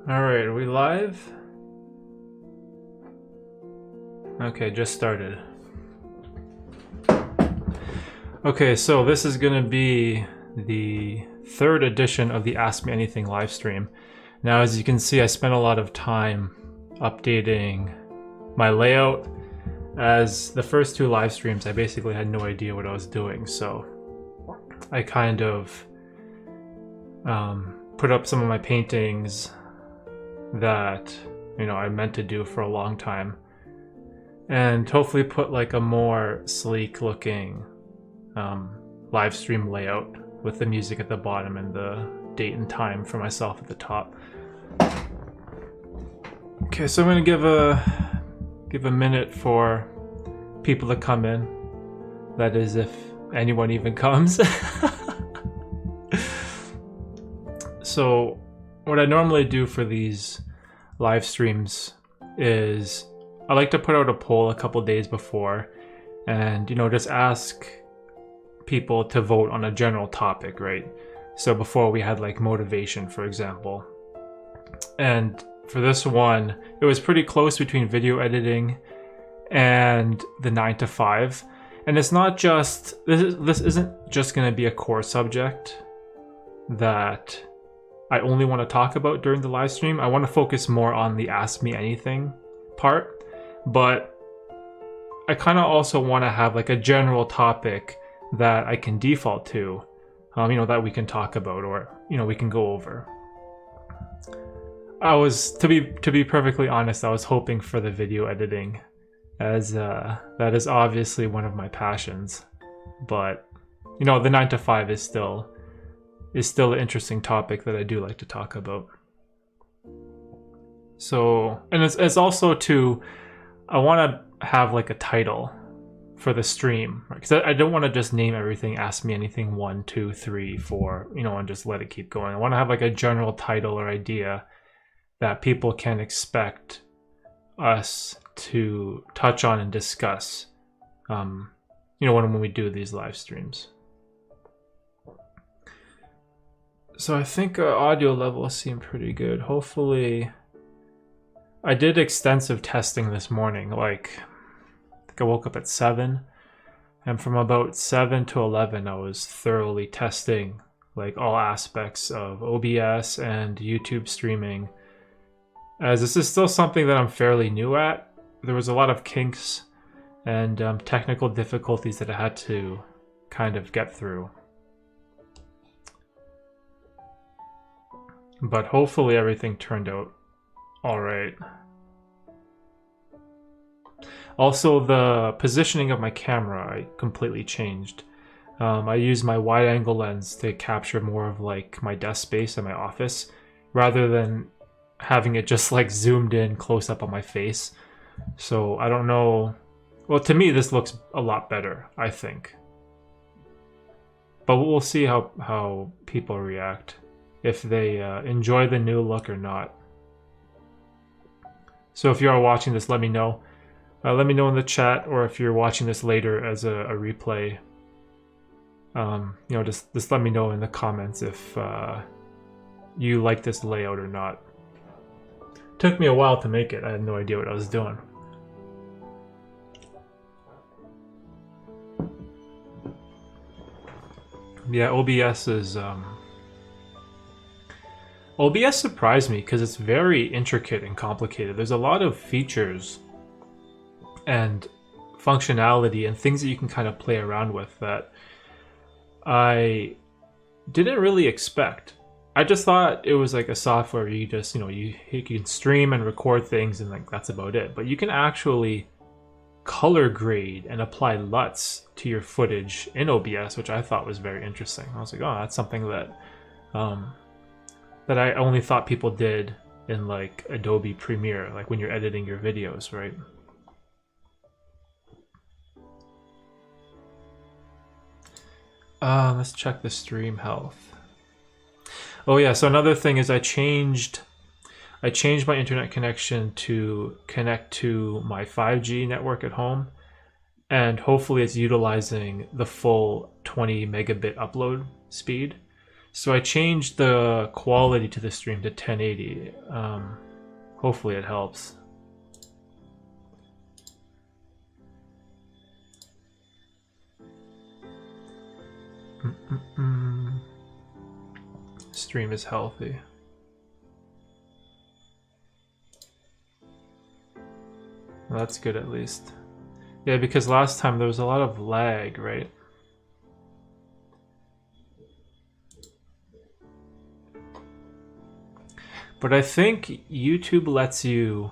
Alright, are we live? Okay, just started. Okay, so this is gonna be the third edition of the Ask Me Anything live stream. Now, as you can see, I spent a lot of time updating my layout. As the first two live streams, I basically had no idea what I was doing, so I kind of put up some of my paintings that I meant to do for a long time, and hopefully put like a more sleek looking live stream layout with the music at the bottom and the date and time for myself at the top. Okay, so I'm gonna give a minute for people to come in. That is, if anyone even comes. So what I normally do for these live streams is I like to put out a poll a couple days before and just ask people to vote on a general topic, right? So before we had like motivation, for example. And for this one, it was pretty close between video editing and the 9 to 5. And it's not just, this isn't just going to be a core subject that I only want to talk about during the live stream. I want to focus more on the Ask Me Anything part, but I kind of also want to have like a general topic that I can default to, that we can talk about, or we can go over. I was, to be perfectly honest, I was hoping for the video editing, as that is obviously one of my passions, but the 9 to 5 is still an interesting topic that I do like to talk about. So, and it's also I want to have like a title for the stream, because I don't want to just name everything Ask Me Anything 1, 2, 3, 4, and just let it keep going. I want to have like a general title or idea that people can expect us to touch on and discuss, when we do these live streams. So I think audio levels seem pretty good. Hopefully, I did extensive testing this morning. I think I woke up at 7, and from about 7 to 11, I was thoroughly testing like all aspects of OBS and YouTube streaming, as this is still something that I'm fairly new at. There was a lot of kinks and technical difficulties that I had to kind of get through. But hopefully everything turned out all right. Also, the positioning of my camera, I completely changed. I used my wide angle lens to capture more of like my desk space in my office, rather than having it just like zoomed in close up on my face. So I don't know. Well, to me, this looks a lot better, I think. But we'll see how people react, if they enjoy the new look or not. So if you are watching this, let me know. Let me know in the chat, or if you're watching this later as a replay, just let me know in the comments if you like this layout or not. Took me a while to make it. I had no idea what I was doing. Yeah, OBS surprised me because it's very intricate and complicated. There's a lot of features and functionality and things that you can kind of play around with that I didn't really expect. I just thought it was like a software where you just, you can stream and record things and like that's about it. But you can actually color grade and apply LUTs to your footage in OBS, which I thought was very interesting. I was like, oh, that's something that that I only thought people did in like Adobe Premiere, like when you're editing your videos, right? Let's check the stream health. Oh yeah, so another thing is I changed my internet connection to connect to my 5G network at home, and hopefully it's utilizing the full 20 megabit upload speed. So I changed the quality to the stream to 1080. Hopefully it helps. Stream is healthy. Well, that's good at least. Yeah, because last time there was a lot of lag, right? But I think YouTube lets you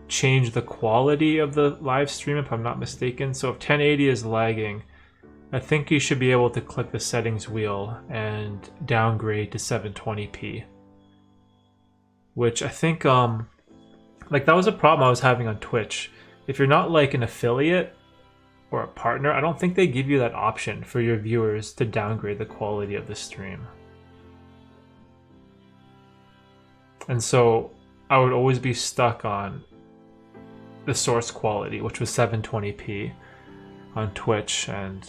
change the quality of the live stream if I'm not mistaken. So if 1080 is lagging, I think you should be able to click the settings wheel and downgrade to 720p. Which I think, like that was a problem I was having on Twitch. If you're not like an affiliate or a partner, I don't think they give you that option for your viewers to downgrade the quality of the stream. And so I would always be stuck on the source quality, which was 720p on Twitch. And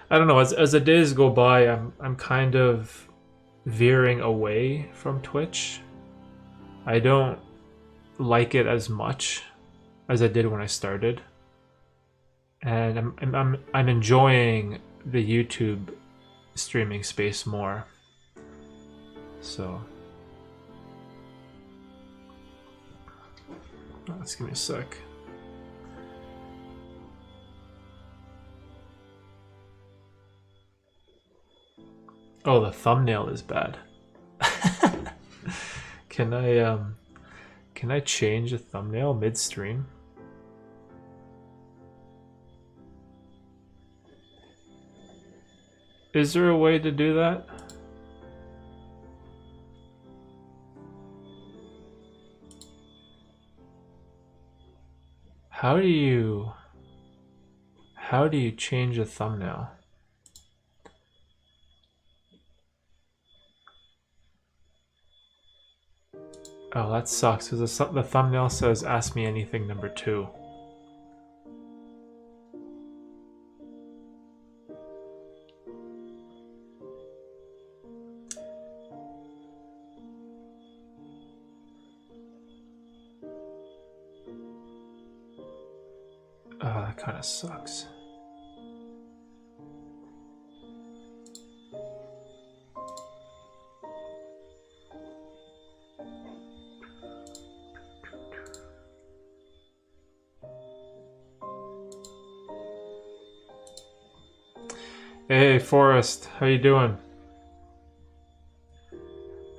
I don't know, as the days go by, I'm kind of veering away from Twitch. I don't like it as much as I did when I started. And I'm enjoying the YouTube streaming space more. So let's give me a sec. Oh, the thumbnail is bad. Can I change the thumbnail midstream? Is there a way to do that? How do you change a thumbnail? Oh, that sucks because the thumbnail says "Ask Me Anything" #2. Oh, that kind of sucks. Hey, Forrest, how you doing?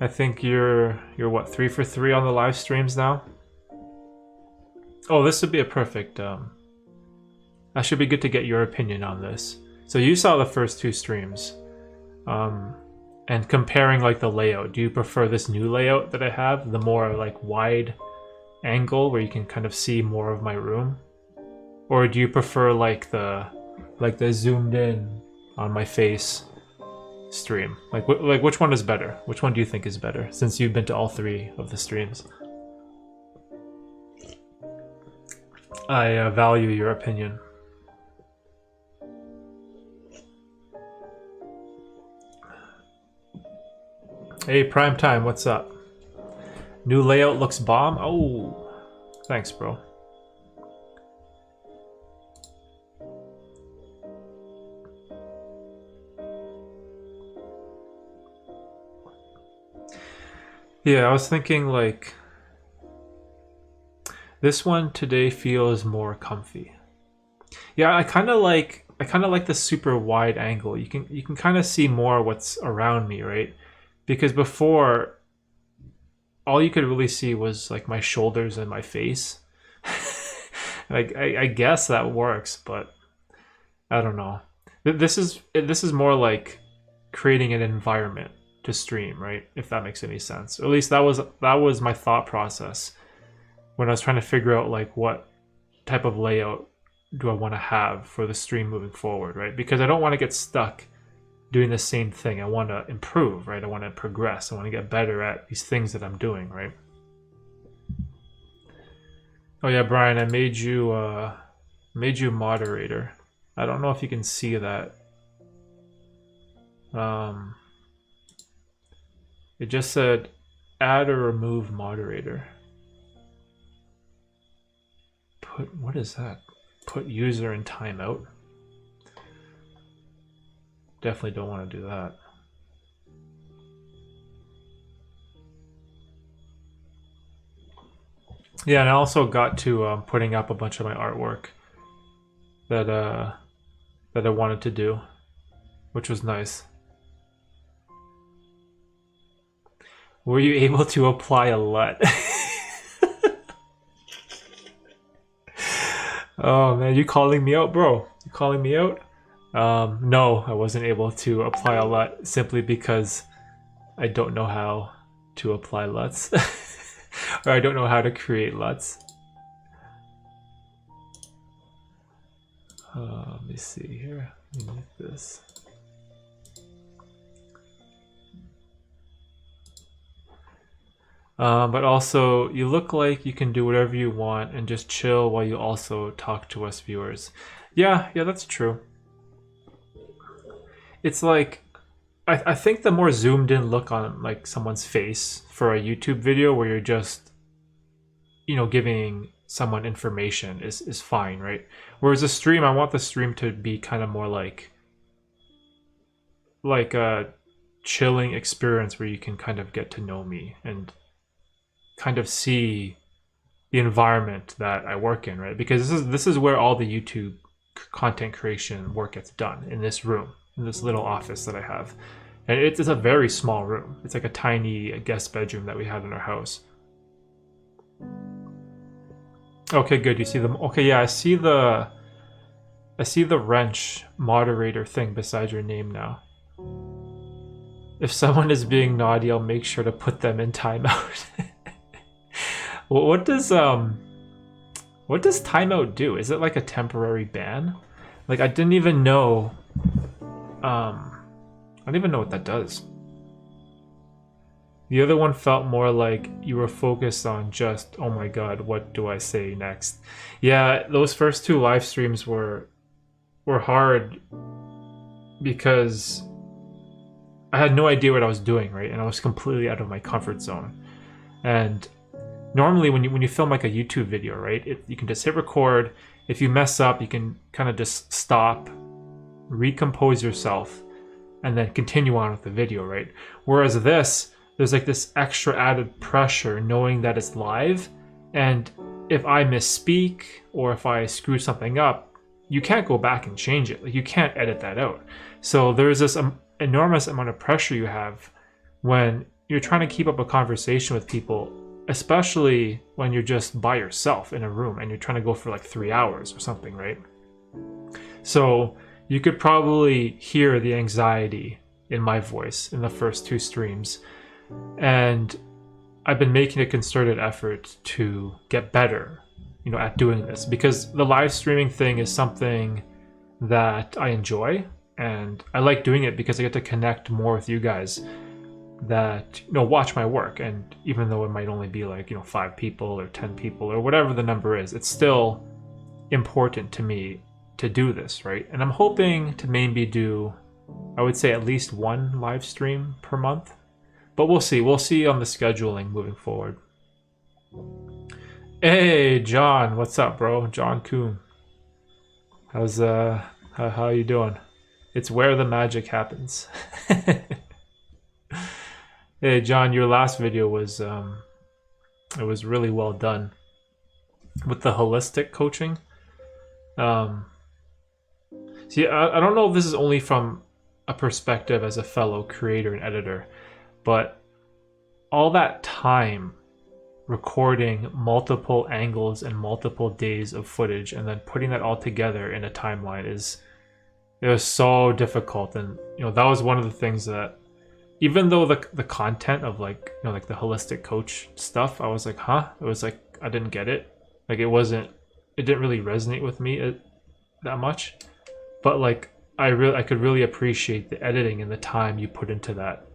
I think you're what, 3 for 3 on the live streams now? Oh, this would be a perfect. That should be good to get your opinion on this. So you saw the first 2 streams, and comparing like the layout. Do you prefer this new layout that I have, the more like wide angle where you can kind of see more of my room, or do you prefer like the zoomed in on my face stream? Like which one is better? Which one do you think is better, since you've been to all 3 of the streams? I value your opinion. Hey, Prime Time, what's up? New layout looks bomb? Oh, thanks, bro. Yeah, I was thinking like this one today feels more comfy. Yeah, I kind of like the super wide angle. You can kind of see more what's around me, right? Because before, all you could really see was like my shoulders and my face. Like I guess that works, but I don't know. This is more like creating an environment to stream, right? If that makes any sense. Or at least that was my thought process when I was trying to figure out like what type of layout do I want to have for the stream moving forward, right? Because I don't want to get stuck doing the same thing. I want to improve, right? I want to progress. I want to get better at these things that I'm doing, right? Oh yeah, Brian, I made you moderator. I don't know if you can see that. It just said add or remove moderator. What is that? Put user in timeout. Definitely don't want to do that. Yeah, and I also got to putting up a bunch of my artwork that I wanted to do, which was nice. Were you able to apply a LUT? Oh man, you calling me out, bro? You calling me out? No, I wasn't able to apply a LUT simply because I don't know how to apply LUTs. Or I don't know how to create LUTs. Let me see here. Let me make this. But also, you look like you can do whatever you want and just chill while you also talk to us viewers. Yeah, that's true. It's like, I think the more zoomed in look on like someone's face for a YouTube video where you're just, you know, giving someone information is fine, right? Whereas a stream, I want the stream to be kind of more like a chilling experience where you can kind of get to know me and kind of see the environment that I work in, right? Because this is where all the YouTube content creation work gets done, in this room, in this little office that I have. And it's a very small room. It's like a tiny guest bedroom that we have in our house. Okay, good. You see them. Okay, yeah, I see the wrench moderator thing beside your name now. If someone is being naughty, I'll make sure to put them in timeout. What does timeout do? Is it like a temporary ban? Like I didn't even know. I don't even know what that does. The other one felt more like you were focused on just, oh my god, what do I say next? Yeah, those first two live streams were hard because I had no idea what I was doing, right? And I was completely out of my comfort zone. And normally when you film like a YouTube video, right, you can just hit record. If you mess up, you can kind of just stop, recompose yourself, and then continue on with the video, right? Whereas this, there's like this extra added pressure knowing that it's live, and if I misspeak or if I screw something up, you can't go back and change it. Like you can't edit that out. So there's this enormous amount of pressure you have when you're trying to keep up a conversation with people, especially when you're just by yourself in a room and you're trying to go for like 3 hours or something, right? So you could probably hear the anxiety in my voice in the first two streams. And I've been making a concerted effort to get better, you know, at doing this, because the live streaming thing is something that I enjoy, and I like doing it because I get to connect more with you guys that, you know, watch my work. And even though it might only be like, you know, 5 people or 10 people or whatever the number is, it's still important to me to do this, right? And I'm hoping to maybe do, I would say, at least one live stream per month. But we'll see. We'll see on the scheduling moving forward. Hey, John. What's up, bro? John Kuhn. How's how you doing? It's where the magic happens. Hey, John, your last video was it was really well done with the holistic coaching. See, I don't know if this is only from a perspective as a fellow creator and editor, but all that time recording multiple angles and multiple days of footage and then putting that all together in a timeline it was so difficult. And you know, that was one of the things that, even though the content of like, you know, like the holistic coach stuff, I was like, huh? It was like I didn't get it. Like it didn't really resonate with me that much. But like I could really appreciate the editing and the time you put into that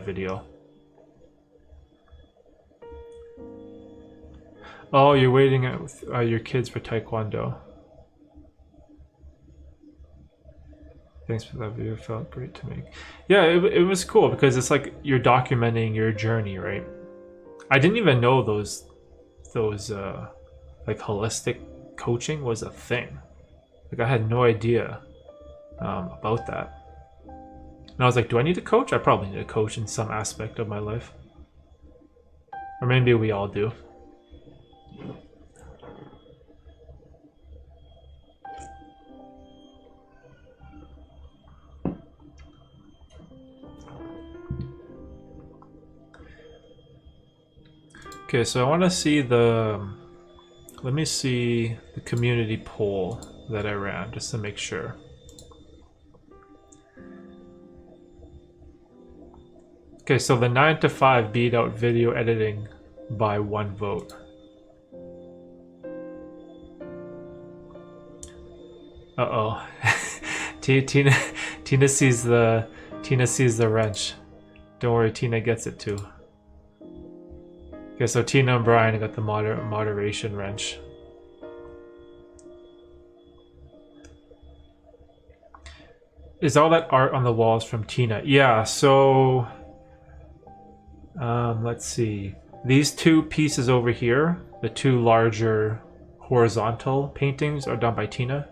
video. Oh, you're waiting with your kids for Taekwondo. Thanks for that video. It felt great to make. Yeah, it was cool because it's like you're documenting your journey, right? I didn't even know those like holistic coaching was a thing. Like I had no idea about that. And I was like, do I need a coach? I probably need a coach in some aspect of my life. Or maybe we all do. Okay, so I want to see let me see the community poll that I ran just to make sure. Okay, so the 9 to 5 beat out video editing by 1 vote. Uh-oh. Tina sees the wrench. Don't worry, Tina gets it too. Okay, so Tina and Brian got the moderation wrench. Is all that art on the walls from Tina? Yeah, so let's see. These 2 pieces over here, the 2 larger horizontal paintings, are done by Tina.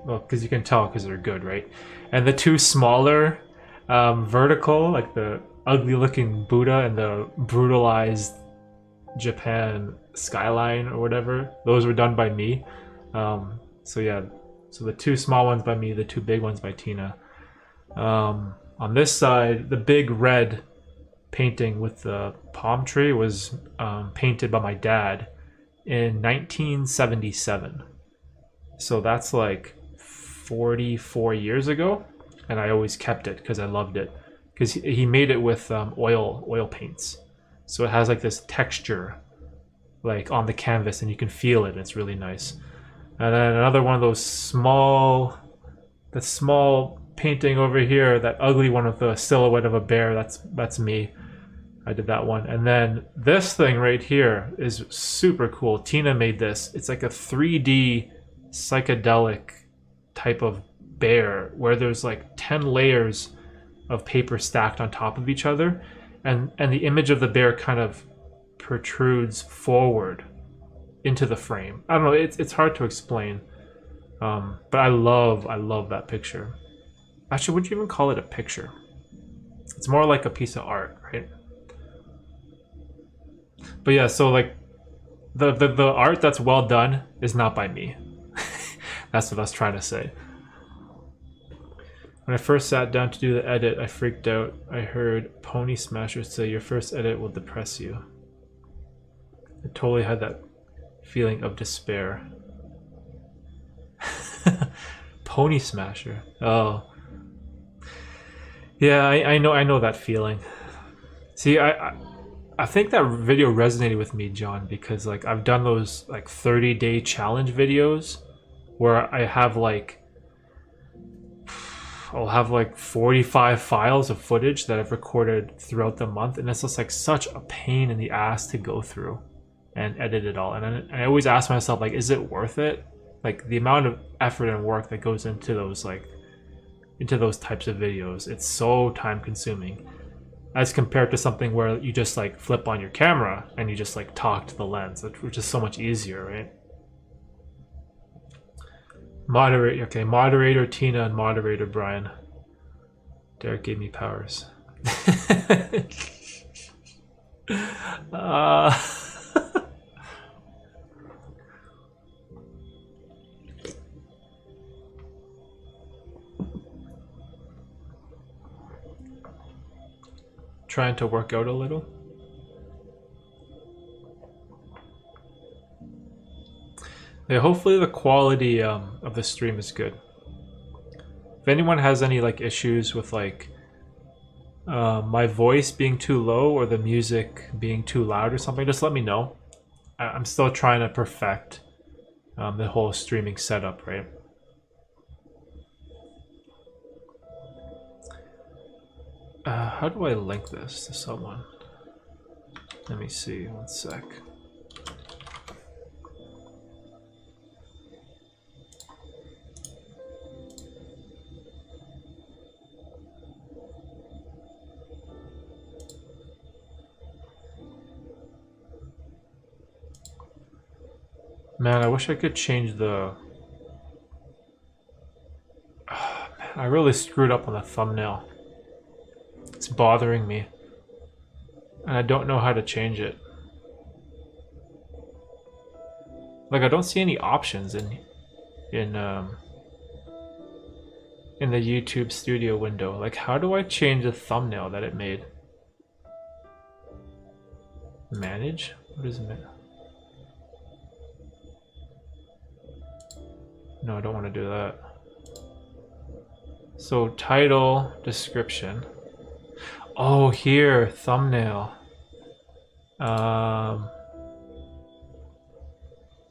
Well, because you can tell because they're good, right? And the 2 smaller vertical, like the ugly looking Buddha and the brutalized Japan skyline or whatever, those were done by me. So yeah, so the 2 small ones by me, the 2 big ones by Tina. On this side, the big red painting with the palm tree was painted by my dad in 1977. So that's like 44 years ago, and I always kept it because I loved it. Because he made it with oil paints, so it has like this texture, like on the canvas, and you can feel it. It's really nice. And then another one of those small painting over here, that ugly one with the silhouette of a bear. That's me. I did that one. And then this thing right here is super cool. Tina made this. It's like a 3D psychedelic type of bear where there's like 10 layers of paper stacked on top of each other, and the image of the bear kind of protrudes forward into the frame. I don't know, it's hard to explain, but I love that picture. Actually, would you even call it a picture? It's more like a piece of art, right? But yeah, so like the art that's well done is not by me. That's what I was trying to say. When I first sat down to do the edit, I freaked out. I heard Pony Smasher say, "Your first edit will depress you." I totally had that feeling of despair. Pony Smasher. Oh. Yeah, I know that feeling. See, I think that video resonated with me, John, because like I've done those like 30-day challenge videos where I have like I'll have like 45 files of footage that I've recorded throughout the month, and it's just like such a pain in the ass to go through and edit it all. And I always ask myself, like, is it worth it? Like the amount of effort and work that goes into those types of videos, it's so time consuming as compared to something where you just like flip on your camera and you just like talk to the lens, which is so much easier, right? Moderator Tina and moderator Brian. Derek gave me powers. Trying to work out a little. Yeah, hopefully the quality of the stream is good. If anyone has any like issues with like my voice being too low or the music being too loud or something, just let me know. I'm still trying to perfect the whole streaming setup, right? How do I link this to someone? Let me see, one sec. Man, I wish I could change the... Man, I really screwed up on the thumbnail. It's bothering me. And I don't know how to change it. Like, I don't see any options in the YouTube studio window. Like, how do I change the thumbnail that it made? Manage? What is it? No, I don't want to do that. So, title, description. Oh, here, thumbnail.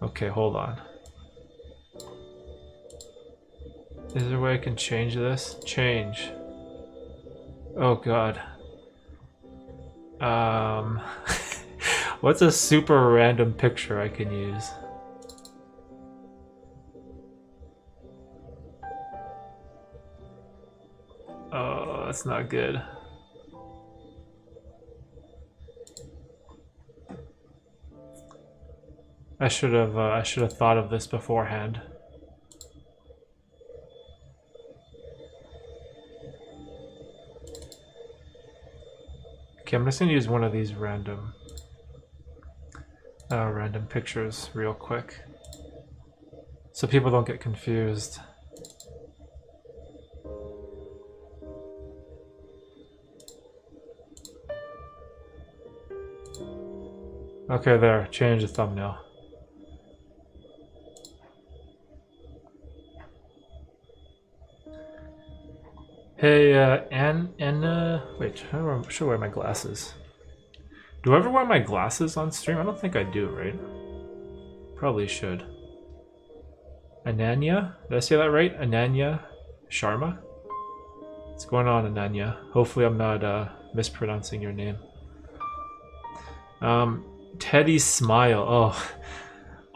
Okay, hold on. Is there a way I can change this? Change. Oh god. What's a super random picture I can use? Oh, that's not good. I should have thought of this beforehand. Okay, I'm just gonna use one of these random pictures real quick, so people don't get confused. Okay, there. Change the thumbnail. Hey, wait, I should wear my glasses. Do I ever wear my glasses on stream? I don't think I do, right? Probably should. Ananya? Did I say that right? Ananya Sharma? What's going on, Ananya? Hopefully I'm not mispronouncing your name. Teddy's smile. Oh.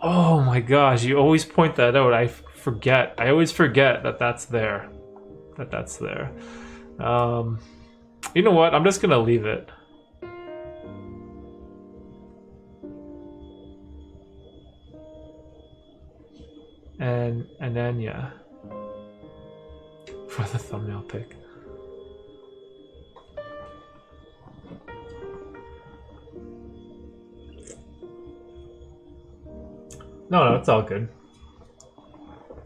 Oh my gosh, you always point that out. I forget. I always forget that that's there. That's there. You know what? I'm just gonna leave it. And then yeah, for the thumbnail pic. No, it's all good.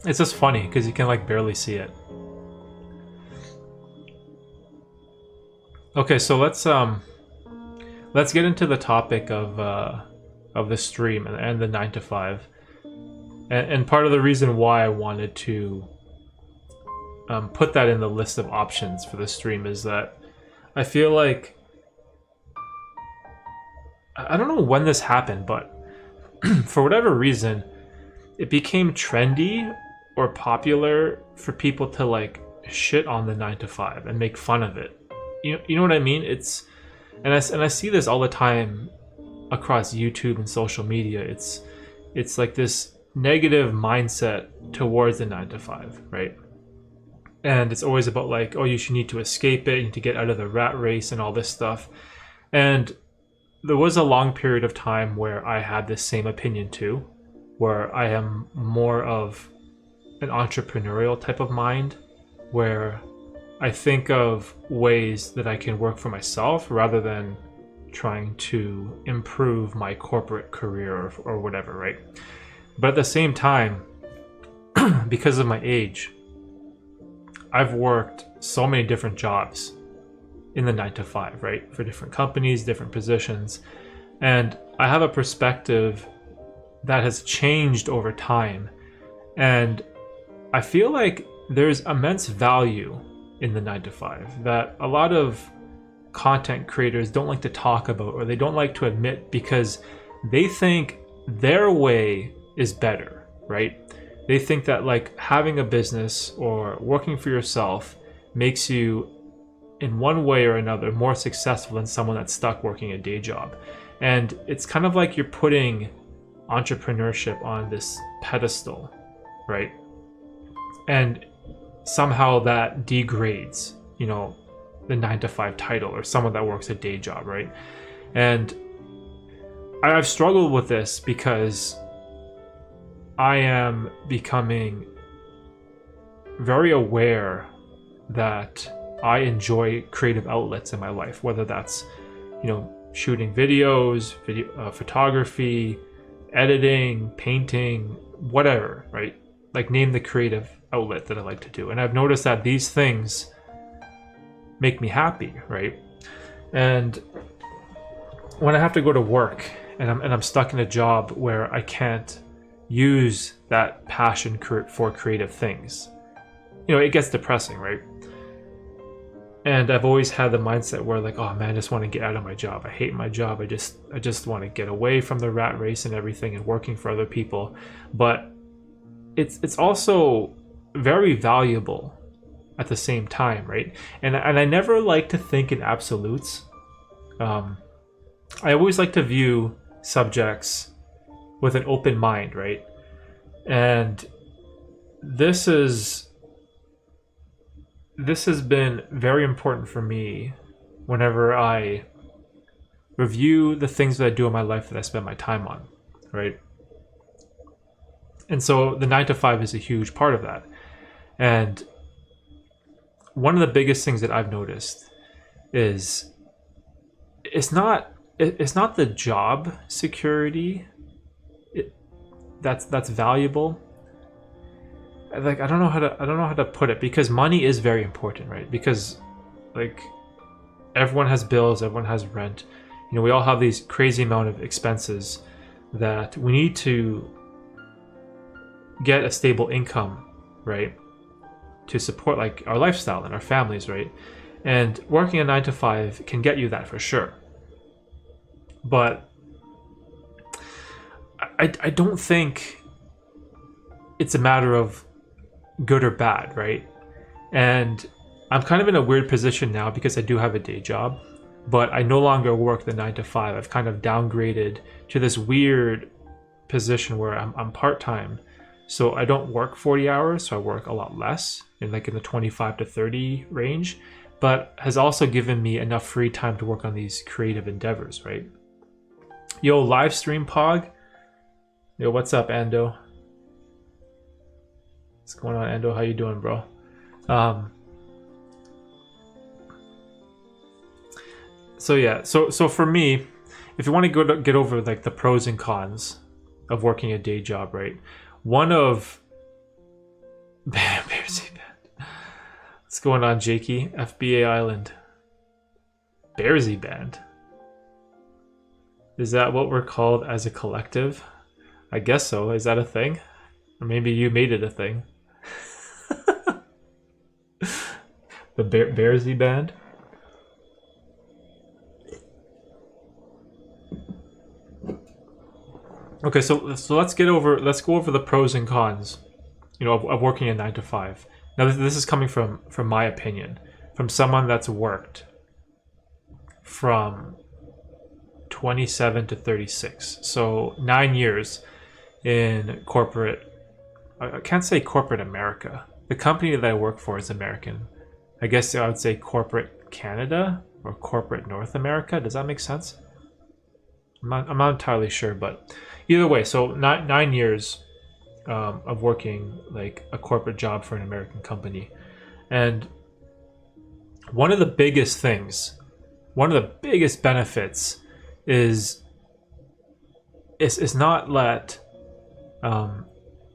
It's just funny because you can like barely see it. Okay, so let's get into the topic of the stream and the 9 to 5, and part of the reason why I wanted to put that in the list of options for the stream is that I feel like I don't know when this happened, but for whatever reason, it became trendy or popular for people to like shit on the 9 to 5 and make fun of it. You know what I mean? It's and I see this all the time across YouTube and social media. It's like this negative mindset towards the 9 to 5, right? And it's always about like, oh, you should need to escape it, you need to get out of the rat race and all this stuff. And there was a long period of time where I had this same opinion too, where I am more of an entrepreneurial type of mind, where I think of ways that I can work for myself rather than trying to improve my corporate career or whatever, right? But at the same time, because of my age, I've worked so many different jobs in the 9 to 5, right? For different companies, different positions. And I have a perspective that has changed over time. And I feel like there's immense value in the 9 to 5 that a lot of content creators don't like to talk about, or they don't like to admit, because they think their way is better, right? They think that like having a business or working for yourself makes you in one way or another more successful than someone that's stuck working a day job. And it's kind of like you're putting entrepreneurship on this pedestal, right? And somehow that degrades, you know, the 9 to 5 title or someone that works a day job, right? And I've struggled with this because I am becoming very aware that I enjoy creative outlets in my life, whether that's, shooting videos, photography, editing, painting, whatever, right? Like, name the creative outlet that I like to do. And I've noticed that these things make me happy, right? And when I have to go to work and I'm stuck in a job where I can't use that passion for creative things, it gets depressing, right? And I've always had the mindset where, like, oh man, I just want to get out of my job. I hate my job. I just want to get away from the rat race and everything and working for other people. But it's also very valuable at the same time, right? And I never like to think in absolutes. I always like to view subjects with an open mind, right? And this has been very important for me whenever I review the things that I do in my life that I spend my time on, right? And so the 9 to 5 is a huge part of that. And one of the biggest things that I've noticed is it's not the job security that's valuable. Like, I don't know how to put it, because money is very important, right? Because, like, everyone has bills, everyone has rent. We all have these crazy amount of expenses that we need to get a stable income, right, to support, like, our lifestyle and our families, right? And working a 9 to 5 can get you that for sure. But I don't think it's a matter of good or bad, right? And I'm kind of in a weird position now because I do have a day job, but I no longer work the 9 to 5. I've kind of downgraded to this weird position where I'm part-time. So I don't work 40 hours, so I work a lot less, in the 25 to 30 range, but has also given me enough free time to work on these creative endeavors, right? Yo, live stream Pog. Yo, what's up, Ando? What's going on, Ando? How you doing, bro? So yeah, so for me, if you want to get over, like, the pros and cons of working a day job, right? One of what's going on, Jakey? FBA Island. Bearsy Band. Is that what we're called as a collective? I guess so. Is that a thing? Or maybe you made it a thing. The Bearsy Band. Okay, so let's go over the pros and cons, of working a 9 to 5. Now, this is coming from my opinion, from someone that's worked from 27 to 36, so 9 years in corporate. I can't say corporate America. The company that I work for is American. I guess I would say corporate Canada or corporate North America. Does that make sense? I'm not entirely sure, but either way, so 9 years of working, like, a corporate job for an American company. And one of the biggest benefits is not that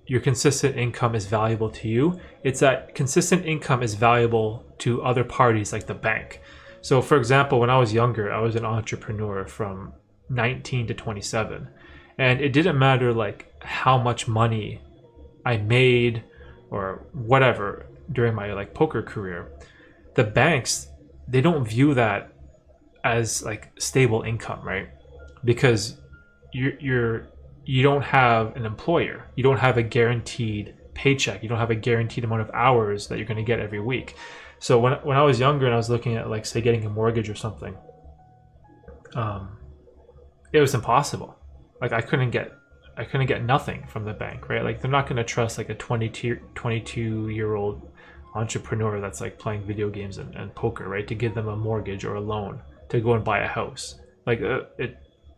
your consistent income is valuable to you. It's that consistent income is valuable to other parties, like the bank. So, for example, when I was younger, I was an entrepreneur from 19 to 27, and it didn't matter, like, how much money I made or whatever during my, like, poker career. The banks, they don't view that as, like, stable income, right? Because you don't have an employer. You don't have a guaranteed paycheck. You don't have a guaranteed amount of hours that you're going to get every week. So when I was younger and I was looking at, like, say, getting a mortgage or something, it was impossible. Like, I couldn't get nothing from the bank, right? Like, they're not going to trust, like, a 22-year-old entrepreneur that's, like, playing video games and poker, right, to give them a mortgage or a loan to go and buy a house. Like,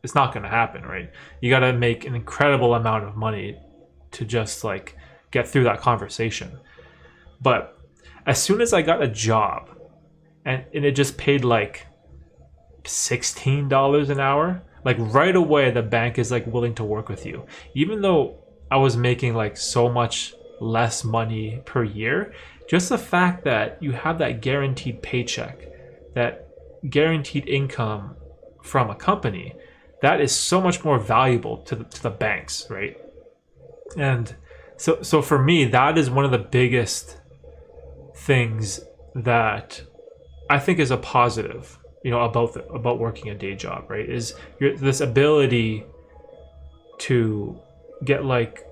it's not going to happen, right? You got to make an incredible amount of money to just like get through that conversation. But as soon as I got a job and it just paid like $16 an hour, like right away the bank is like willing to work with you. Even though I was making like so much less money per year, just the fact that you have that guaranteed paycheck, that guaranteed income from a company, that is so much more valuable to the banks, right? And so for me, that is one of the biggest things that I think is a positive, about working a day job, right? Is this ability to get like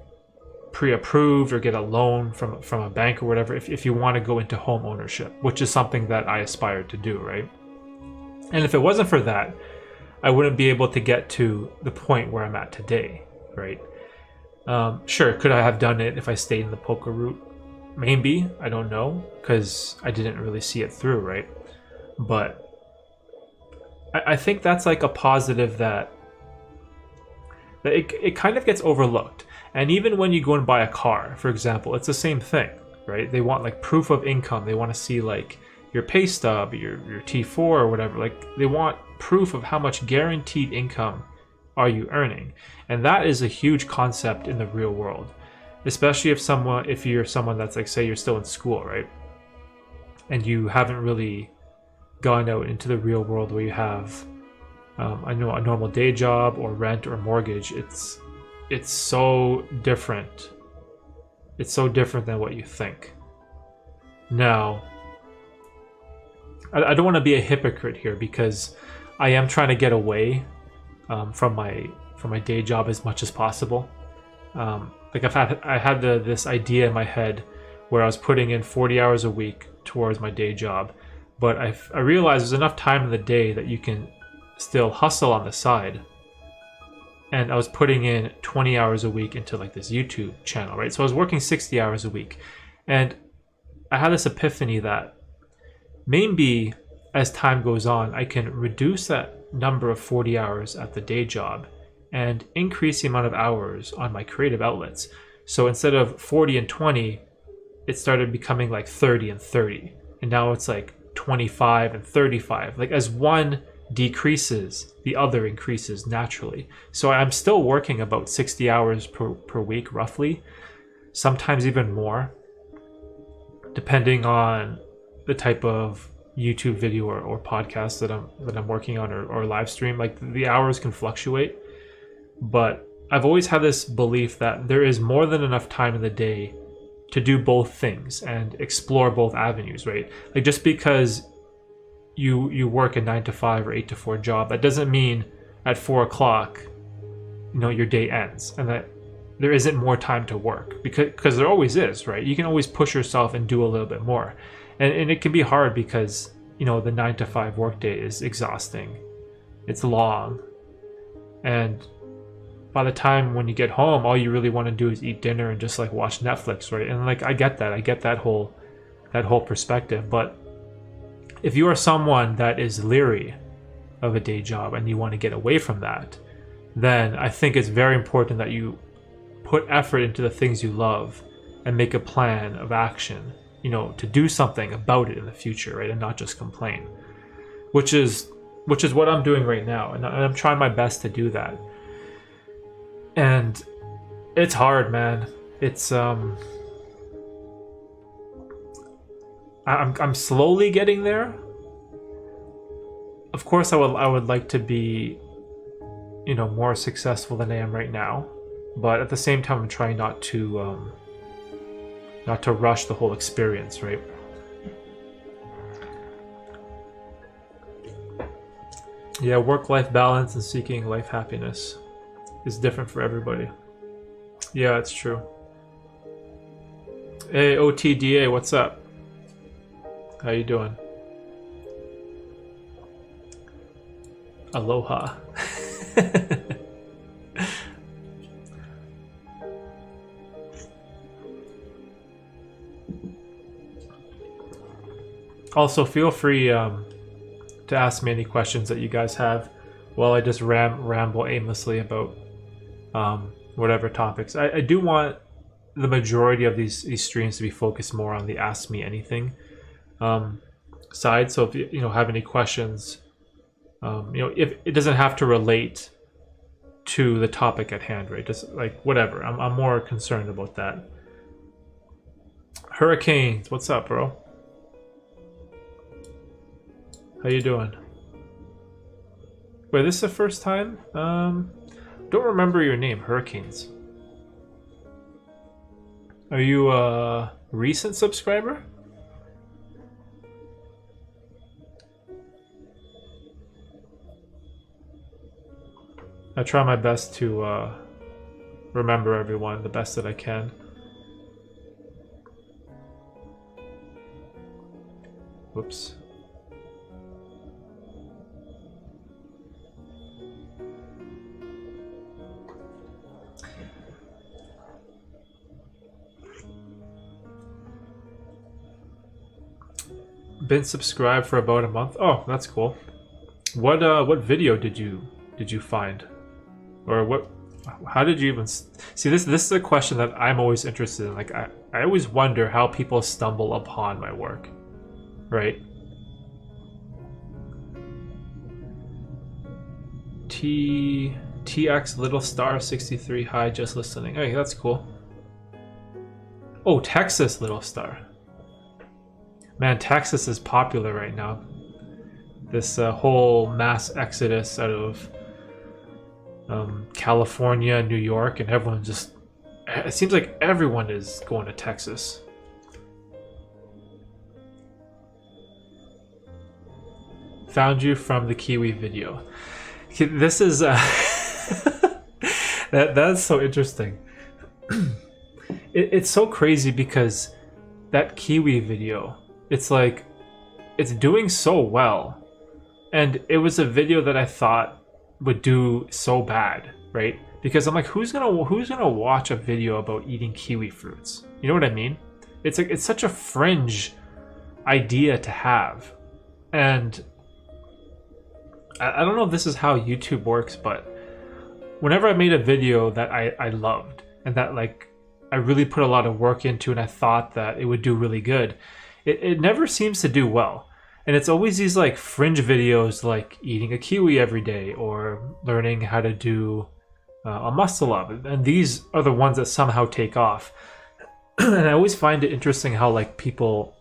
pre-approved or get a loan from a bank or whatever if you want to go into home ownership, which is something that I aspired to do, right? And if it wasn't for that, I wouldn't be able to get to the point where I'm at today, right? Sure, could I have done it if I stayed in the poker route? Maybe, I don't know, because I didn't really see it through, right? But I think that's like a positive that it kind of gets overlooked. And even when you go and buy a car, for example, it's the same thing, right? They want like proof of income. They want to see like your pay stub, your T4 or whatever. Like they want proof of how much guaranteed income are you earning. And that is a huge concept in the real world, especially if you're someone that's like, say you're still in school, right? And you haven't really gone out into the real world where you have a normal day job or rent or mortgage. It's so different. It's so different than what you think. Now, I don't want to be a hypocrite here because I am trying to get away from my day job as much as possible. Like I had this idea in my head where I was putting in 40 hours a week towards my day job, but I realized there's enough time in the day that you can still hustle on the side. And I was putting in 20 hours a week into like this YouTube channel, right? So I was working 60 hours a week. And I had this epiphany that maybe as time goes on, I can reduce that number of 40 hours at the day job and increase the amount of hours on my creative outlets. So instead of 40 and 20, it started becoming like 30 and 30. And now it's like 25 and 35. Like as one decreases, the other increases naturally. So I'm still working about 60 hours per week roughly, sometimes even more, depending on the type of YouTube video or podcast that I'm working on or live stream. Like the hours can fluctuate, but I've always had this belief that there is more than enough time in the day to do both things and explore both avenues, right? Like just because you work a 9 to 5 or 8 to 4 job, that doesn't mean at 4 o'clock, your day ends and that there isn't more time to work, because there always is, right? You can always push yourself and do a little bit more. And it can be hard because, the 9 to 5 workday is exhausting. It's long. And by the time when you get home, all you really want to do is eat dinner and just like watch Netflix, right? And like I get that whole perspective, but if you are someone that is leery of a day job and you want to get away from that, then I think it's very important that you put effort into the things you love and make a plan of action, to do something about it in the future, right? And not just complain, which is what I'm doing right now. And I'm trying my best to do that. And it's hard, man. It's, I'm slowly getting there. Of course, I would like to be, more successful than I am right now, but at the same time, I'm trying not to rush the whole experience, right? Yeah, work-life balance and seeking life happiness is different for everybody. Yeah, it's true. Hey, OTDA, what's up? How you doing? Aloha. Also, feel free to ask me any questions that you guys have while I just ramble aimlessly about whatever topics. I do want the majority of these streams to be focused more on the Ask Me Anything side. So if you know have any questions, you know, if it doesn't have to relate to the topic at hand, right? Just like whatever. I'm more concerned about that. Hurricanes, what's up, bro? How you doing? Wait, this is the first time? Don't remember your name, Hurricanes. Are you a recent subscriber? I try my best to remember everyone the best that I can. Whoops. Been subscribed for about a month. Oh, that's cool. What video did you find? Or what? How did you even see this? This is a question that I'm always interested in. Like I always wonder how people stumble upon my work, right? TX Little Star 63. Hi, just listening. Hey, that's cool. Oh, Texas Little Star. Man, Texas is popular right now. This whole mass exodus out of California, New York, and everyone just... It seems like everyone is going to Texas. Found you from the Kiwi video. This is... that's so interesting. It's so crazy because that Kiwi video, it's like, it's doing so well. And it was a video that I thought would do so bad, right? Because I'm like, who's gonna watch a video about eating kiwi fruits? You know what I mean? It's like, it's such a fringe idea to have. And I don't know if this is how YouTube works, but whenever I made a video that I loved and that like I really put a lot of work into and I thought that it would do really good, it never seems to do well. And it's always these like fringe videos like eating a kiwi every day or learning how to do a muscle up. And these are the ones that somehow take off. And I always find it interesting how like people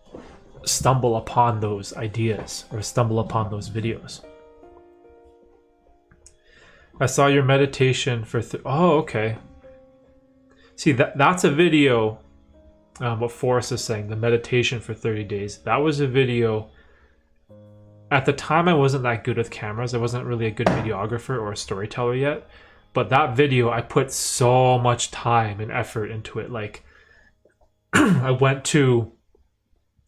stumble upon those ideas or stumble upon those videos. I saw your meditation for... oh, okay. See, that's a video, what Forrest is saying, the meditation for 30 days. That was a video... At the time, I wasn't that good with cameras. I wasn't really a good videographer or a storyteller yet. But that video, I put so much time and effort into it. Like, I went to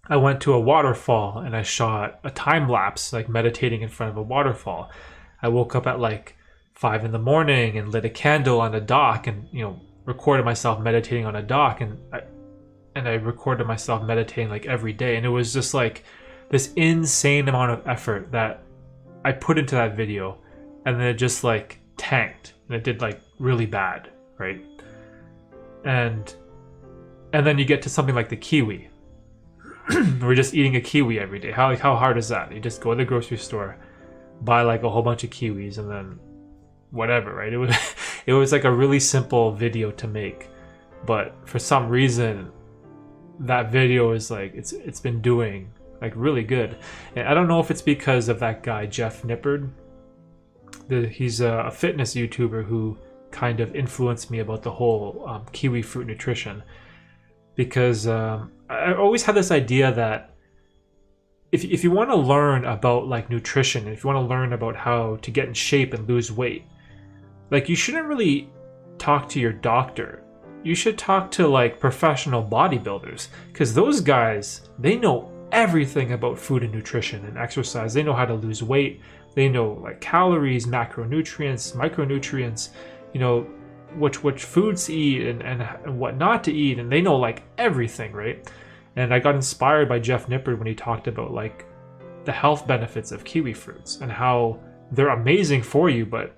a waterfall and I shot a time lapse, like meditating in front of a waterfall. I woke up at like 5 in the morning and lit a candle on a dock and, you know, recorded myself meditating on a dock. And I recorded myself meditating like every day. And it was just like this insane amount of effort that I put into that video, and then it just like tanked and it did like really bad, right? And then you get to something like the kiwi. We're just eating a kiwi every day. How hard is that? You just go to the grocery store, buy like a whole bunch of kiwis, and then whatever, right? It was like a really simple video to make, but for some reason that video is like it's been doing like really good. And I don't know if it's because of that guy Jeff Nippard. He's a fitness YouTuber who kind of influenced me about the whole kiwi fruit nutrition, because I always had this idea that if you want to learn about like nutrition, if you want to learn about how to get in shape and lose weight, like you shouldn't really talk to your doctor. You should talk to like professional bodybuilders, because those guys, they know everything about food and nutrition and exercise. They know how to lose weight. They know like calories, macronutrients, micronutrients, you know, which foods to eat and what not to eat. And they know like everything, right? And I got inspired by Jeff Nippard when he talked about like the health benefits of kiwi fruits and how they're amazing for you, but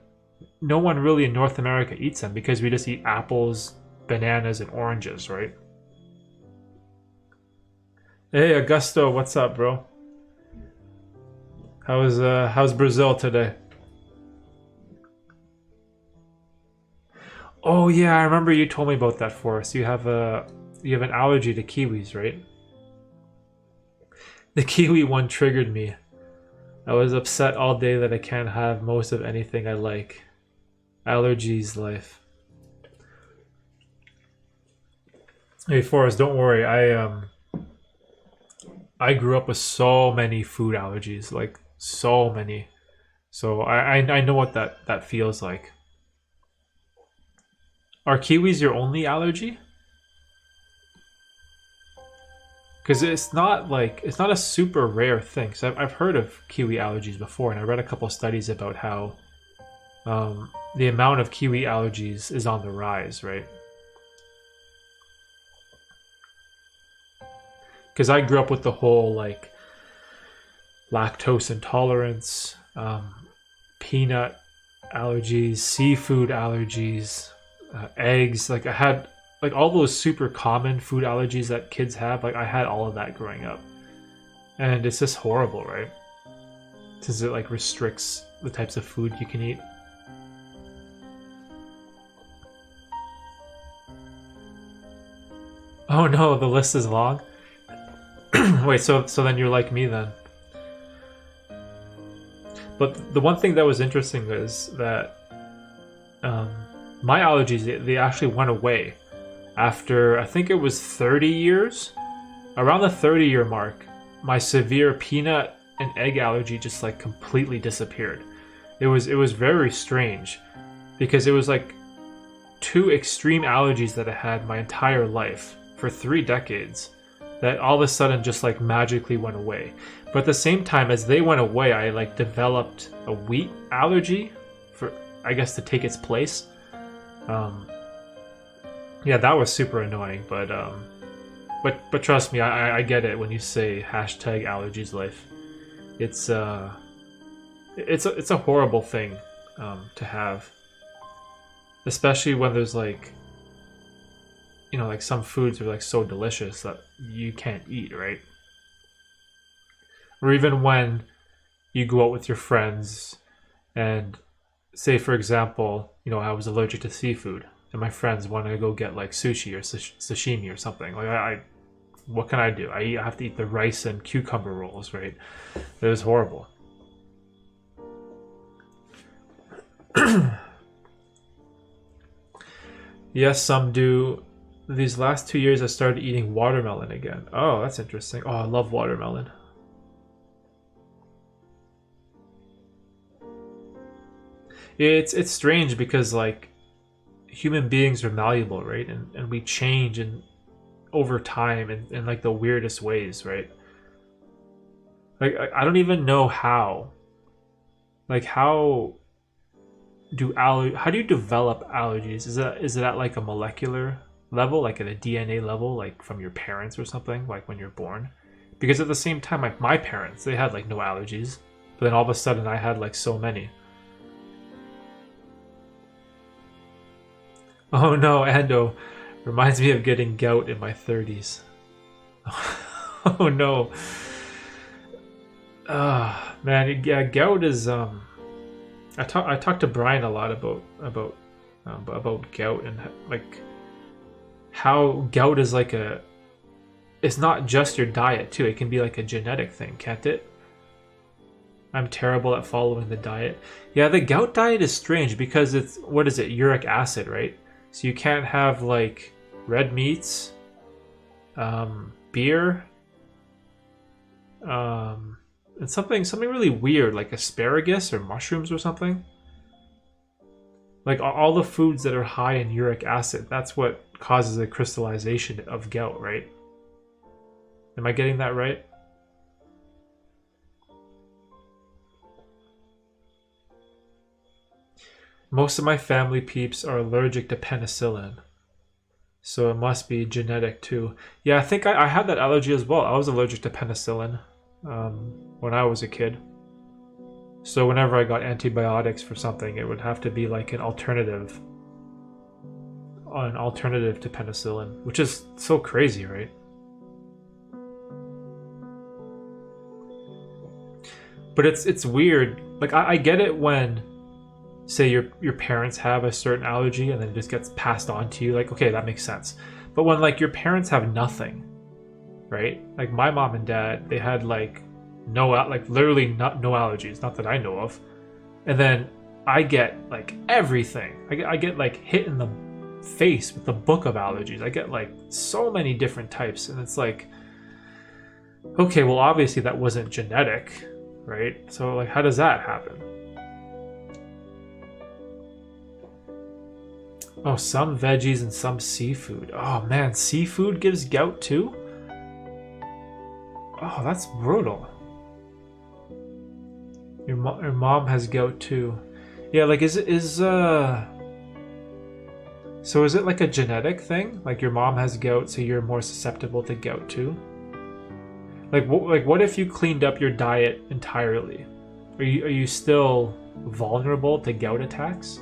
no one really in North America eats them because we just eat apples, bananas and oranges, right? Hey, Augusto, what's up, bro? How's Brazil today? Oh yeah, I remember you told me about that, Forrest. You have an allergy to kiwis, right? The kiwi one triggered me. I was upset all day that I can't have most of anything I like. Allergies life. Hey Forrest, don't worry. I grew up with so many food allergies, like so many. So I know what that feels like. Are kiwis your only allergy? Because it's not a super rare thing. So I've heard of kiwi allergies before, and I read a couple studies about how the amount of kiwi allergies is on the rise, right? Because I grew up with the whole like lactose intolerance, peanut allergies, seafood allergies, eggs. Like I had like all those super common food allergies that kids have. Like I had all of that growing up, and it's just horrible, right? Since it like restricts the types of food you can eat. Oh no, the list is long. Wait, so then you're like me then. But the one thing that was interesting is that um, my allergies they actually went away after I think it was 30 years. Around the 30-year mark, my severe peanut and egg allergy just like completely disappeared. It was very strange because it was like two extreme allergies that I had my entire life for 3 decades that all of a sudden just like magically went away. But at the same time as they went away, I like developed a wheat allergy for I guess to take its place. Um, yeah, that was super annoying, but trust me, I get it when you say hashtag allergies life. It's it's a horrible thing to have, especially when there's like like some foods are like so delicious that you can't eat, right? Or even when you go out with your friends and say for example, I was allergic to seafood and my friends want to go get like sushi or sashimi or something. Like I what can I do? I have to eat the rice and cucumber rolls, right? It was horrible. Yes, some do. These last 2 years, I started eating watermelon again. Oh, that's interesting. Oh, I love watermelon. It's strange because like human beings are malleable, right? And we change and over time in like the weirdest ways, right? Like I don't even know how. Like how do you develop allergies? Is it at like a molecular level, like at a DNA level, like from your parents or something, like when you're born? Because at the same time, like my parents, they had like no allergies, but then all of a sudden I had like so many. Oh no, Ando reminds me of getting gout in my 30s. Oh no. Man, yeah, gout is I talked to Brian a lot about gout and like how gout is like it's not just your diet too. It can be like a genetic thing, can't it? I'm terrible at following the diet. Yeah, the gout diet is strange because it's what is it? Uric acid, right? So you can't have like red meats, beer, and something really weird like asparagus or mushrooms or something. Like all the foods that are high in uric acid, that's what causes the crystallization of gout, right? Am I getting that right? Most of my family peeps are allergic to penicillin, so it must be genetic too. Yeah, I think I had that allergy as well. I was allergic to penicillin when I was a kid. So whenever I got antibiotics for something, it would have to be like an an alternative to penicillin, which is so crazy, right? But it's weird. Like I get it when, say, your parents have a certain allergy and then it just gets passed on to you. Like, okay, that makes sense. But when like your parents have nothing, right? Like my mom and dad, they had like literally no allergies, not that I know of. And then I get like everything. I get like hit in the face with the book of allergies. I get like so many different types, and it's like, okay, well obviously that wasn't genetic, right? So like, how does that happen? Oh, some veggies and some seafood. Oh man, seafood gives gout too? Oh, that's brutal. Your mom has gout too. Yeah, like so is it like a genetic thing? Like your mom has gout, so you're more susceptible to gout too? Like what if you cleaned up your diet entirely? Are you still vulnerable to gout attacks?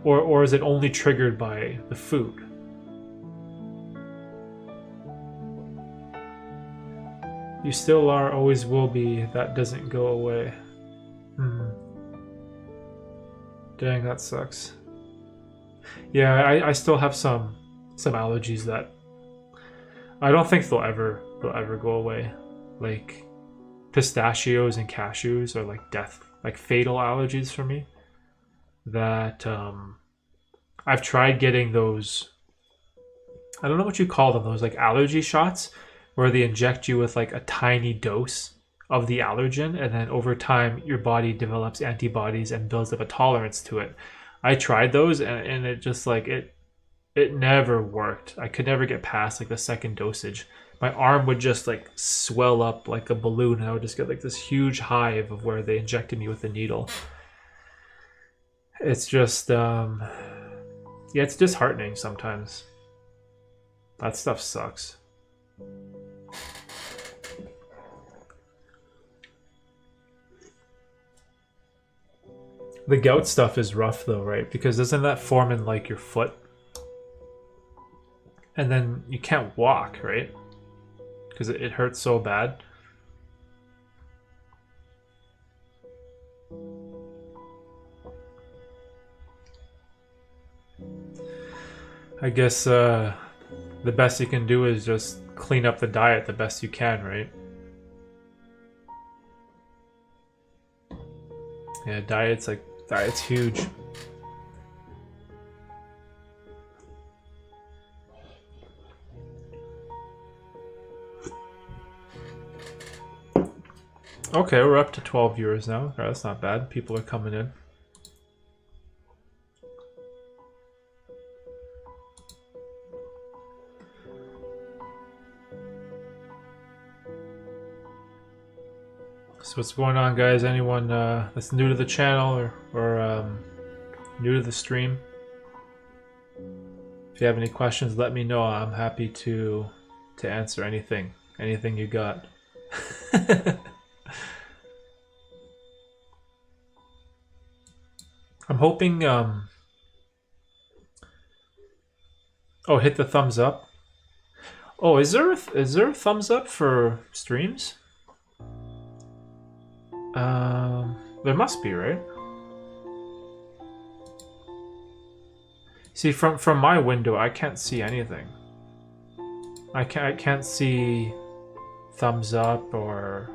Or is it only triggered by the food? You still are, always will be. That doesn't go away. Dang, that sucks. Yeah, I still have some allergies that I don't think they'll ever go away. Like pistachios and cashews are like fatal allergies for me. That I've tried getting those, I don't know what you call them, those like allergy shots where they inject you with like a tiny dose of the allergen, and then over time your body develops antibodies and builds up a tolerance to it. I tried those and it just like it never worked. I could never get past like the second dosage. My arm would just like swell up like a balloon, and I would just get like this huge hive of where they injected me with the needle. It's just yeah, it's disheartening sometimes. That stuff sucks. The gout stuff is rough though, right? Because doesn't that form in like your foot? And then you can't walk, right? Because it hurts so bad. I guess the best you can do is just clean up the diet the best you can, right? Yeah, diet's huge. Okay, we're up to 12 viewers now. Right, that's not bad. People are coming in. So what's going on, guys? Anyone that's new to the channel or new to the stream? If you have any questions, let me know. I'm happy to answer anything you got. I'm hoping oh, hit the thumbs up. Oh, is there a thumbs up for streams? There must be, right? See, from my window, I can't see anything. I can't see thumbs up, or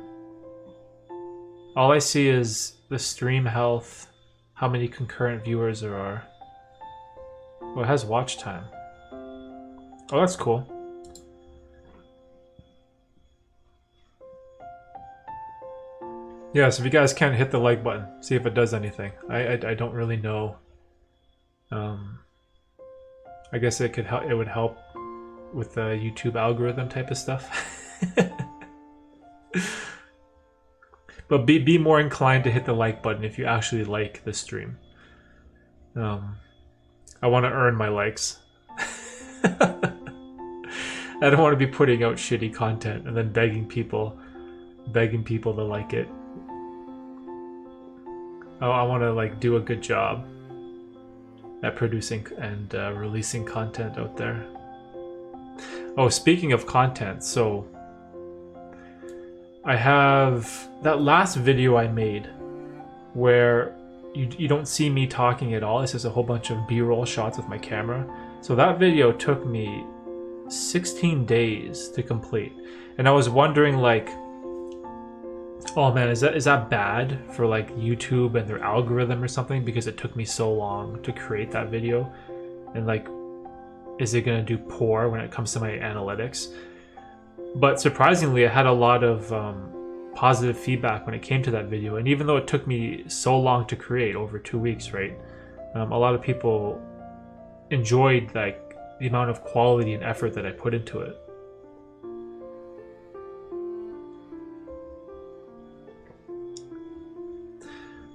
all I see is the stream health, how many concurrent viewers there are. Oh, it has watch time. Oh, that's cool. Yeah, so if you guys can, hit the like button, see if it does anything. I don't really know. I guess it could help. It would help with the YouTube algorithm type of stuff. But be more inclined to hit the like button if you actually like the stream. I want to earn my likes. I don't want to be putting out shitty content and then begging people to like it. I want to like do a good job. at producing and releasing content out there. Oh, speaking of content, so I have that last video I made where you don't see me talking at all. It's just a whole bunch of B-roll shots with my camera. So that video took me 16 days to complete. And I was wondering, like, oh man, is that bad for like YouTube and their algorithm or something, because it took me so long to create that video? And like, is it gonna do poor when it comes to my analytics? But surprisingly, I had a lot of positive feedback when it came to that video. And even though it took me so long to create, over 2 weeks, right? A lot of people enjoyed like the amount of quality and effort that I put into it.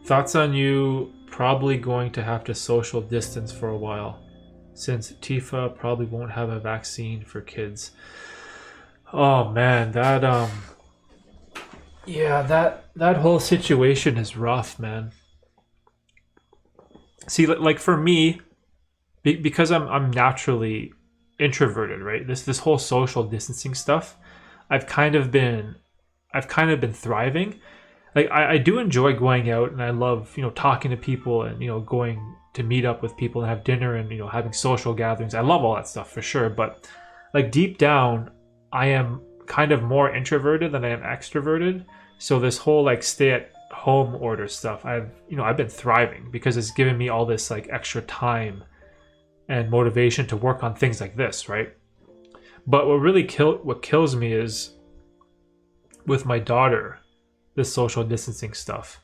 Thoughts on you probably going to have to social distance for a while, since Tifa probably won't have a vaccine for kids. Oh man, that yeah, that whole situation is rough, man. See, like for me, because I'm naturally introverted, right? This whole social distancing stuff, I've kind of been thriving. Like I do enjoy going out, and I love, talking to people, and going to meet up with people and have dinner, and having social gatherings. I love all that stuff for sure, but like deep down I am kind of more introverted than I am extroverted. So this whole like stay at home order stuff, I've been thriving because it's given me all this like extra time and motivation to work on things like this, right? But what kills me is with my daughter, this social distancing stuff.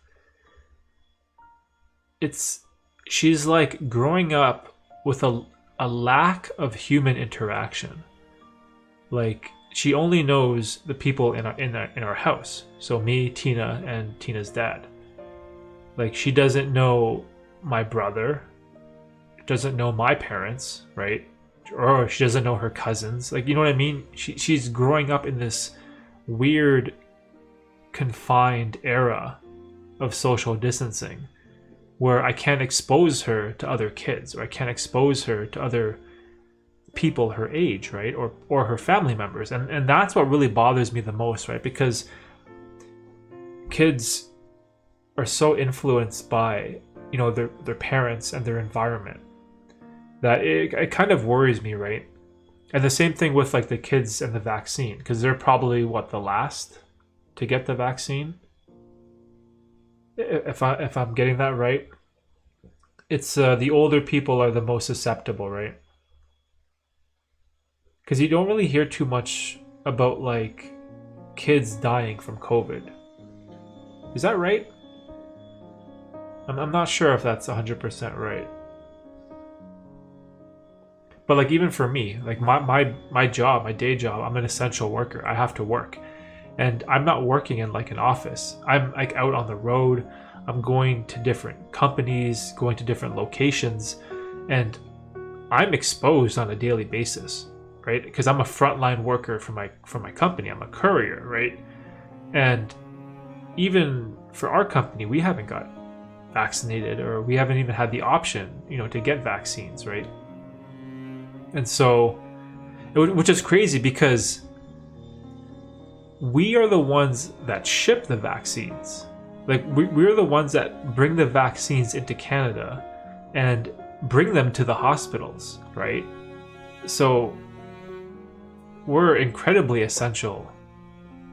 She's like growing up with a lack of human interaction. Like she only knows the people in our house. So me, Tina, and Tina's dad. Like she doesn't know my brother, doesn't know my parents, right? Or she doesn't know her cousins. Like, you know what I mean? She's growing up in this weird confined era of social distancing where I can't expose her to other kids, or I can't expose her to other people her age, right? Or her family members. And that's what really bothers me the most, right? Because kids are so influenced by, their parents and their environment that it kind of worries me, right? And the same thing with like the kids and the vaccine, because they're probably the last to get the vaccine. If I'm getting that right, it's the older people are the most susceptible, right? Because you don't really hear too much about like kids dying from COVID. Is that right? I'm not sure if that's 100% right. But like even for me, like my job, my day job, I'm an essential worker. I have to work. And I'm not working in like an office. I'm like out on the road. I'm going to different companies, going to different locations, and I'm exposed on a daily basis, right? Because I'm a frontline worker for my company. I'm a courier, right? And even for our company, we haven't got vaccinated, or we haven't even had the option, to get vaccines, right? And so, which is crazy because we are the ones that ship the vaccines. Like we're the ones that bring the vaccines into Canada and bring them to the hospitals, right? So we're incredibly essential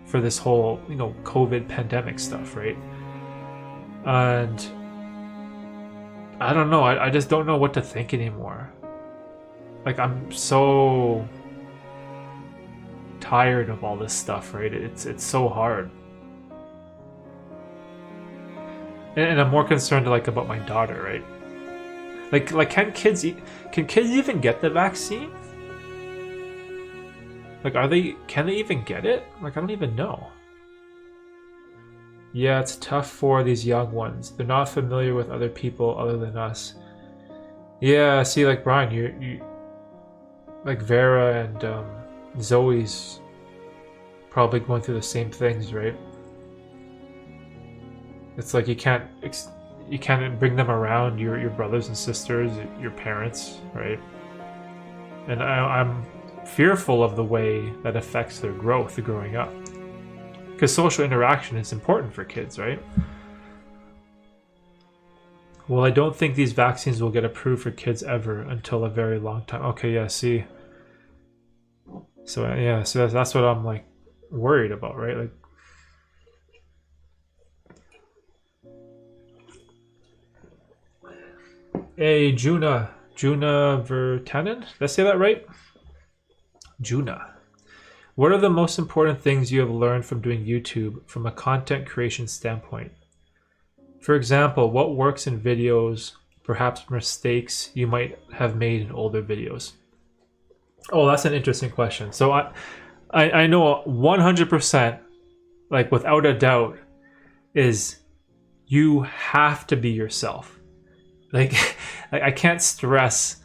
for this whole, COVID pandemic stuff, right? And I don't know. I just don't know what to think anymore. Like I'm so tired of all this stuff, right? It's so hard. And I'm more concerned like about my daughter, right? Like can kids even get the vaccine? Like can they even get it? Like I don't even know. Yeah, it's tough for these young ones. They're not familiar with other people other than us. Yeah, see, like Brian, you like Vera and Zoe's probably going through the same things, right? It's like you can't you can't bring them around your brothers and sisters, your parents, right? And I'm fearful of the way that affects their growth growing up, because social interaction is important for kids, right? Well, I don't think these vaccines will get approved for kids ever until a very long time. Okay, yeah, see. So yeah, so that's what I'm like worried about, right? Like, hey, Juna Vertanen, did I say that right? Juna. What are the most important things you have learned from doing YouTube from a content creation standpoint? For example, what works in videos, perhaps mistakes you might have made in older videos? Oh, that's an interesting question. So I know 100%, like without a doubt, is you have to be yourself. Like I can't stress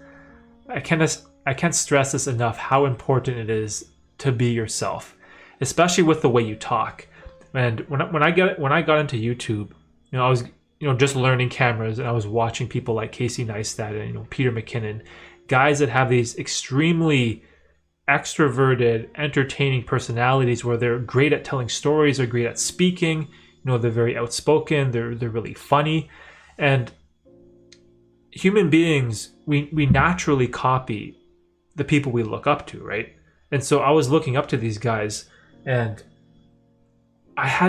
this enough how important it is to be yourself, especially with the way you talk. And when I got into YouTube, I was just learning cameras, and I was watching people like Casey Neistat and Peter McKinnon, guys that have these extremely extroverted, entertaining personalities where they're great at telling stories, they're great at speaking, they're very outspoken, they're really funny. And human beings, we naturally copy the people we look up to, right? And so I was looking up to these guys, and I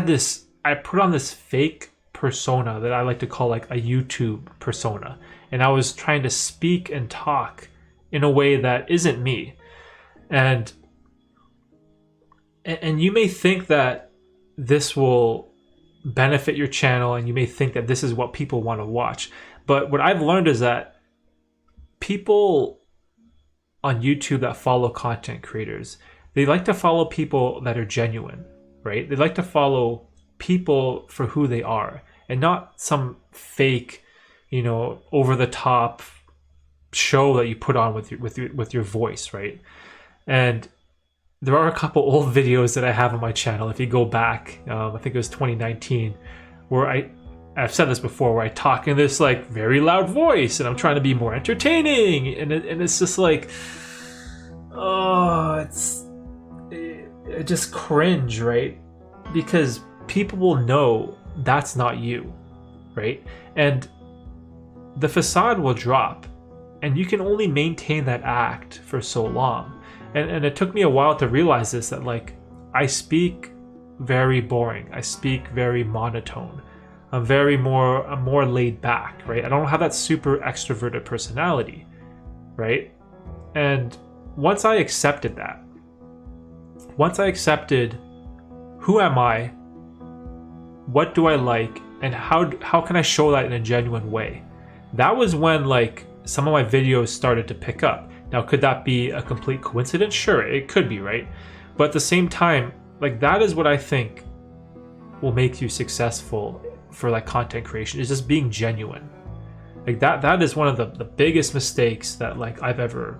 put on this fake persona that I like to call like a YouTube persona. And I was trying to speak and talk in a way that isn't me. And you may think that this will benefit your channel, and you may think that this is what people want to watch. But what I've learned is that people on YouTube that follow content creators, they like to follow people that are genuine, right? They like to follow people for who they are, and not some fake, over the top show that you put on with your voice, right? And there are a couple old videos that I have on my channel. If you go back, I think it was 2019, where I've said this before, where I talk in this like very loud voice, and I'm trying to be more entertaining, and it's just like, oh, it just cringe, right? Because people will know that's not you, right? And the facade will drop, and you can only maintain that act for so long. And it took me a while to realize this, that like I speak very boring, I speak very monotone, I'm more laid back, right? I don't have that super extroverted personality, right? And once I accepted that, who am I, what do I like, and how can I show that in a genuine way, that was when like some of my videos started to pick up. Now, could that be a complete coincidence? Sure, it could be, right? But at the same time, like that is what I think will make you successful for like content creation, is just being genuine. Like that is one of the biggest mistakes that like I've ever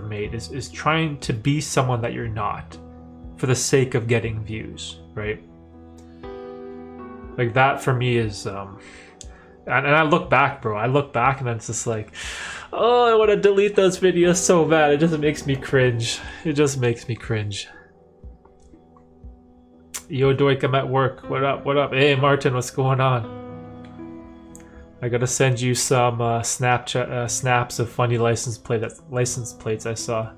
made, is trying to be someone that you're not for the sake of getting views, right? Like that for me is and I look back, bro. I look back and it's just like, oh, I want to delete those videos so bad. It just makes me cringe. It just makes me cringe. Yo, Doik, I'm at work. What up? What up? Hey, Martin, what's going on? I gotta send you some Snapchat snaps of funny license plates I saw.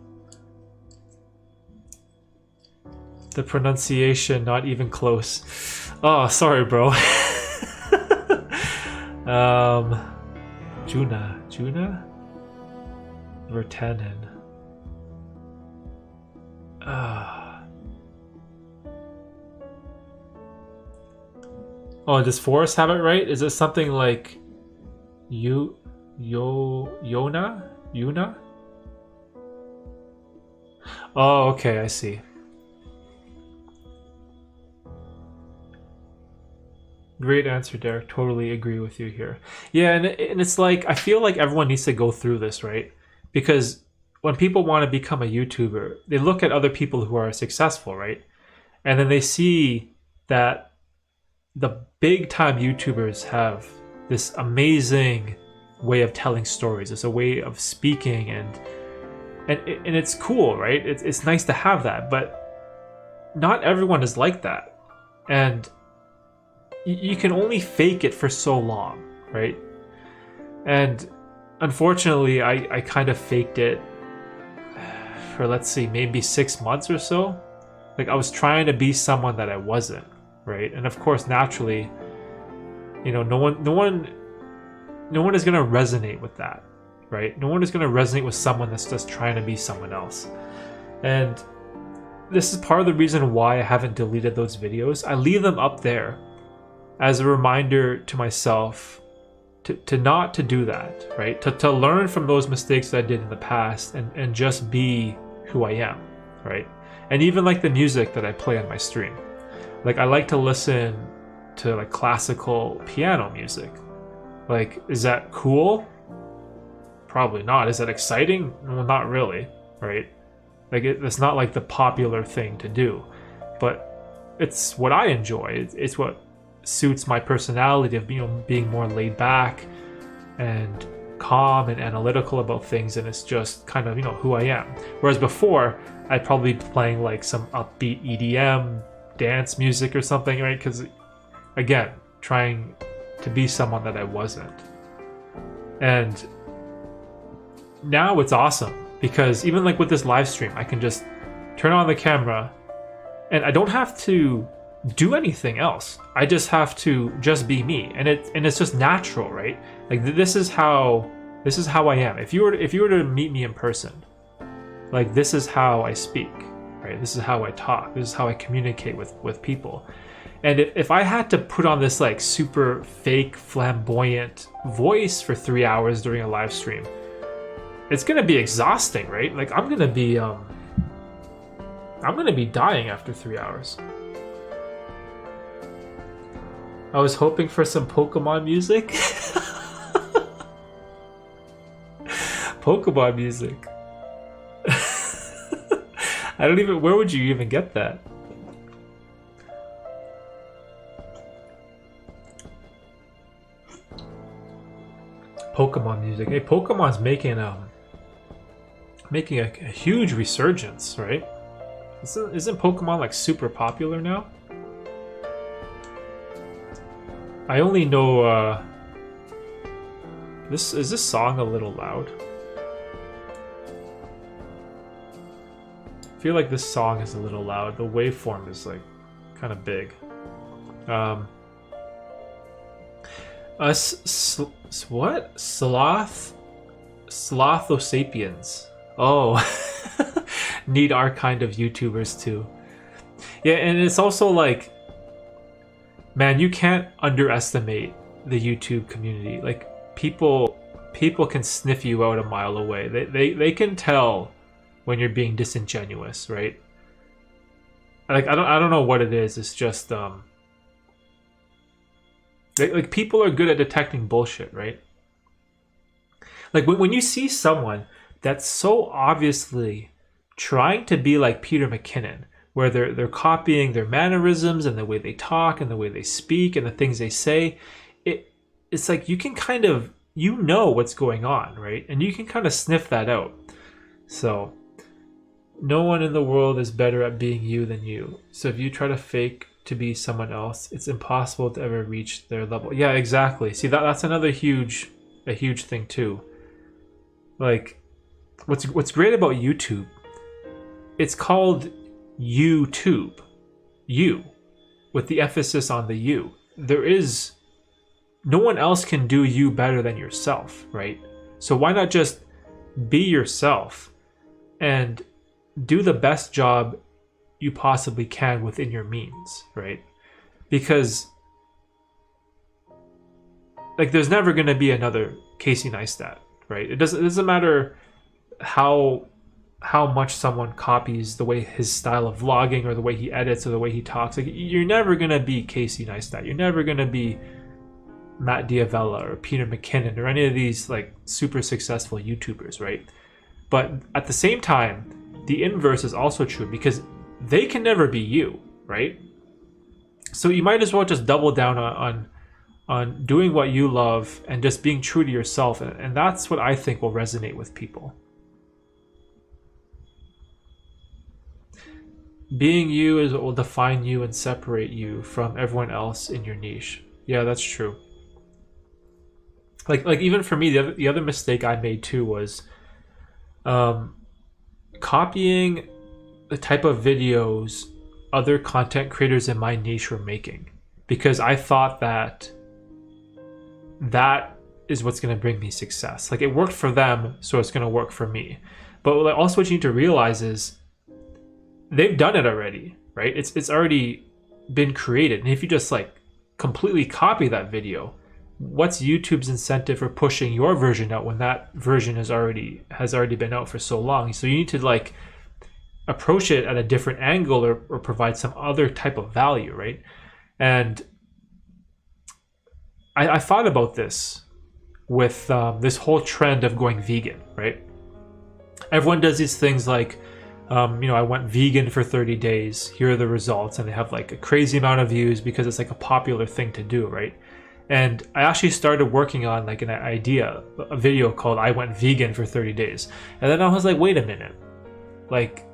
The pronunciation not even close. Oh, sorry, bro. Juna Vertanen. Oh, does Forrest have it right? Is it something like Yuna? Oh, okay, I see. Great answer, Derek. Totally agree with you here. Yeah, and it's like, I feel like everyone needs to go through this, right? Because when people want to become a YouTuber, they look at other people who are successful, right? And then they see that the big time YouTubers have this amazing way of telling stories. It's a way of speaking, and it's cool, right? It's nice to have that, but not everyone is like that, and you can only fake it for so long, right? And unfortunately, I kind of faked it for, let's see, maybe 6 months or so. Like, I was trying to be someone that I wasn't, right? And of course, naturally, you know, no one is gonna resonate with that, right? No one is gonna resonate with someone that's just trying to be someone else. And this is part of the reason why I haven't deleted those videos. I leave them up there as a reminder to myself to not to do that, right? To learn from those mistakes that I did in the past and just be who I am, right? And even like the music that I play on my stream. Like, I like to listen to like classical piano music. Like, is that cool? Probably not. Is that exciting? Well, not really, right? Like, it's not like the popular thing to do, but it's what I enjoy. It's what suits my personality of being more laid back and calm and analytical about things, and it's just kind of, who I am. Whereas before, I'd probably be playing like some upbeat EDM dance music or something, right? Because again, trying to be someone that I wasn't. And now it's awesome because even like with this live stream, I can just turn on the camera and I don't have to do anything else. I just have to just be me, and it's just natural, right? Like, this is how I am. If you were to meet me in person, like, this is how I speak, right? This is how I talk. This is how I communicate with people. And if I had to put on this like super fake flamboyant voice for 3 hours during a live stream, it's gonna be exhausting, right? Like, I'm gonna be dying after 3 hours. I was hoping for some Pokemon music. Pokemon music. Where would you even get that? Pokemon music. Hey, Pokemon's making a huge resurgence, right? Isn't Pokemon like super popular now? I only know is this song a little loud? I feel like this song is a little loud. The waveform is like kind of big. What? Slothosapiens. Oh. Need our kind of YouTubers too. Yeah, and it's also like, man, you can't underestimate the YouTube community. Like, people can sniff you out a mile away. They can tell when you're being disingenuous, right? Like, I don't know what it is. It's just like people are good at detecting bullshit, right? Like, when you see someone that's so obviously trying to be like Peter McKinnon, where they're copying their mannerisms and the way they talk and the way they speak and the things they say, it's like you can kind of, what's going on, right? And you can kind of sniff that out. So no one in the world is better at being you than you. So if you try to fake to be someone else, it's impossible to ever reach their level. Yeah, exactly. See, that's another huge thing too. Like, what's great about YouTube, it's called YouTube. You, with the emphasis on the you. No one else can do you better than yourself, right? So why not just be yourself and do the best job you possibly can within your means, right? Because like, there's never going to be another Casey Neistat, right? It doesn't matter how much someone copies the way his style of vlogging or the way he edits or the way he talks. Like, you're never going to be Casey Neistat. You're never going to be Matt Diavella or Peter McKinnon or any of these like super successful YouTubers, right? But at the same time, the inverse is also true, because they can never be you, right? So you might as well just double down on doing what you love and just being true to yourself, and that's what I think will resonate with people. Being you is what will define you and separate you from everyone else in your niche. Yeah, that's true. Like even for me, the other mistake I made too was copying the type of videos other content creators in my niche were making, because I thought that is what's going to bring me success. Like, it worked for them, so it's going to work for me. But like, also what you need to realize is they've done it already, right? It's already been created. And if you just like completely copy that video, what's YouTube's incentive for pushing your version out when that version has already been out for so long? So you need to like approach it at a different angle, or provide some other type of value, right? And I thought about this with this whole trend of going vegan, right? Everyone does these things like, I went vegan for 30 days. Here are the results. And they have like a crazy amount of views because it's like a popular thing to do, right? And I actually started working on like an idea, a video called I Went Vegan for 30 Days. And then I was like, wait a minute. Like,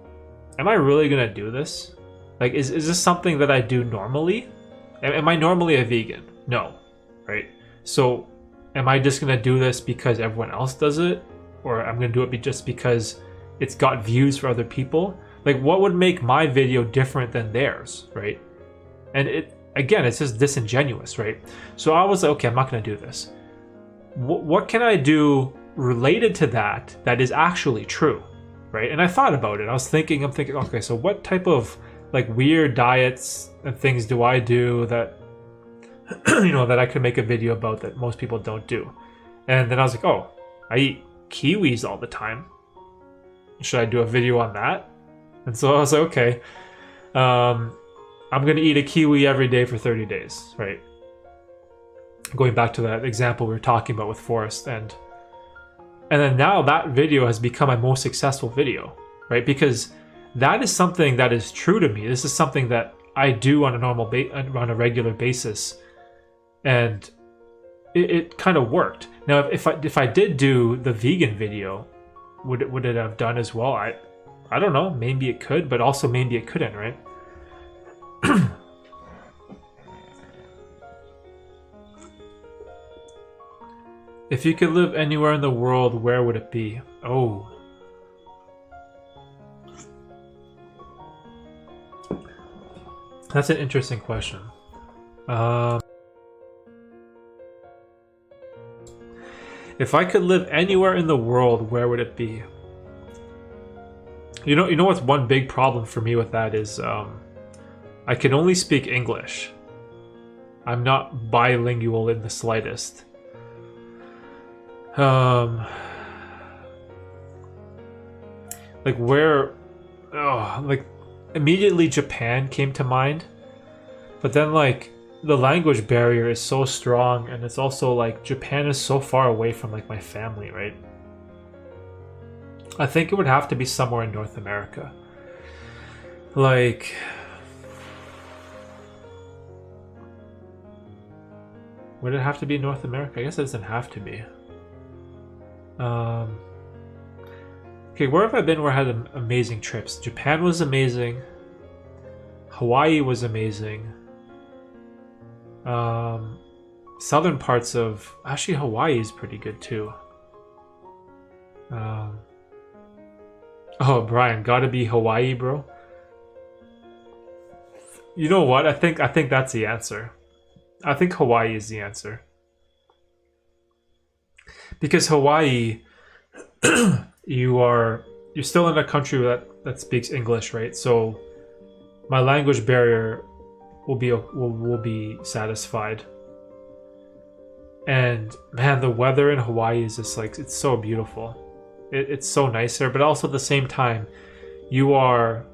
am I really going to do this? Like, is this something that I do normally? Am I normally a vegan? No, right? So am I just going to do this because everyone else does it? Or I'm going to do it just because it's got views for other people? Like, what would make my video different than theirs, right? And it's just disingenuous, right? So I was like, okay, I'm not going to do this. What can I do related to that is actually true, right? And I thought about it. I'm thinking, okay, so what type of like weird diets and things do I do that, that I could make a video about that most people don't do? And then I was like, oh, I eat kiwis all the time. Should I do a video on that? And so I was like, okay, I'm going to eat a kiwi every day for 30 days, right? Going back to that example we were talking about with Forrest. And then now that video has become my most successful video, right? Because that is something that is true to me. This is something that I do on a regular basis. And it kind of worked. Now, if I did do the vegan video, would it have done as well? I don't know. Maybe it could, but also maybe it couldn't, right? If you could live anywhere in the world, where would it be? Oh. That's an interesting question. If I could live anywhere in the world, where would it be? You know what's one big problem for me with that is I can only speak English. I'm not bilingual in the slightest. Like immediately Japan came to mind, but then like the language barrier is so strong, and it's also like Japan is so far away from like my family, right? I think it would have to be somewhere in North America. Like, would it have to be North America? I guess it doesn't have to be. Okay, where have I been where I had amazing trips? Japan was amazing. Hawaii was amazing. Southern parts of... Actually, Hawaii is pretty good too. Oh, Brian, gotta be Hawaii, bro. You know what? I think that's the answer. I think Hawaii is the answer. Because Hawaii, you're still in a country that speaks English, right? So my language barrier will be satisfied. And man, the weather in Hawaii is just like, it's so beautiful. It's so nice there, but also at the same time, you are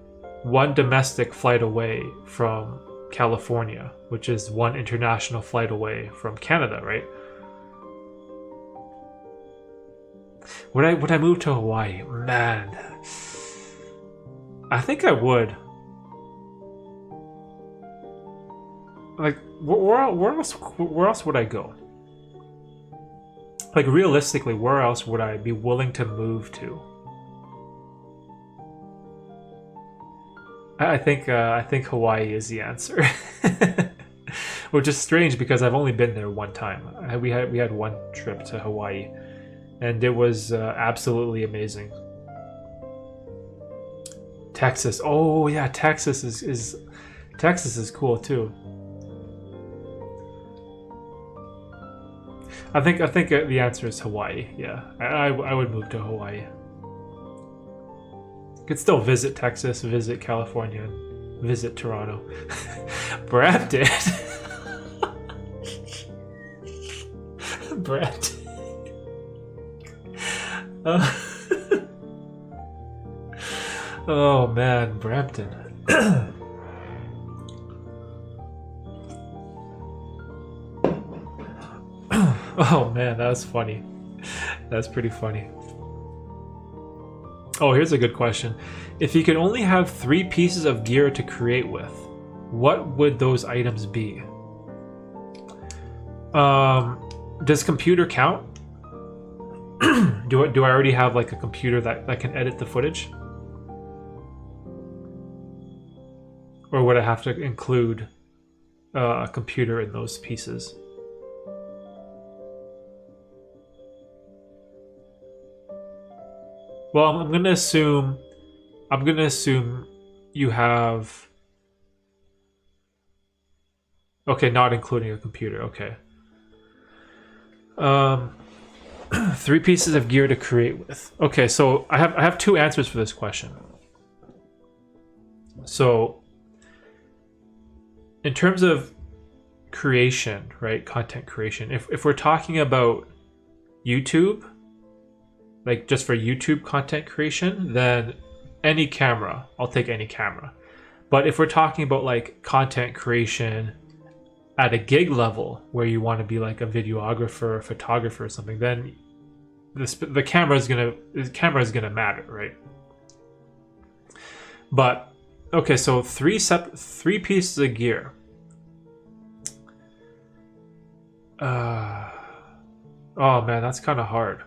one domestic flight away from California, which is one international flight away from Canada, right? Would I move to Hawaii? Man, I think I would. like where else would I go? Like realistically, where else would I be willing to move to? I think Hawaii is the answer, which is strange because I've only been there one time. We had one trip to Hawaii, and it was absolutely amazing. Texas, oh yeah, Texas is cool too. I think the answer is Hawaii. Yeah, I would move to Hawaii. Could still visit Texas, visit California, visit Toronto. Brampton. Brampton. Oh man, Brampton. Oh man, that was funny. That's pretty funny. Oh, here's a good question. If you could only have 3 pieces of gear to create with, what would those items be? Does computer count? Do I already have like a computer that can edit the footage? Or would I have to include a computer in those pieces? Well, I'm gonna assume you have. Okay, not including a computer. Okay. 3 pieces of gear to create with. Okay, so I have 2 answers for this question. So, in terms of creation, right, content creation, if we're talking about YouTube, like just for YouTube content creation, then any camera, I'll take any camera. But if we're talking about like content creation at a gig level where you want to be like a videographer or photographer or something, then the camera is gonna matter, right? But okay, so 3 pieces of gear. Oh man, that's kind of hard.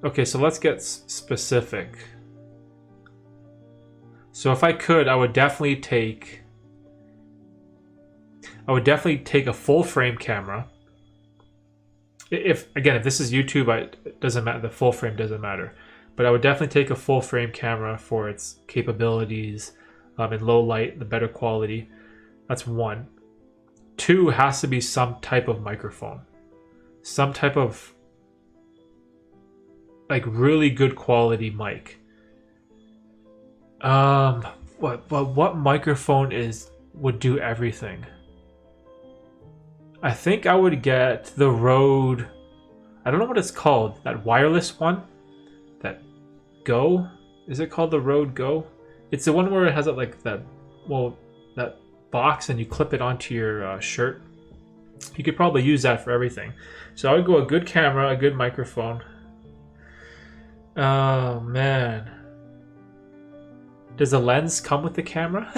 Okay, so let's get specific. So if I could, I would definitely take a full frame camera. If this is YouTube, it doesn't matter. The full frame doesn't matter. But I would definitely take a full frame camera for its capabilities, in low light, the better quality. That's 1. 2 has to be some type of microphone, some type of like really good quality mic. What microphone would do everything? I think I would get the Rode. I don't know what it's called. That wireless one. That Go. Is it called the Rode Go? It's the one where it has that box and you clip it onto your shirt. You could probably use that for everything. So I would go a good camera, a good microphone. Oh man. Does the lens come with the camera?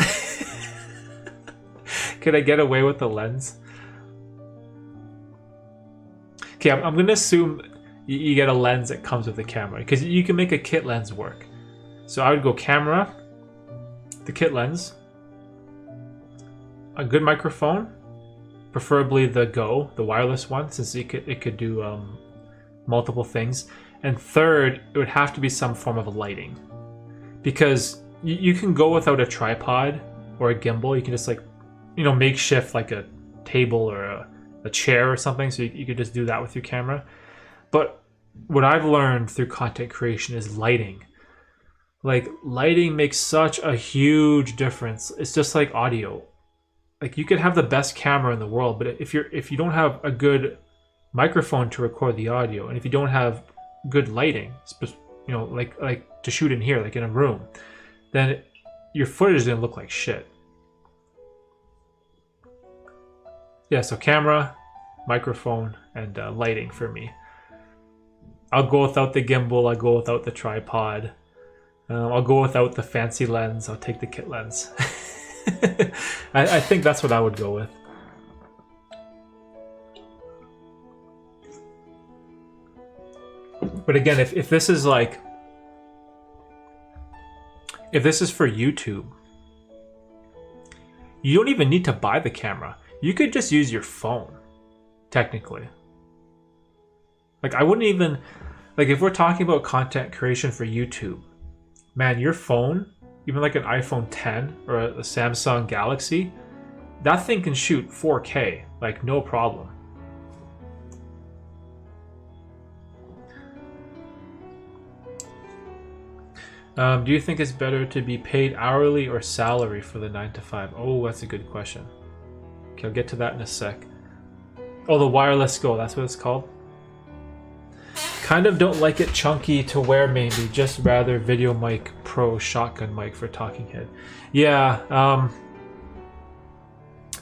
Could I get away with the lens? Okay, I'm gonna assume you get a lens that comes with the camera because you can make a kit lens work. So I would go camera, the kit lens, a good microphone, preferably the Go, the wireless one, since it could do multiple things. And third, it would have to be some form of lighting, because you can go without a tripod or a gimbal. You can just makeshift like a table or a chair or something, so you could just do that with your camera. But what I've learned through content creation is lighting. Like, lighting makes such a huge difference. It's just like audio. Like, you could have the best camera in the world, but if you don't have a good microphone to record the audio, and if you don't have good lighting, like to shoot in here, like in a room, then your footage is gonna look like shit. Yeah, so camera, microphone, and lighting for me. I'll go without the gimbal. I'll go without the tripod. I'll go without the fancy lens. I'll take the kit lens. I think that's what I would go with. But again, if this is like, if this is for YouTube, you don't even need to buy the camera. You could just use your phone, technically. Like, I wouldn't even, like, if we're talking about content creation for YouTube, man, your phone, even like an iPhone 10 or a Samsung Galaxy, that thing can shoot 4K, like, no problem. Do you think it's better to be paid hourly or salary for the 9 to 5? Oh, that's a good question. Okay, I'll get to that in a sec. Oh, the wireless Go, that's what it's called? Kind of don't like it chunky to wear mainly, just rather Video Mic Pro shotgun mic for talking head. Yeah,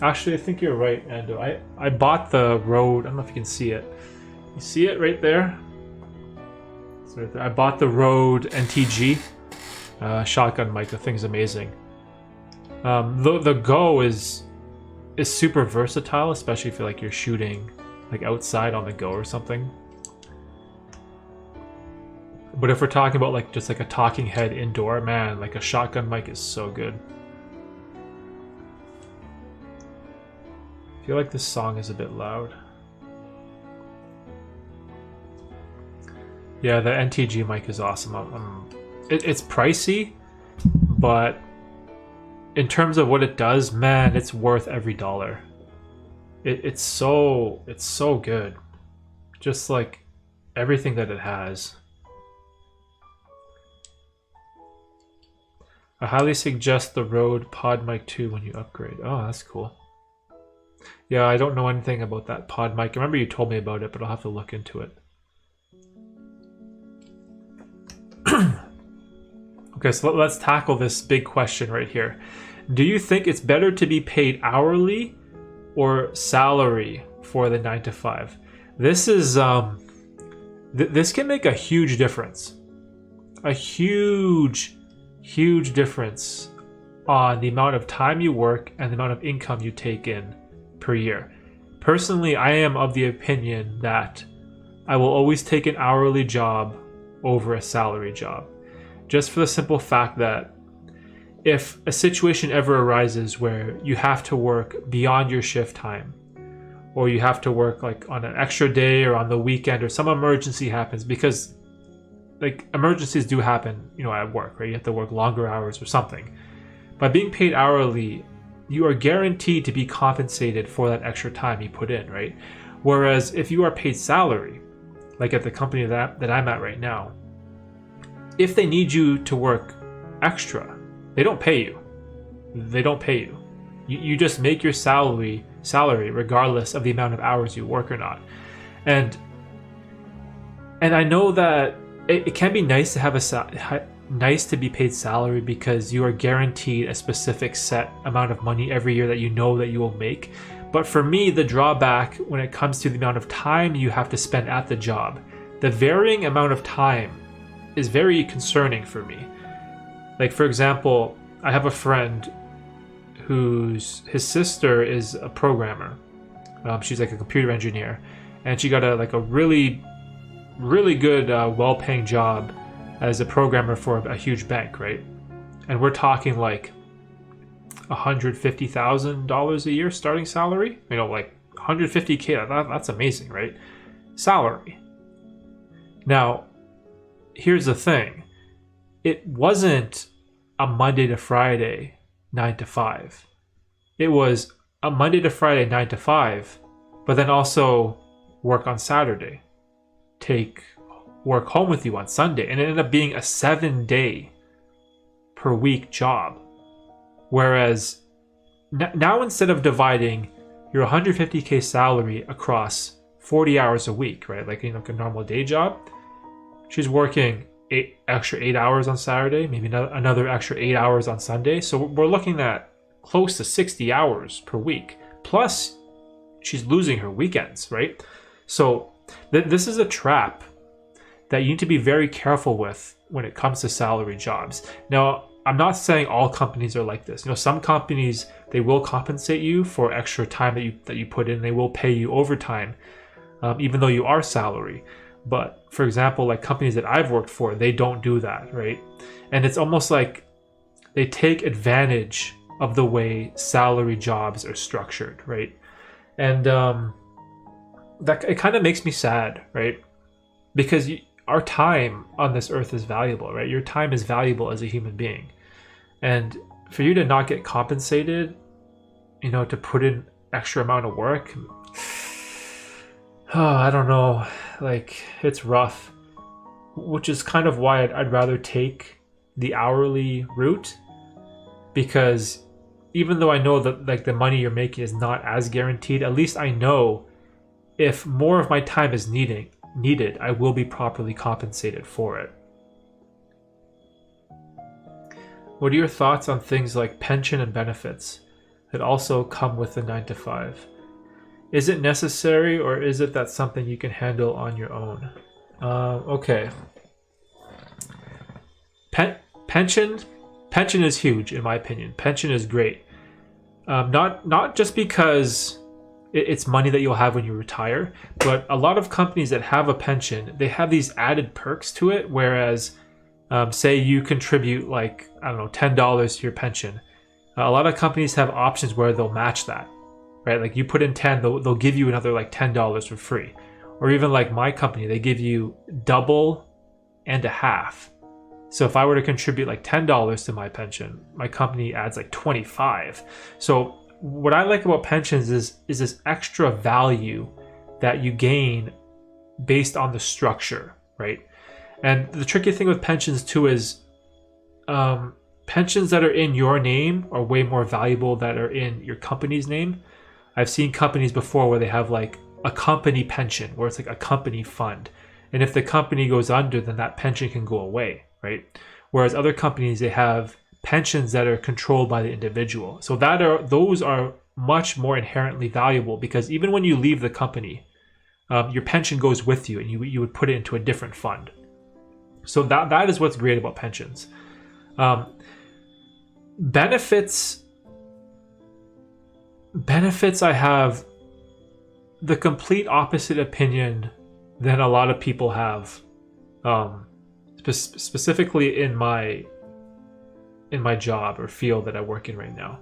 actually I think you're right, Ando. I bought the Rode, I don't know if you can see it. You see it right there? It's right there. I bought the Rode NTG shotgun mic. The thing's amazing. The Go is super versatile, especially if you're shooting like outside on the go or something. But if we're talking about like just like a talking head indoor, man, like a shotgun mic is so good. I feel like this song is a bit loud. Yeah, the NTG mic is awesome. It's pricey, but in terms of what it does, man, it's worth every dollar. It's so good. Just like everything that it has. I highly suggest the Rode Pod Mic 2 when you upgrade. Oh, that's cool. Yeah, I don't know anything about that Pod Mic. I remember you told me about it, but I'll have to look into it. Okay, so let's tackle this big question right here. Do you think it's better to be paid hourly or salary for the 9 to 5? This is this can make a huge difference. A huge difference on the amount of time you work and the amount of income you take in per year. Personally, I am of the opinion that I will always take an hourly job over a salary job. Just for the simple fact that if a situation ever arises where you have to work beyond your shift time, or you have to work like on an extra day or on the weekend, or some emergency happens, because like emergencies do happen, you know, at work, right? You have to work longer hours or something. By being paid hourly, you are guaranteed to be compensated for that extra time you put in, right? Whereas if you are paid salary, like at the company that I'm at right now, if they need you to work extra, they don't pay you. They don't pay you. You just make your salary regardless of the amount of hours you work or not. And I know that it can be nice to have nice to be paid salary because you are guaranteed a specific set amount of money every year that you know that you will make. But for me, the drawback when it comes to the amount of time you have to spend at the job, the varying amount of time is very concerning for me. Like, for example, I have a friend his sister is a programmer. She's like a computer engineer, and she got a really good, well-paying job as a programmer for a huge bank, right? And we're talking like $150,000 a year starting salary. You know, like 150K. That's amazing, right? Salary. Now, here's the thing. It wasn't a Monday to Friday 9 to 5. It was a Monday to Friday 9 to 5, but then also work on Saturday. Take work home with you on Sunday. And it ended up being a 7-day per week job. Whereas now, instead of dividing your 150K salary across 40 hours a week, right? Like, you know, like a normal day job, she's working extra 8 hours on Saturday, maybe another extra 8 hours on Sunday. So we're looking at close to 60 hours per week. Plus, she's losing her weekends, right? So this is a trap that you need to be very careful with when it comes to salary jobs. Now, I'm not saying all companies are like this. Some companies, they will compensate you for extra time that you put in. They will pay you overtime, even though you are salary. But for example, like companies that I've worked for, they don't do that, right? And it's almost like they take advantage of the way salary jobs are structured, right? And that it kind of makes me sad, right? Because our time on this earth is valuable, right? Your time is valuable as a human being. And for you to not get compensated, to put in extra amount of work, I don't know, like it's rough, which is kind of why I'd rather take the hourly route, because even though I know that like the money you're making is not as guaranteed, at least I know if more of my time is needed, I will be properly compensated for it. What are your thoughts on things like pension and benefits that also come with the 9 to 5? Is it necessary, or is it that something you can handle on your own? Okay. Pension is huge in my opinion. Pension is great. Not just because it's money that you'll have when you retire, but a lot of companies that have a pension, they have these added perks to it, whereas say you contribute like, I don't know, $10 to your pension. A lot of companies have options where they'll match that, right? Like you put in 10, they'll give you another like $10 for free. Or even like my company, they give you double and a half. So if I were to contribute like $10 to my pension, my company adds like 25. So what I like about pensions is this extra value that you gain based on the structure, right? And the tricky thing with pensions too is pensions that are in your name are way more valuable that are in your company's name. I've seen companies before where they have like a company pension, where it's like a company fund. And if the company goes under, then that pension can go away, right? Whereas other companies, they have pensions that are controlled by the individual. So those are much more inherently valuable, because even when you leave the company, your pension goes with you, and you would put it into a different fund. So that is what's great about pensions. Benefits, I have the complete opposite opinion than a lot of people have, specifically in my job or field that I work in right now.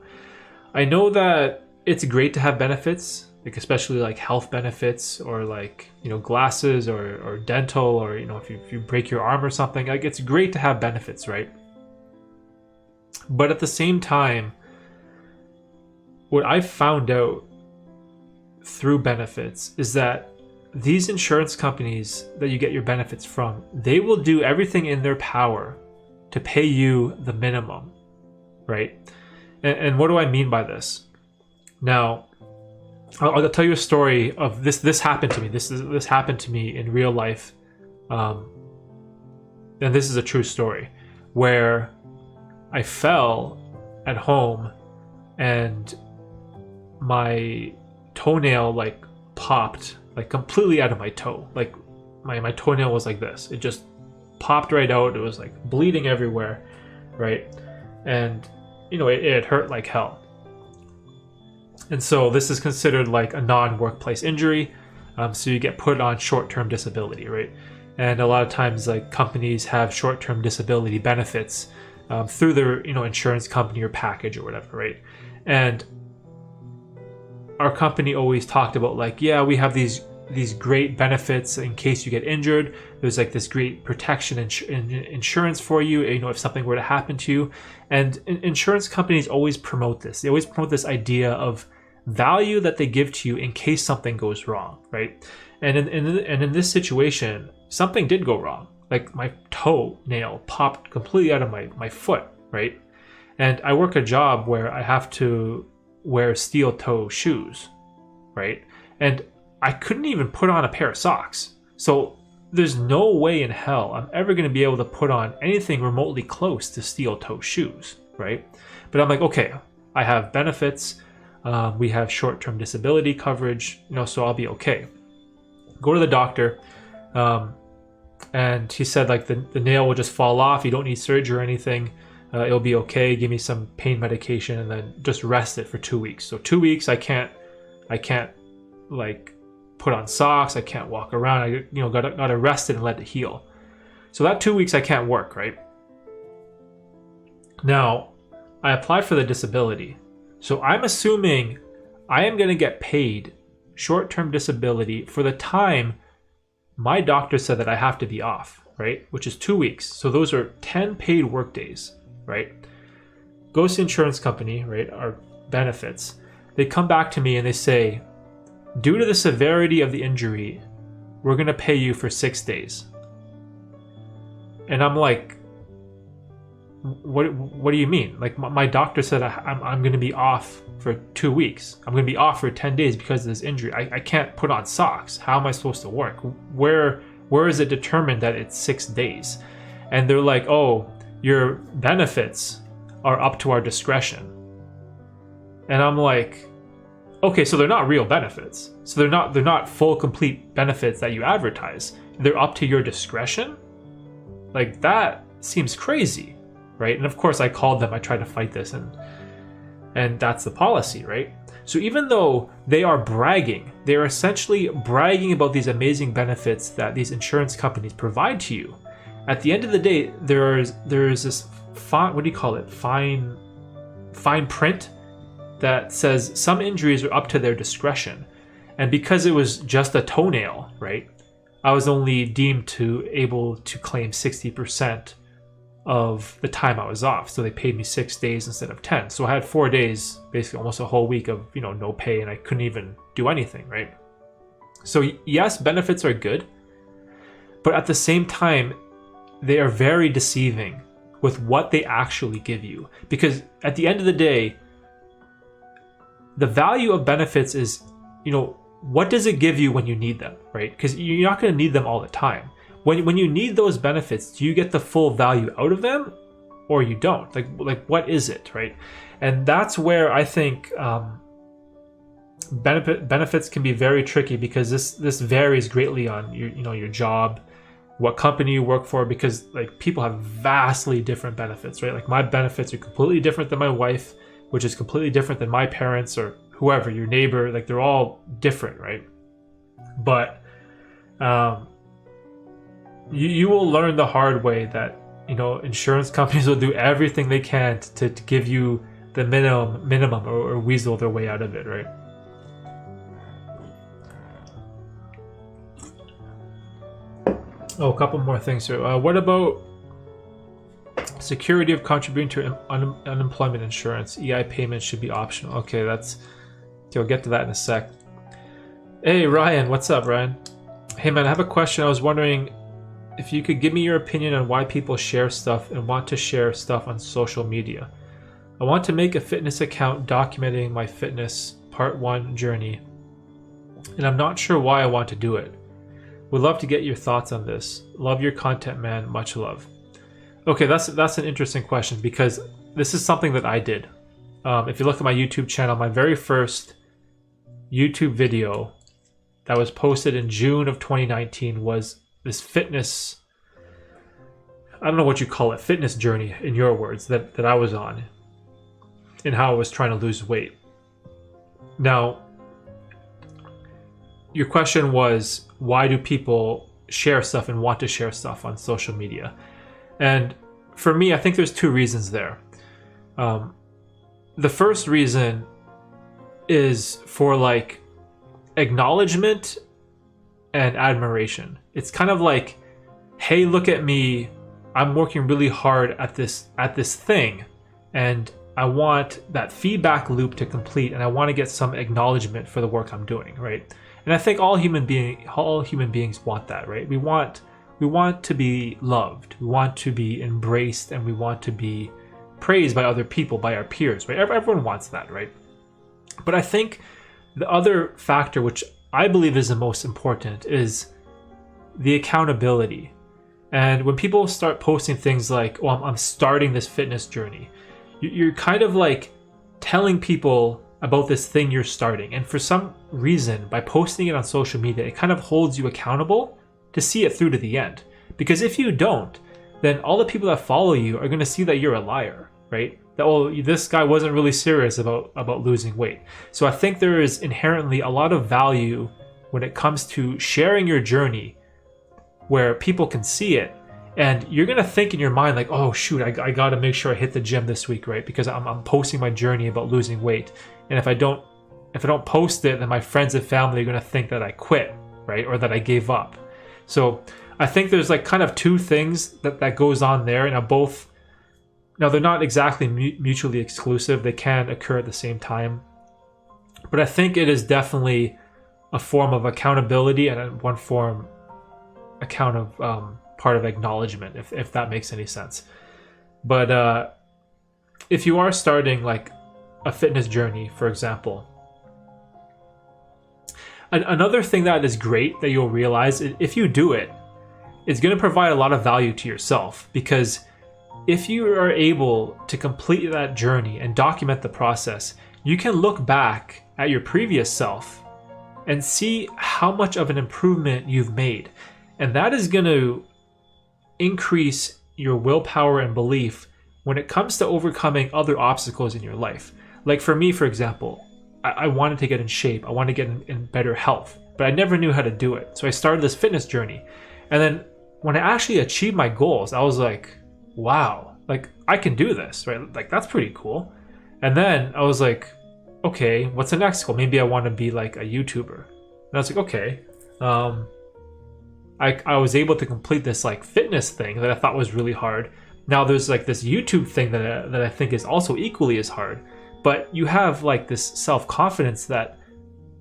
I know that it's great to have benefits, like especially like health benefits, or like, glasses or dental, or if you break your arm or something, like it's great to have benefits, right? But at the same time, what I've found out through benefits is that these insurance companies that you get your benefits from, they will do everything in their power to pay you the minimum, right? And what do I mean by this? Now, I'll tell you a story of this. This happened to me. This happened to me in real life, and this is a true story, where I fell at home and my toenail like popped like completely out of my toe. Like my toenail was like this. It just popped right out. It was like bleeding everywhere, right? And it hurt like hell. And so this is considered like a non-workplace injury. So you get put on short-term disability, right? And a lot of times like companies have short-term disability benefits through their insurance company or package or whatever, right? And our company always talked about like, yeah, we have these great benefits in case you get injured. There's like this great protection insurance for you, if something were to happen to you. And insurance companies always promote this. They always promote this idea of value that they give to you in case something goes wrong, right? And in this situation, something did go wrong. Like my toenail popped completely out of my foot, right? And I work a job where I have to wear steel toe shoes, right? And I couldn't even put on a pair of socks. So there's no way in hell I'm ever going to be able to put on anything remotely close to steel toe shoes, right? But I'm like, okay, I have benefits. We have short-term disability coverage, so I'll be okay. Go to the doctor. And he said like the nail will just fall off. You don't need surgery or anything. It'll be okay. Give me some pain medication and then just rest it for 2 weeks. So 2 weeks, I can't like put on socks. I can't walk around. I gotta rest it and let it heal. So that 2 weeks I can't work, right? Now, I applied for the disability. So I'm assuming I am gonna get paid short-term disability for the time my doctor said that I have to be off, right? Which is 2 weeks. So those are 10 paid work days, right? Goes to the insurance company, right? Our benefits. They come back to me and they say, due to the severity of the injury, we're going to pay you for 6 days. And I'm like, what do you mean? Like my doctor said I'm going to be off for 2 weeks. I'm going to be off for 10 days because of this injury. I can't put on socks. How am I supposed to work? Where is it determined that it's 6 days? And they're like, oh, your benefits are up to our discretion. And I'm like, okay, so they're not real benefits. So they're not full, complete benefits that you advertise. They're up to your discretion? Like, that seems crazy, right? And of course I called them. I tried to fight this, and that's the policy, right? So even though they are bragging, they are essentially bragging about these amazing benefits that these insurance companies provide to you. At the end of the day, there is this fine print that says some injuries are up to their discretion. And because it was just a toenail, right, I was only deemed able to claim 60% of the time I was off. So they paid me 6 days instead of 10. So I had 4 days, basically almost a whole week of, no pay, and I couldn't even do anything, right? So yes, benefits are good, but at the same time, they are very deceiving with what they actually give you. Because at the end of the day, the value of benefits is, what does it give you when you need them, right? Because you're not going to need them all the time. When you need those benefits, do you get the full value out of them, or you don't? Like what is it, right? And that's where I think benefits can be very tricky, because this varies greatly on your job, what company you work for, because like people have vastly different benefits, right? Like my benefits are completely different than my wife, which is completely different than my parents or whoever, your neighbor. Like they're all different, right? But you will learn the hard way that insurance companies will do everything they can to give you the minimum or weasel their way out of it, right? Oh, a couple more things here. What about security of contributing to unemployment insurance? EI payments should be optional. Okay, I'll get to that in a sec. Hey, Ryan. What's up, Ryan? Hey, man, I have a question. I was wondering if you could give me your opinion on why people share stuff and want to share stuff on social media. I want to make a fitness account documenting my fitness part 1 journey, and I'm not sure why I want to do it. Would love to get your thoughts on this. Love your content, man. Much love. Okay, that's an interesting question, because this is something that I did. If you look at my YouTube channel, my very first YouTube video that was posted in June of 2019 was this fitness, I don't know what you call it, fitness journey, in your words, that I was on, and how I was trying to lose weight. Now, your question was, why do people share stuff and want to share stuff on social media? And for me, I think there's 2 reasons there. The first reason is for like acknowledgement and admiration. It's kind of like, hey, look at me. I'm working really hard at this thing, and I want that feedback loop to complete, and I want to get some acknowledgement for the work I'm doing, right? And I think all human beings want that, right? We want to be loved, we want to be embraced, and we want to be praised by other people, by our peers, right? Everyone wants that, right? But I think the other factor, which I believe is the most important, is the accountability. And when people start posting things like, oh, I'm starting this fitness journey, you're kind of like telling people about this thing you're starting. And for some reason, by posting it on social media, it kind of holds you accountable to see it through to the end. Because if you don't, then all the people that follow you are going to see that you're a liar, right? That, oh, this guy wasn't really serious about losing weight. So I think there is inherently a lot of value when it comes to sharing your journey where people can see it. And you're going to think in your mind like, oh, shoot, I got to make sure I hit the gym this week, right? Because I'm posting my journey about losing weight. And if I don't post it, then my friends and family are going to think that I quit, right? Or that I gave up. So I think there's like kind of two things that goes on there. And now they're not exactly mutually exclusive. They can occur at the same time. But I think it is definitely a form of accountability and one form part of acknowledgement, if that makes any sense. But if you are starting like a fitness journey, for example, another thing that is great that you'll realize, if you do it, it's going to provide a lot of value to yourself. Because if you are able to complete that journey and document the process, you can look back at your previous self and see how much of an improvement you've made. And that is going to increase your willpower and belief when it comes to overcoming other obstacles in your life. Like for me, for example, I wanted to get in shape. I wanted to get in better health, but I never knew how to do it. So I started this fitness journey. And then when I actually achieved my goals, I was like, wow, like I can do this, right? Like that's pretty cool. And then I was like, okay, what's the next goal? Maybe I want to be like a YouTuber. And I was like, okay, I was able to complete this like fitness thing that I thought was really hard. Now there's like this YouTube thing that I think is also equally as hard. But you have like this self-confidence that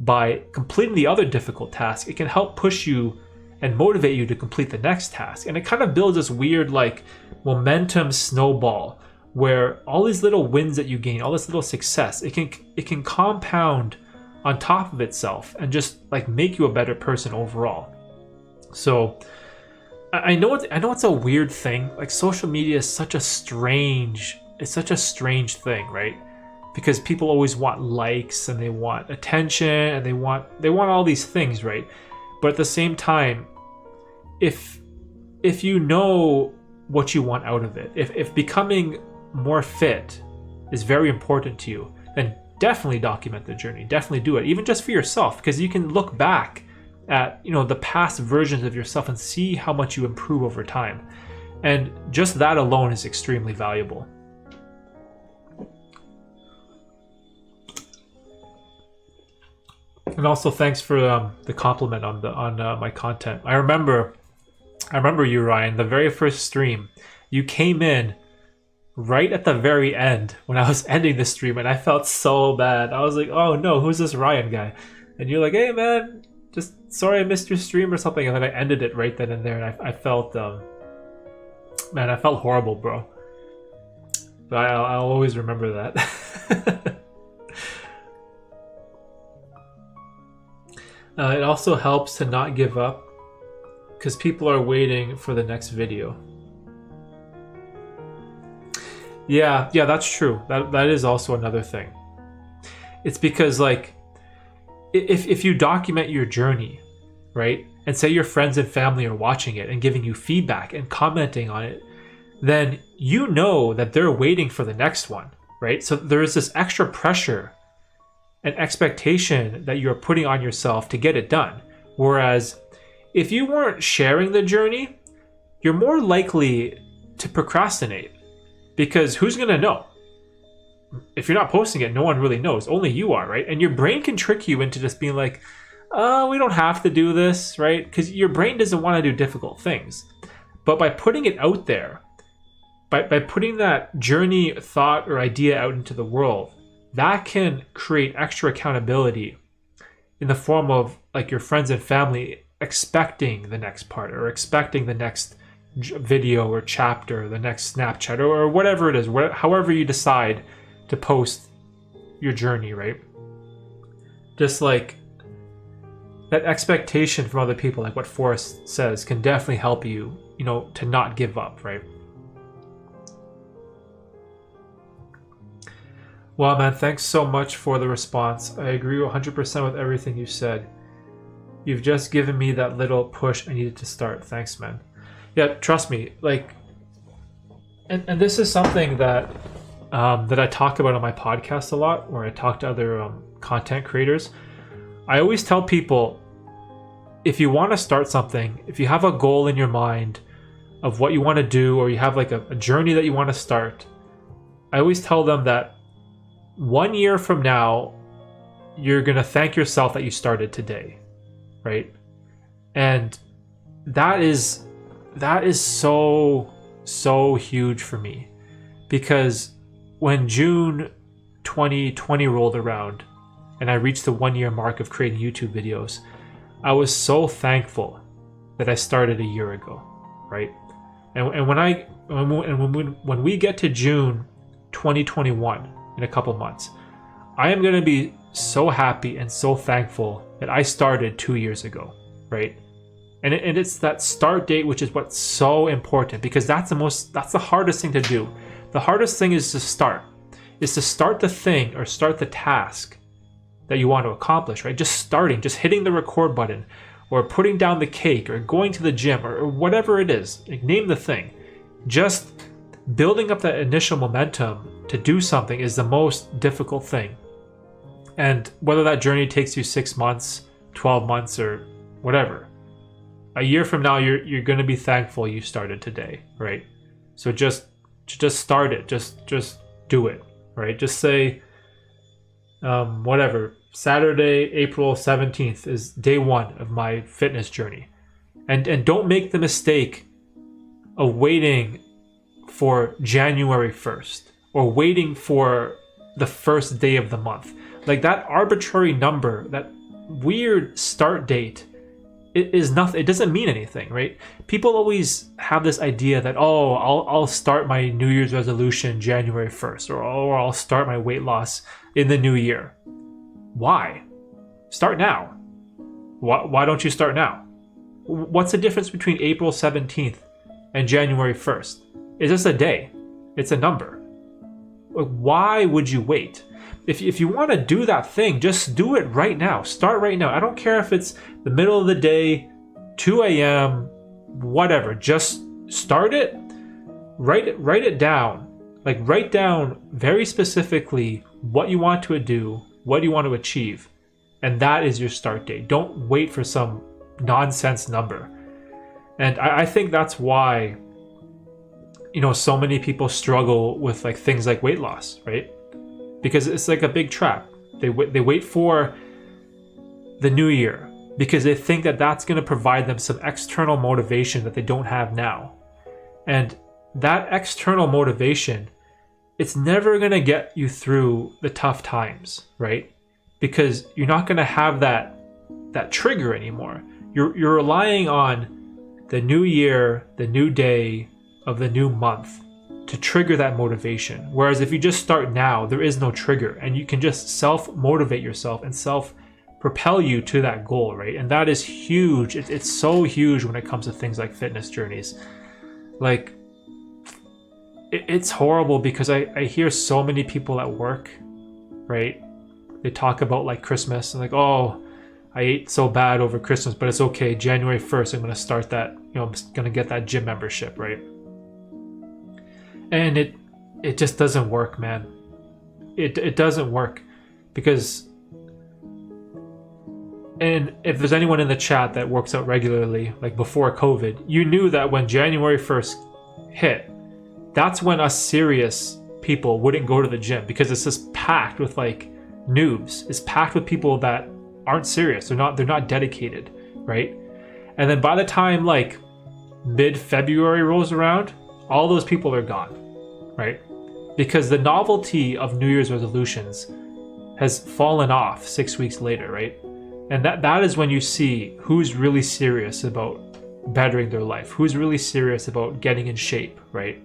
by completing the other difficult task, it can help push you and motivate you to complete the next task. And it kind of builds this weird like momentum snowball where all these little wins that you gain, all this little success, it can compound on top of itself and just like make you a better person overall. So I know it's a weird thing. Like social media is such a strange thing, right? Because people always want likes and they want attention and they want all these things, right? But at the same time, if you know what you want out of it, if becoming more fit is very important to you, then definitely document the journey. Definitely do it, even just for yourself, because you can look back at the past versions of yourself and see how much you improve over time. And just that alone is extremely valuable. And also thanks for the compliment on my content. I remember you, Ryan, the very first stream. You came in right at the very end when I was ending the stream, and I felt so bad. I was like, oh no, who's this Ryan guy? And you're like, hey man, just sorry I missed your stream or something. And then I ended it right then and there, and I felt man, I felt horrible, bro. But I'll always remember that. It also helps to not give up because people are waiting for the next video. Yeah, that's true. That is also another thing. It's because like if you document your journey, right, and say your friends and family are watching it and giving you feedback and commenting on it, then you know that they're waiting for the next one, right? So there is this extra pressure and expectation that you're putting on yourself to get it done. Whereas if you weren't sharing the journey, you're more likely to procrastinate, because who's going to know? If you're not posting it, no one really knows. Only you are, right? And your brain can trick you into just being like, oh, we don't have to do this, right? Because your brain doesn't want to do difficult things. But by putting it out there, by putting that journey, thought, or idea out into the world, that can create extra accountability in the form of like your friends and family expecting the next part, or expecting the next video or chapter, the next Snapchat, or whatever it is, however you decide to post your journey, right? Just like that expectation from other people, like what Forrest says, can definitely help you, to not give up, right? Well, man, thanks so much for the response. I agree 100% with everything you said. You've just given me that little push I needed to start. Thanks, man. Yeah, trust me. Like, and this is something that that I talk about on my podcast a lot, where I talk to other content creators. I always tell people, if you want to start something, if you have a goal in your mind of what you want to do, or you have like a journey that you want to start, I always tell them that 1 year from now, you're going to thank yourself that you started today, right? And that is so huge for me, because when June 2020 rolled around and I reached the 1 year mark of creating YouTube videos, I was so thankful that I started a year ago, right? And when we get to June 2021 in a couple months, I am going to be so happy and so thankful that I started 2 years ago, right? And it's that start date which is what's so important, because that's the hardest thing to do. The hardest thing is to start the thing or start the task that you want to accomplish, right? Just starting, just hitting the record button, or putting down the cake, or going to the gym, or whatever it is. Like, name the thing. Just building up that initial momentum to do something is the most difficult thing. And whether that journey takes you 6 months, 12 months, or whatever, a year from now, you're going to be thankful you started today, right? So just start it. Just do it, right? Just say, whatever, Saturday, April 17th is day 1 of my fitness journey. And don't make the mistake of waiting for January 1st or waiting for the first day of the month. Like, that arbitrary number, that weird start date, it is nothing. It doesn't mean anything, right? People always have this idea that, oh, I'll start my New Year's resolution January 1st, or I'll start my weight loss in the new year. Why? Start now. Why don't you start now? What's the difference between April 17th and January 1st? It's just a day. It's a number. Like, why would you wait? If you want to do that thing, just do it right now. Start right now. I don't care if it's the middle of the day, 2 a.m., whatever. Just start it. Write it down. Like, write down very specifically what you want to do, what you want to achieve. And that is your start date. Don't wait for some nonsense number. And I think that's why, so many people struggle with like things like weight loss, right? Because it's like a big trap. They wait for the new year because they think that that's going to provide them some external motivation that they don't have now. And that external motivation, it's never going to get you through the tough times, right? Because you're not going to have that trigger anymore. You're relying on the new year, the new day of the new month to trigger that motivation. Whereas if you just start now, there is no trigger, and you can just self-motivate yourself and self-propel you to that goal, right? And that is huge. It's so huge when it comes to things like fitness journeys. Like, it's horrible because I hear so many people at work, right? They talk about like Christmas and like, oh, I ate so bad over Christmas, but it's okay. January 1st, I'm going to start that, I'm going to get that gym membership, right? And it just doesn't work, man. It doesn't work because, and if there's anyone in the chat that works out regularly, like before COVID, you knew that when January 1st hit, that's when us serious people wouldn't go to the gym, because it's just packed with like noobs. It's packed with people that aren't serious. They're not dedicated, right? And then by the time like mid-February rolls around, all those people are gone, right? Because the novelty of New Year's resolutions has fallen off 6 weeks later, right? And that is when you see who's really serious about bettering their life, who's really serious about getting in shape, right?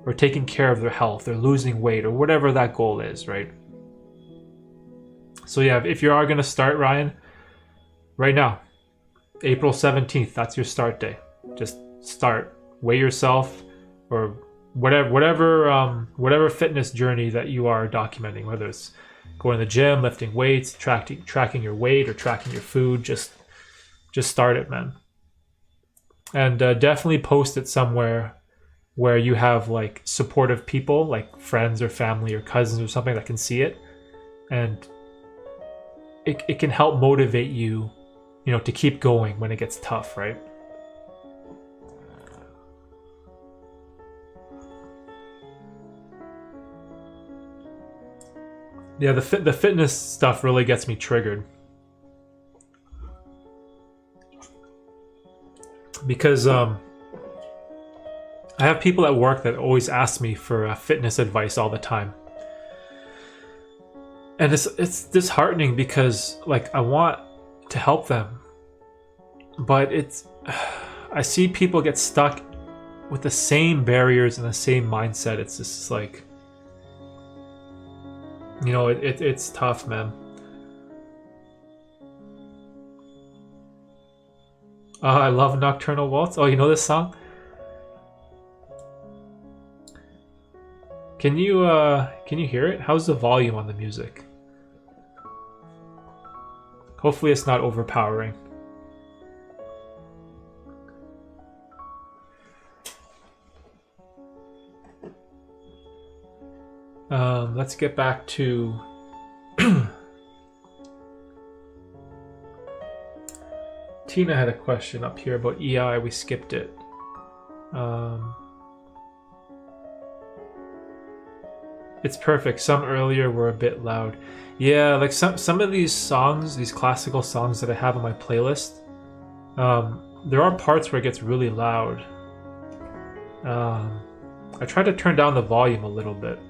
Or taking care of their health, or losing weight, or whatever that goal is, right? So yeah, if you are going to start, Ryan, right now, April 17th, that's your start day. Just start. Weigh yourself, or whatever fitness journey that you are documenting, whether it's going to the gym, lifting weights, tracking your weight, or tracking your food. Just start it, man. And definitely post it somewhere where you have like supportive people, like friends or family or cousins or something that can see it, and it can help motivate you, to keep going when it gets tough, right? Yeah, the fitness stuff really gets me triggered. Because I have people at work that always ask me for fitness advice all the time. And it's disheartening because like I want to help them. But I see people get stuck with the same barriers and the same mindset. It's just like, it's tough, man. I love Nocturnal Waltz. Oh, you know this song? Can you hear it? How's the volume on the music? Hopefully it's not overpowering. Let's get back to Tina had a question up here about EI. We skipped it. It's perfect. Some earlier were a bit loud. Yeah, like some of these songs, these classical songs that I have on my playlist, there are parts where it gets really loud. I tried to turn down the volume a little bit.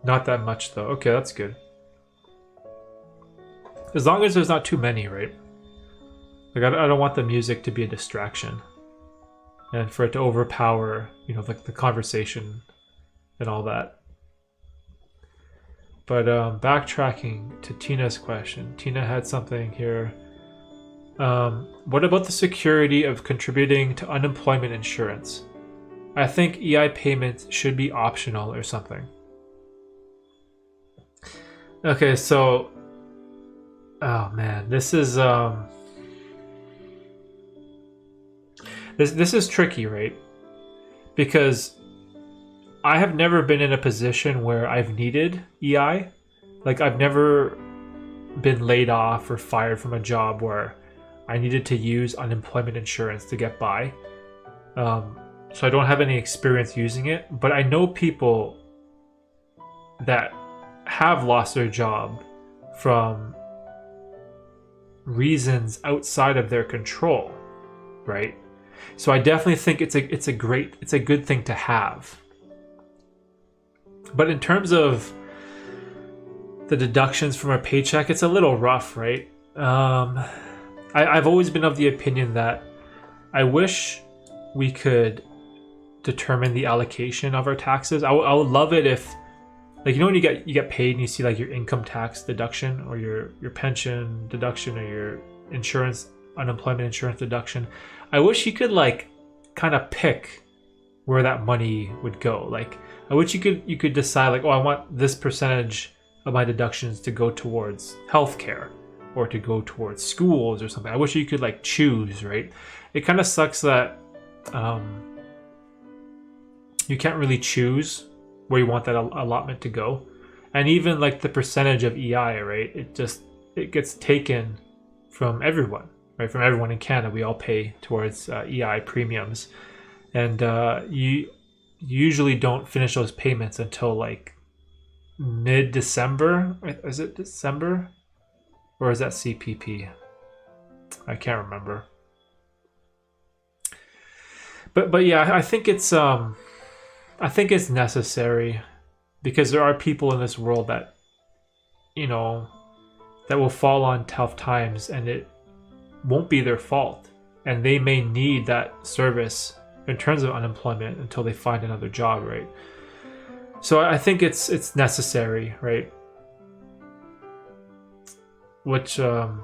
Not that much though. Okay, that's good. As long as there's not too many, right? Like I don't want the music to be a distraction, and for it to overpower, like the conversation and all that. But backtracking to Tina's question, Tina had something here. What about the security of contributing to unemployment insurance? I think EI payments should be optional or something. Okay, so, oh man, this is this is tricky, right? Because I have never been in a position where I've needed EI. Like I've never been laid off or fired from a job where I needed to use unemployment insurance to get by. So I don't have any experience using it, but I know people that have lost their job from reasons outside of their control, right? So I definitely think it's a good thing to have. But in terms of the deductions from a paycheck, it's a little rough, right? I've always been of the opinion that I wish we could determine the allocation of our taxes. I would love it if, like, when you get paid and you see like your income tax deduction or your pension deduction or your unemployment insurance deduction. I wish you could like kind of pick where that money would go. Like I wish you could decide like, oh, I want this percentage of my deductions to go towards healthcare or to go towards schools or something. I wish you could like choose, right? It kind of sucks that you can't really choose where you want that allotment to go. And even like the percentage of EI, right? It gets taken from everyone, right? From everyone in Canada. We all pay towards EI premiums. And you usually don't finish those payments until like mid-December. Is it December? Or is that CPP? I can't remember. But yeah, I think it's necessary because there are people in this world that, that will fall on tough times and it won't be their fault. And they may need that service in terms of unemployment until they find another job, right? So I think it's necessary, right? Which I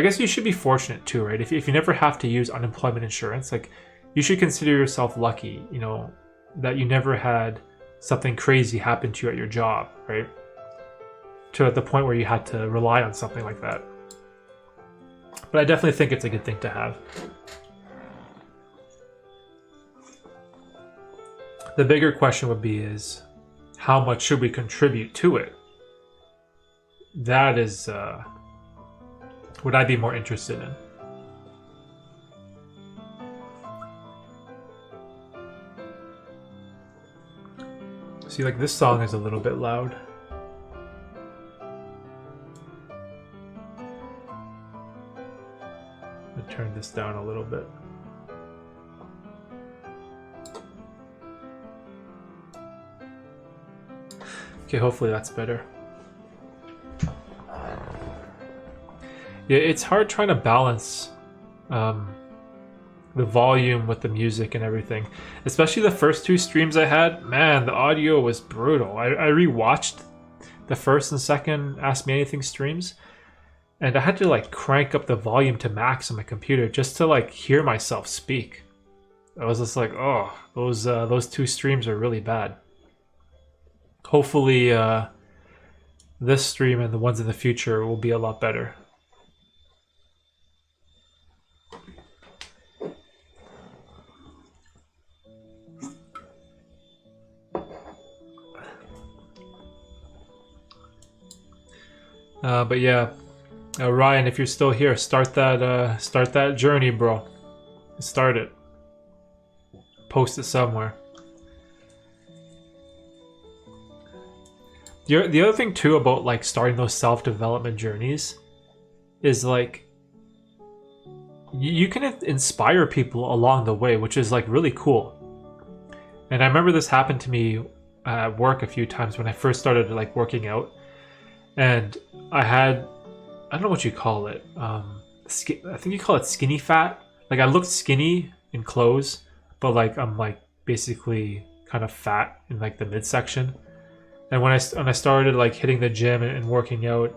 guess you should be fortunate too, right? If you never have to use unemployment insurance, like you should consider yourself lucky, that you never had something crazy happen to you at your job, right? to the point where you had to rely on something like that. But I definitely think it's a good thing to have. The bigger question would be is, how much should we contribute to it? That is what I'd be more interested in. See, like this song is a little bit loud. I'll turn this down a little bit. Okay, hopefully that's better. Yeah, it's hard trying to balance the volume with the music and everything. Especially the first two streams I had, man, the audio was brutal. I rewatched the first and second Ask Me Anything streams, and I had to like crank up the volume to max on my computer just to like hear myself speak. I was just like, oh, those two streams are really bad. Hopefully this stream and the ones in the future will be a lot better. But yeah, Ryan, if you're still here, start that journey, bro. Start it. Post it somewhere. The other thing too about like starting those self-development journeys is like you can inspire people along the way, which is like really cool. And I remember this happened to me at work a few times when I first started like working out. And I don't know what you call it. I think you call it skinny fat. Like I looked skinny in clothes, but like I'm like basically kind of fat in like the midsection. And when I started like hitting the gym and working out,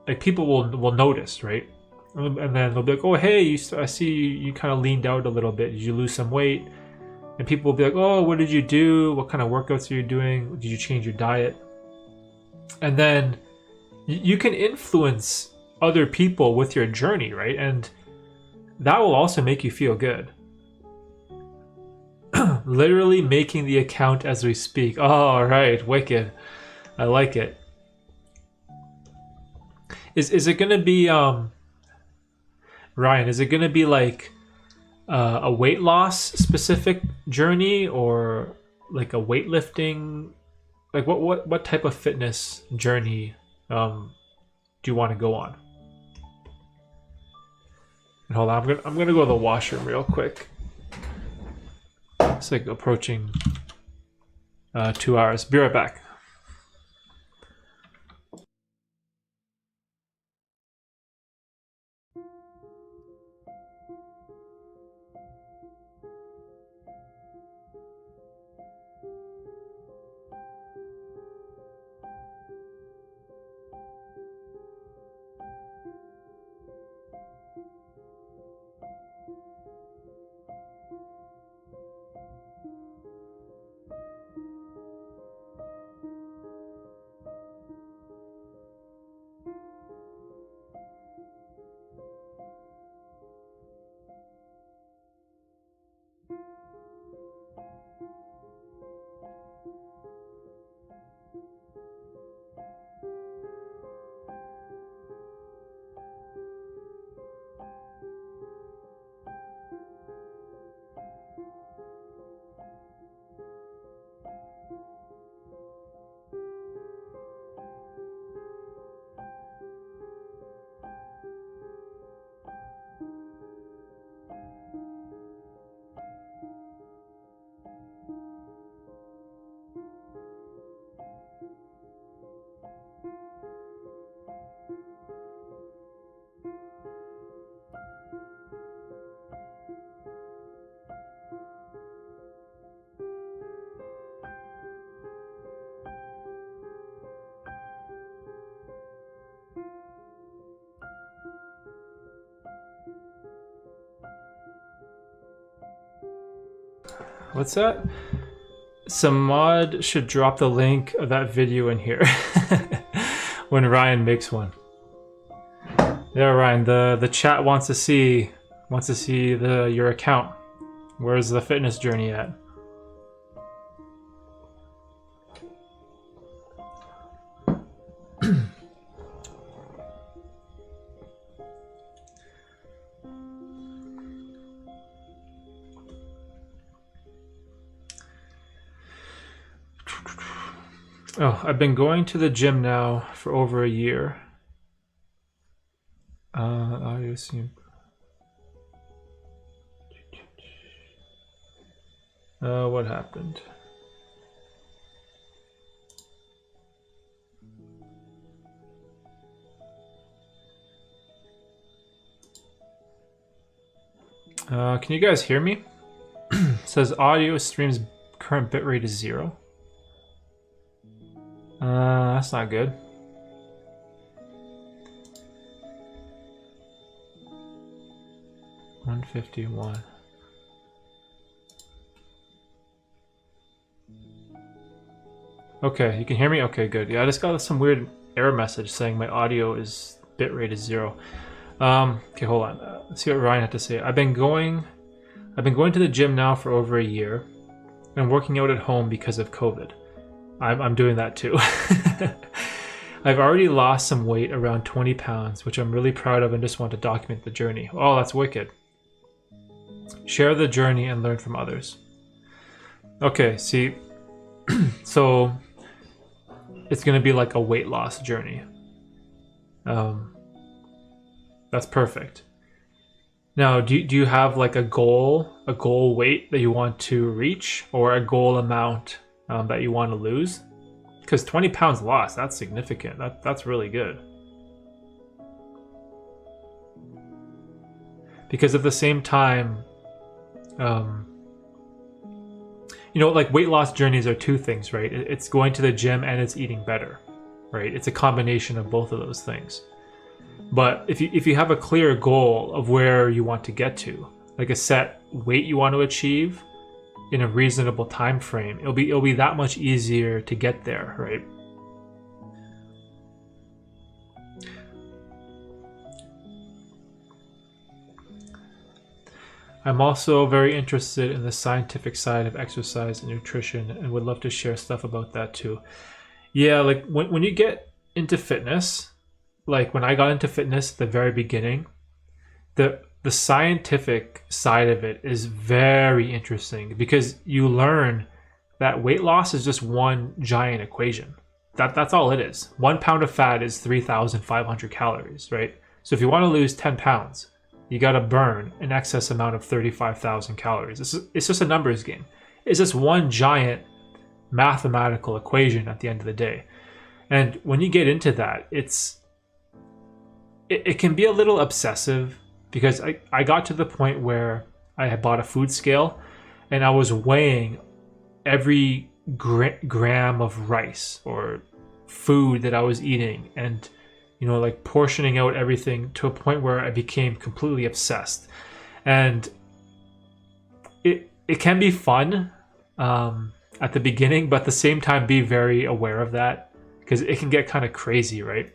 like people will notice, right? And then they'll be like, "Oh, hey, I see you kind of leaned out a little bit. Did you lose some weight?" And people will be like, "Oh, what did you do? What kind of workouts are you doing? Did you change your diet?" And then you can influence other people with your journey, right? And that will also make you feel good. Literally making the account as we speak. Oh, all right, wicked. I like it. Is it gonna be Ryan? Is it gonna be like a weight loss specific journey, or like a weightlifting? Like what type of fitness journey do you want to go on? And hold on, I'm gonna go to the washroom real quick. It's like approaching 2 hours. Be right back. What's that? Some mod should drop the link of that video in here. when Ryan makes one. Yeah, Ryan, the chat wants to see your account. Where's the fitness journey at? Oh, I've been going to the gym now for over a year. Audio sync. What happened? Can you guys hear me? It says audio stream's current bitrate is 0. That's not good. $151. Okay, you can hear me? Okay, good. Yeah, I just got some weird error message saying my audio is bitrate is 0. Okay, hold on. Let's see what Ryan had to say. I've been going to the gym now for over a year and working out at home because of COVID. I'm doing that too. I've already lost some weight, around 20 pounds, which I'm really proud of and just want to document the journey. Oh, that's wicked. Share the journey and learn from others. Okay, see, so it's going to be like a weight loss journey. That's perfect. Now, do you have like a goal weight that you want to reach, or a goal amount that you want to lose? Because 20 pounds lost, that's significant. That's really good. Because at the same time, like weight loss journeys are two things, right? It's going to the gym and it's eating better, right? It's a combination of both of those things. But if you have a clear goal of where you want to get to, like a set weight you want to achieve in a reasonable time frame, it'll be that much easier to get there, right? I'm also very interested in the scientific side of exercise and nutrition and would love to share stuff about that too. Yeah, like when you get into fitness, like when I got into fitness at the very beginning, the scientific side of it is very interesting because you learn that weight loss is just one giant equation. That's all it is. 1 pound of fat is 3,500 calories, right? So if you want to lose 10 pounds, you got to burn an excess amount of 35,000 calories. It's just a numbers game. It's just one giant mathematical equation at the end of the day. And when you get into that, it can be a little obsessive, because I got to the point where I had bought a food scale and I was weighing every gram of rice or food that I was eating, and like portioning out everything to a point where I became completely obsessed. And it can be fun at the beginning, but at the same time be very aware of that, because it can get kind of crazy, right?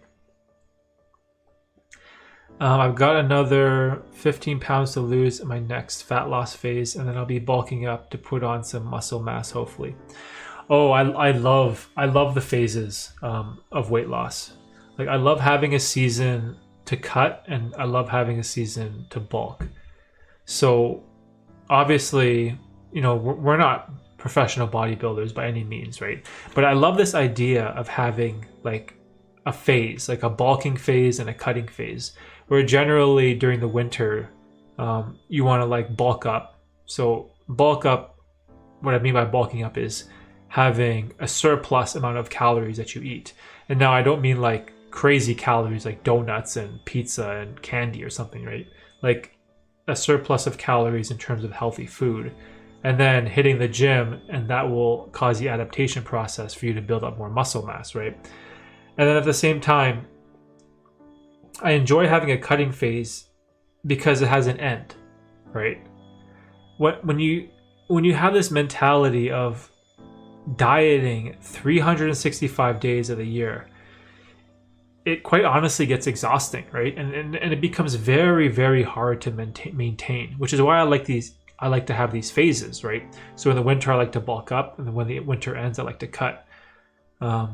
I've got another 15 pounds to lose in my next fat loss phase, and then I'll be bulking up to put on some muscle mass, hopefully. Oh, I love the phases of weight loss. Like, I love having a season to cut, and I love having a season to bulk. So obviously, we're not professional bodybuilders by any means, right? But I love this idea of having like a phase, like a bulking phase and a cutting phase, where generally during the winter, you want to like bulk up. So bulk up, what I mean by bulking up is having a surplus amount of calories that you eat. And now I don't mean like crazy calories like donuts and pizza and candy or something, right? Like a surplus of calories in terms of healthy food, and then hitting the gym, and that will cause the adaptation process for you to build up more muscle mass, right? And then at the same time, I enjoy having a cutting phase because it has an end, right? When you have this mentality of dieting 365 days of the year, it quite honestly gets exhausting, right? And it becomes very, very hard to maintain, which is why I like to have these phases, right? So in the winter, I like to bulk up, and then when the winter ends, I like to cut,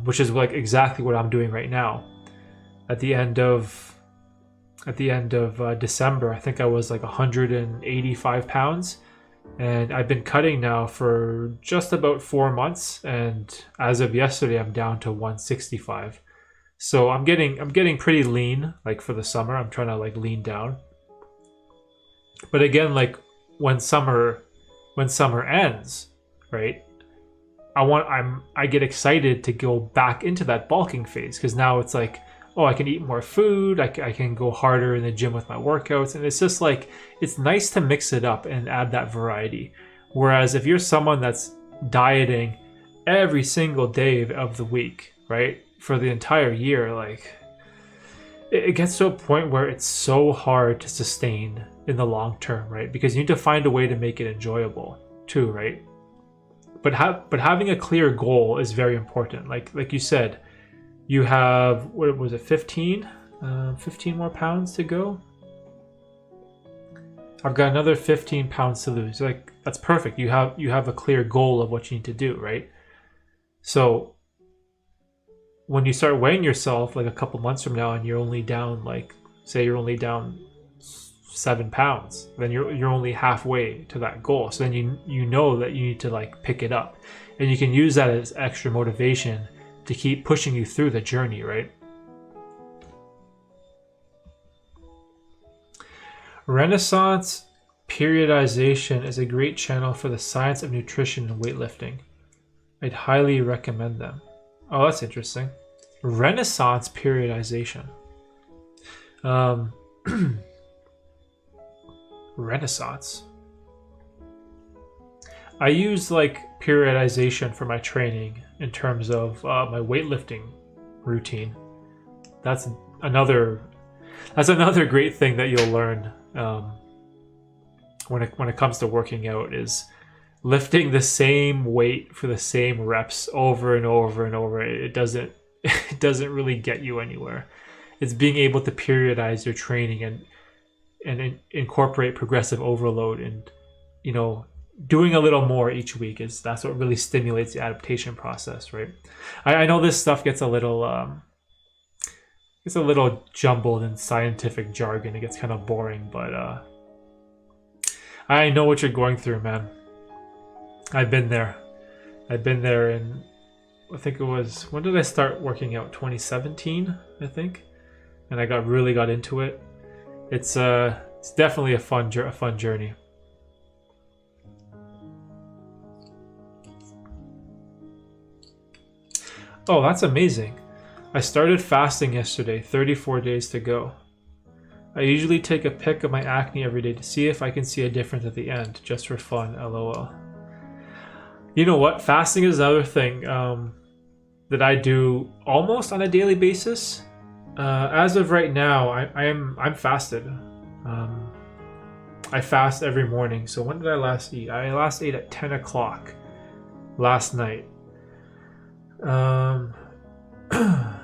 which is like exactly what I'm doing right now. At the end of December, I think I was like 185 pounds, and I've been cutting now for just about 4 months, and as of yesterday, I'm down to 165. So I'm getting pretty lean, like for the summer. I'm trying to like lean down. But again, like when summer ends, right? I get excited to go back into that bulking phase, because now it's like, oh, I can eat more food, I can go harder in the gym with my workouts, and it's just like, it's nice to mix it up and add that variety. Whereas if you're someone that's dieting every single day of the week, right, for the entire year, like it gets to a point where it's so hard to sustain in the long term, right? Because you need to find a way to make it enjoyable too, right? But having a clear goal is very important. Like you said, you have, what was it, 15 more pounds to go. I've got another 15 pounds to lose. Like, that's perfect. You have a clear goal of what you need to do, right? So when you start weighing yourself like a couple months from now, and you're only down, like, say you're only down 7 pounds, then you're only halfway to that goal. So then you know that you need to like pick it up, and you can use that as extra motivation to keep pushing you through the journey, right? Renaissance Periodization is a great channel for the science of nutrition and weightlifting. I'd highly recommend them. Oh, that's interesting. Renaissance Periodization. Renaissance. I use like periodization for my training in terms of my weightlifting routine. That's another great thing that you'll learn when it comes to working out, is lifting the same weight for the same reps over and over and over. It doesn't really get you anywhere. It's being able to periodize your training and incorporate progressive overload, and doing a little more each week, that's what really stimulates the adaptation process, right? I know this stuff gets a little jumbled in scientific jargon. It gets kind of boring, but I know what you're going through, man. I've been there, and I think it was, when did I start working out? 2017, I think, and I really got into it. It's definitely a fun journey. Oh, that's amazing. I started fasting yesterday, 34 days to go. I usually take a pic of my acne every day to see if I can see a difference at the end, just for fun, lol. You know what? Fasting is another thing that I do almost on a daily basis. As of right now, I'm fasted. I fast every morning. So when did I last eat? I last ate at 10 o'clock last night.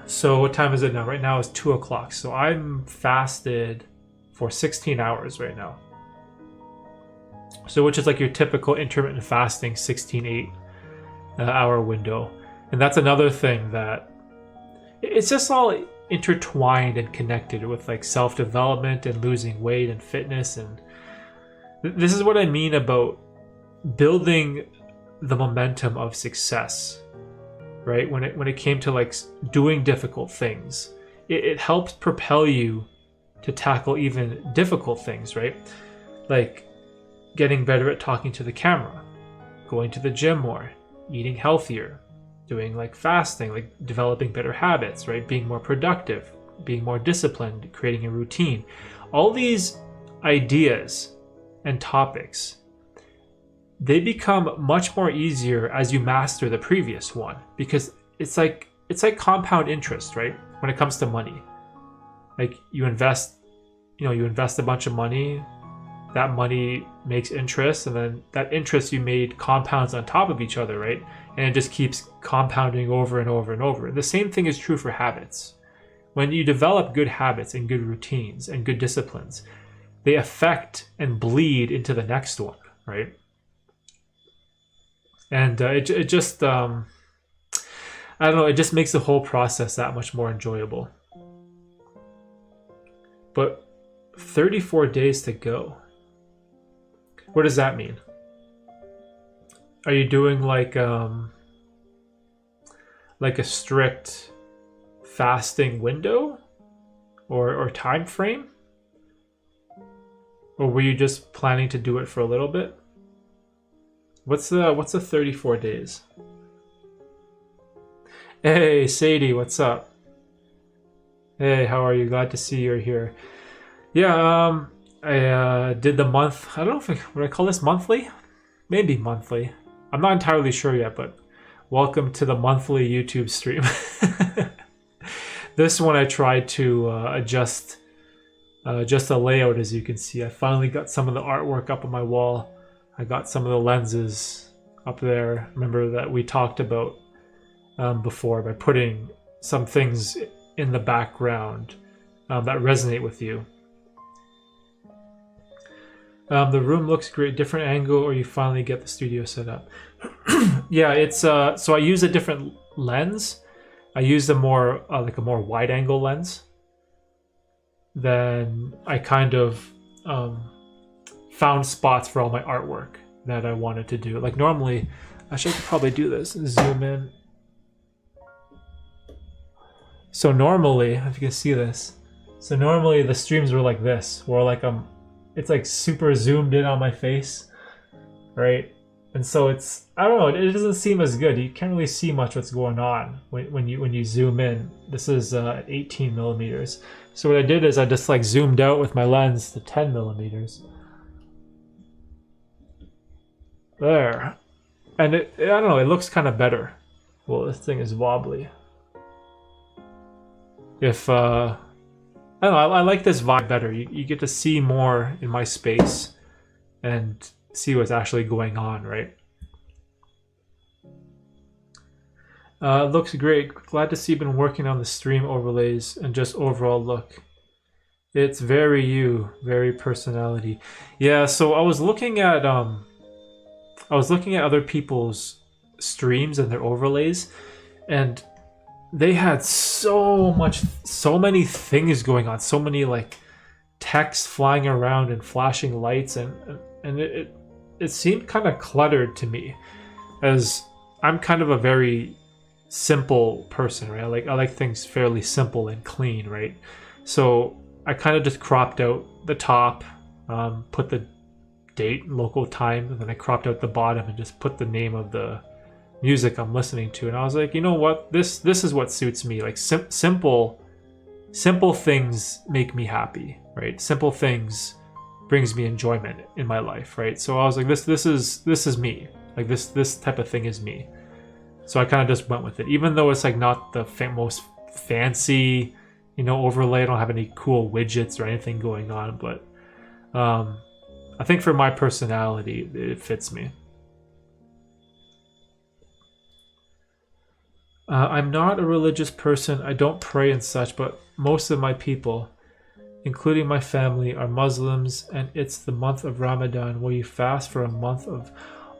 So what time is it now? Right now it's 2 o'clock. So I'm fasted for 16 hours right now. So which is like your typical intermittent fasting 16-8 hour window. And that's another thing that it's just all intertwined and connected with like self-development and losing weight and fitness. And this is what I mean about building the momentum of success. Right? When it came to like doing difficult things, it helps propel you to tackle even difficult things, right? Like getting better at talking to the camera, going to the gym more, eating healthier, doing like fasting, like developing better habits, right? Being more productive, being more disciplined, creating a routine. All these ideas and topics, they become much more easier as you master the previous one, because it's like compound interest, right? When it comes to money, like you invest a bunch of money, that money makes interest, and then that interest you made compounds on top of each other, right? And it just keeps compounding over and over and over. The same thing is true for habits. when you develop good habits and good routines and good disciplines, they affect and bleed into the next one, right? And it just, I don't know, it just makes the whole process that much more enjoyable. But 34 days to go. What does that mean? Are you doing like a strict fasting window or time frame? Or were you just planning to do it for a little bit? What's the 34 days? Hey, Sadie, what's up? Hey, how are you? Glad to see you're here. Yeah, I did the month. I don't know if would I call this monthly? Maybe monthly. I'm not entirely sure yet, but welcome to the monthly YouTube stream. This one I tried to adjust just the layout, as you can see. I finally got some of the artwork up on my wall. I got some of the lenses up there. Remember that we talked about before, by putting some things in the background that resonate with you. The room looks great. Different angle, or you finally get the studio set up. Yeah, it's so I use a different lens. I use a more like a more wide angle lens. Then I kind of found spots for all my artwork that I wanted to do. Like normally, actually I could probably do this. Zoom in. So normally, if you can see this, so normally the streams were like this, where like it's like super zoomed in on my face, right? And so it's, I don't know, it doesn't seem as good. You can't really see much what's going on when you zoom in. This is 18 millimeters. So what I did is I just like zoomed out with my lens to 10 millimeters. There. And I don't know, it looks kind of better. Well, this thing is wobbly. If, I don't know, I like this vibe better. You get to see more in my space and see what's actually going on, right? It looks great. Glad to see you've been working on the stream overlays and just overall look. It's very you, very personality. Yeah, so I was looking at other people's streams and their overlays, and they had so many things going on, so many like text flying around and flashing lights, and it seemed kind of cluttered to me, as I'm kind of a very simple person, right? I like things fairly simple and clean, right? So I kind of just cropped out the top, put the date, local time, and then I cropped out the bottom and just put the name of the music I'm listening to. And I was like, you know what? This is what suits me. Like simple things make me happy, right? Simple things brings me enjoyment in my life, right? So I was like, this is me. Like this type of thing is me. So I kind of just went with it, even though it's like not the most fancy, overlay. I don't have any cool widgets or anything going on, but I think for my personality, it fits me. I'm not a religious person. I don't pray and such, but most of my people, including my family, are Muslims, and it's the month of Ramadan where you fast for a month of...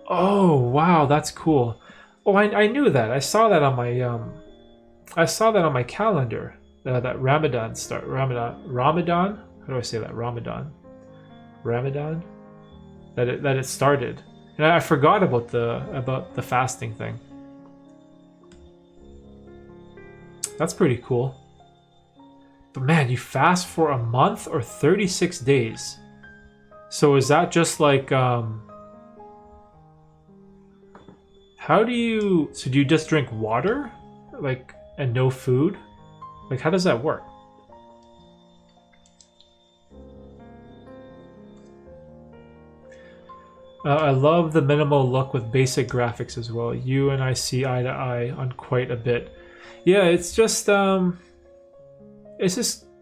Oh, wow, that's cool. Oh, I knew that. I saw that on my calendar. That Ramadan start. Ramadan? How do I say that? Ramadan. That it started. And I forgot about the fasting thing. That's pretty cool. But man, you fast for a month or 36 days. So is that just like do you just drink water? Like, and no food? Like, how does that work? I love the minimal look with basic graphics as well. You and I see eye to eye on quite a bit. Yeah, it's just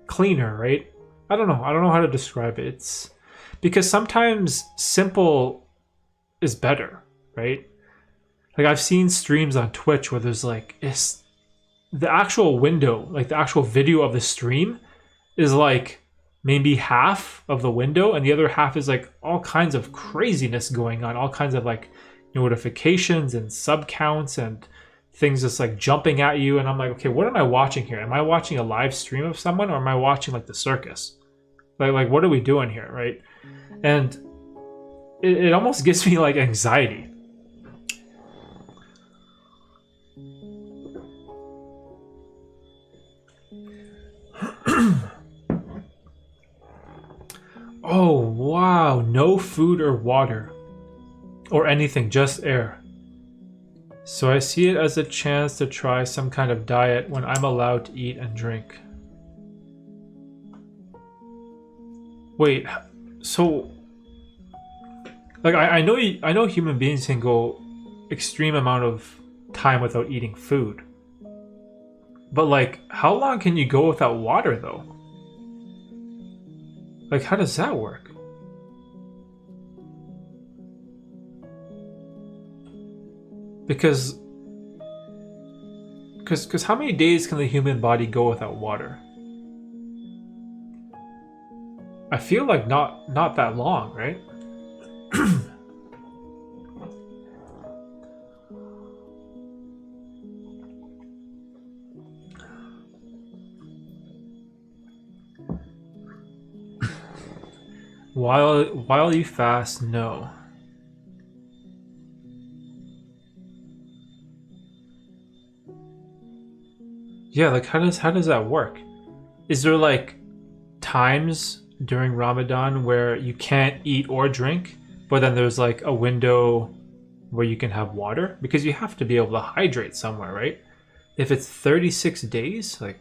cleaner, right? I don't know how to describe it. It's because sometimes simple is better, right? Like I've seen streams on Twitch where there's the actual window, like the actual video of the stream, is like maybe half of the window, and the other half is like all kinds of craziness going on, all kinds of like notifications and sub counts and things just like jumping at you. And I'm like, okay, what am I watching here? Am I watching a live stream of someone, or am I watching like the circus? Like what are we doing here, right? And it almost gives me like anxiety. Oh, wow. No food or water or anything, just air. So I see it as a chance to try some kind of diet when I'm allowed to eat and drink. Wait, so like I know human beings can go extreme amount of time without eating food. But like how long can you go without water though? Like, how does that work? Because how many days can the human body go without water? I feel like not that long, right? While you fast, no. Yeah, like how does that work? Is there like times during Ramadan where you can't eat or drink, but then there's like a window where you can have water? Because you have to be able to hydrate somewhere, right? If it's 36 days, like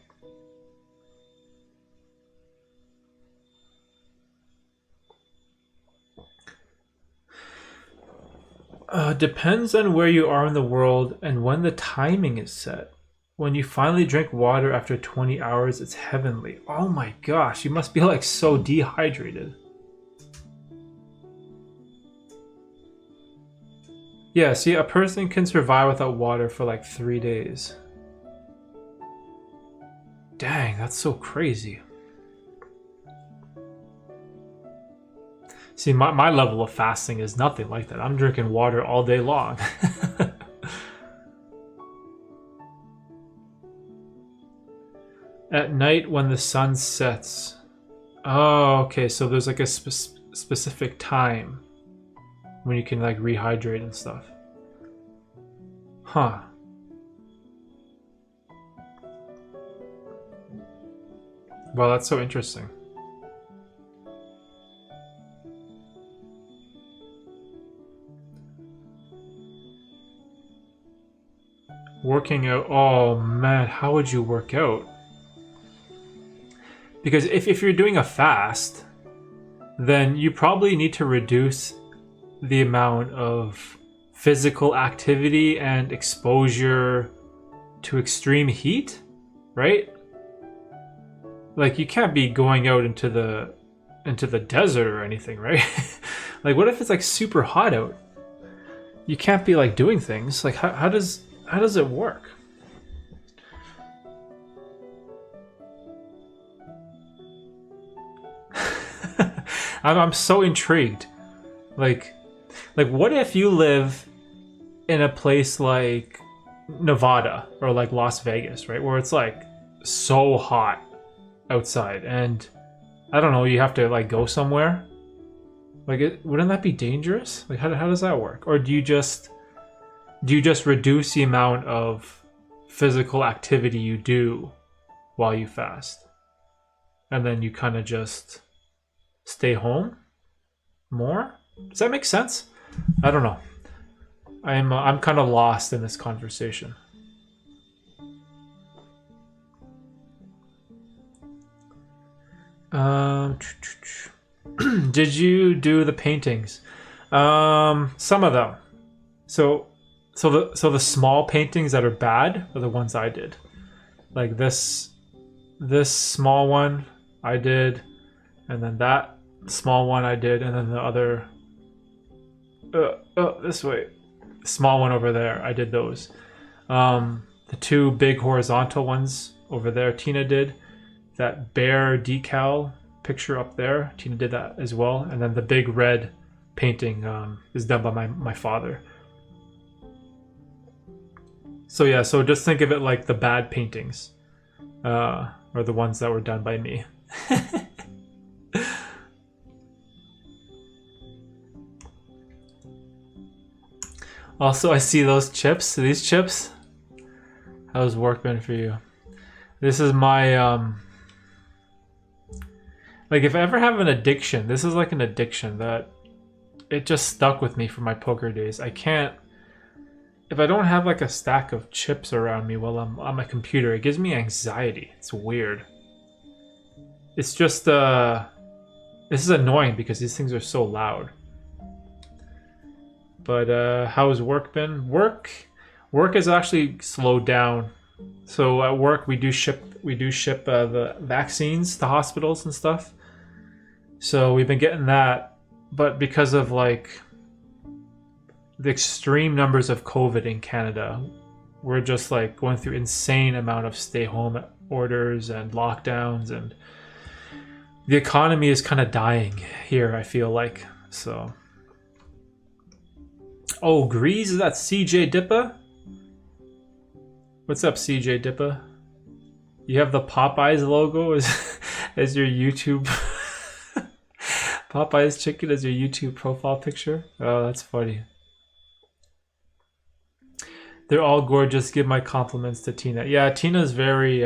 depends on where you are in the world and when the timing is set. When you finally drink water after 20 hours, it's heavenly. Oh my gosh, you must be like so dehydrated. Yeah, see, a person can survive without water for like 3 days. Dang, that's so crazy. See, my level of fasting is nothing like that. I'm drinking water all day long. At night when the sun sets. Oh, okay, so there's like a specific time when you can like rehydrate and stuff. Huh. Well, that's so interesting. Working out. Oh man, how would you work out? Because if you're doing a fast, then you probably need to reduce the amount of physical activity and exposure to extreme heat, right? Like you can't be going out into the desert or anything, right? Like what if it's like super hot out? You can't be like doing things. Like how does it work? I'm so intrigued. Like what if you live in a place like Nevada or like Las Vegas, right? Where it's like so hot outside and I don't know, you have to like go somewhere. Like wouldn't that be dangerous? Like how does that work? Or do you just reduce the amount of physical activity you do while you fast? And then you kind of just stay home more? Does that make sense? I don't know. I'm kind of lost in this conversation. Did you do the paintings? Some of them. So the small paintings that are bad are the ones I did. Like this small one I did, and then that small one I did, and then the other this way, small one over there, I did those. the two big horizontal ones over there, Tina did. That bear decal picture up there, Tina did that as well. And then the big red painting is done by my father. So yeah, so just think of it like the bad paintings, or the ones that were done by me. Also, I see those chips. These chips. How's work been for you? This is my like, if I ever have an addiction, this is like an addiction that it just stuck with me from my poker days. I can't, if I don't have like a stack of chips around me while I'm on my computer, it gives me anxiety. It's weird. It's just this is annoying because these things are so loud. But how's work been? Work has actually slowed down. So at work we do ship the vaccines to hospitals and stuff. So we've been getting that, but because of like the extreme numbers of COVID in Canada, we're just like going through insane amount of stay home orders and lockdowns, and the economy is kind of dying here, I feel like. So oh, Grease, is that CJ Dippa? What's up, CJ Dippa? You have the Popeyes logo as your YouTube Popeyes chicken as your YouTube profile picture? Oh, that's funny. They're all gorgeous. Give my compliments to Tina. Yeah, Tina's very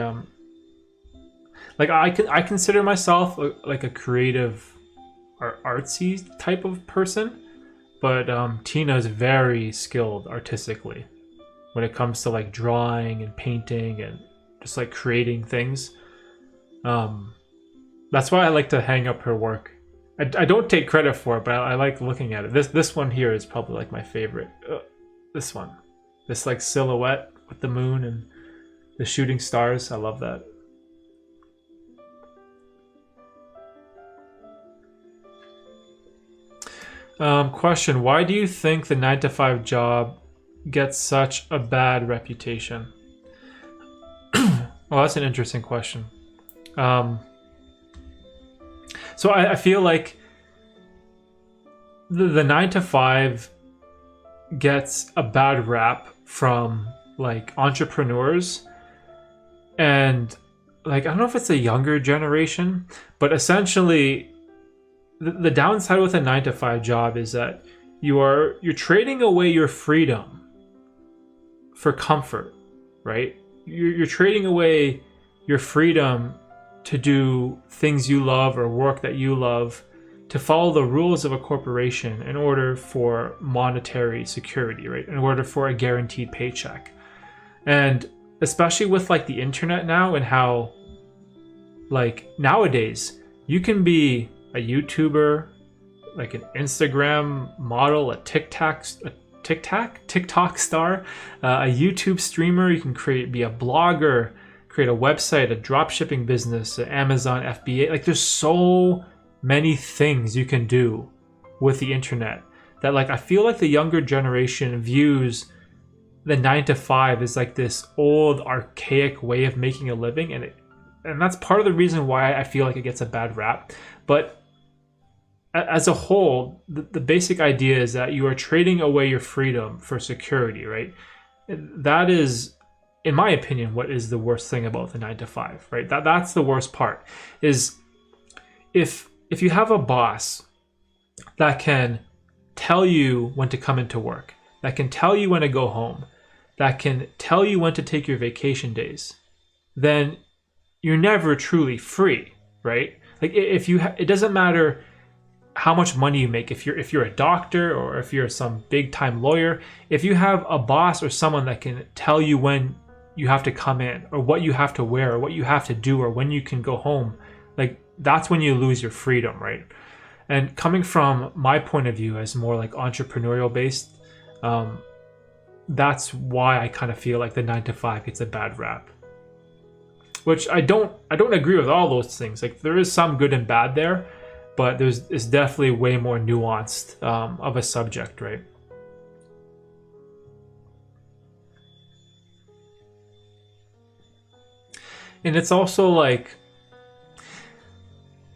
like, I consider myself like a creative or artsy type of person, but Tina's very skilled artistically when it comes to like drawing and painting and just like creating things. That's why I like to hang up her work. I don't take credit for it, but I like looking at it. This one here is probably like my favorite. This one, this like silhouette with the moon and the shooting stars. I love that. Question: why do you think the 9-to-5 job gets such a bad reputation? Well, that's an interesting question. So I feel like the 9-to-5 gets a bad rap from like entrepreneurs, and like, I don't know if it's a younger generation, but essentially the downside with a 9-to-5 job is that you're trading away your freedom for comfort, right? You're trading away your freedom to do things you love or work that you love, to follow the rules of a corporation in order for monetary security, right? In order for a guaranteed paycheck. And especially with like the internet now, and how like nowadays you can be a YouTuber, like an Instagram model, a TikTok star, a YouTube streamer. You can be a blogger, create a website, a dropshipping business, an Amazon FBA. Like, there's so many things you can do with the internet that, like, I feel like the younger generation views the 9-to-5 as like this old archaic way of making a living, and that's part of the reason why I feel like it gets a bad rap. But as a whole, the basic idea is that you are trading away your freedom for security, right? That is, in my opinion, what is the worst thing about the 9-to-5, right? That's the worst part, is if you have a boss that can tell you when to come into work, that can tell you when to go home, that can tell you when to take your vacation days, then you're never truly free, right? Like, it doesn't matter how much money you make. If you're a doctor or if you're some big time lawyer, if you have a boss or someone that can tell you when you have to come in, or what you have to wear, or what you have to do, or when you can go home, like, that's when you lose your freedom, right? And coming from my point of view as more like entrepreneurial based, that's why I kind of feel like the 9-to-5 gets a bad rap. Which I don't agree with all those things. Like, there is some good and bad there, but it's definitely way more nuanced of a subject, right? And it's also like,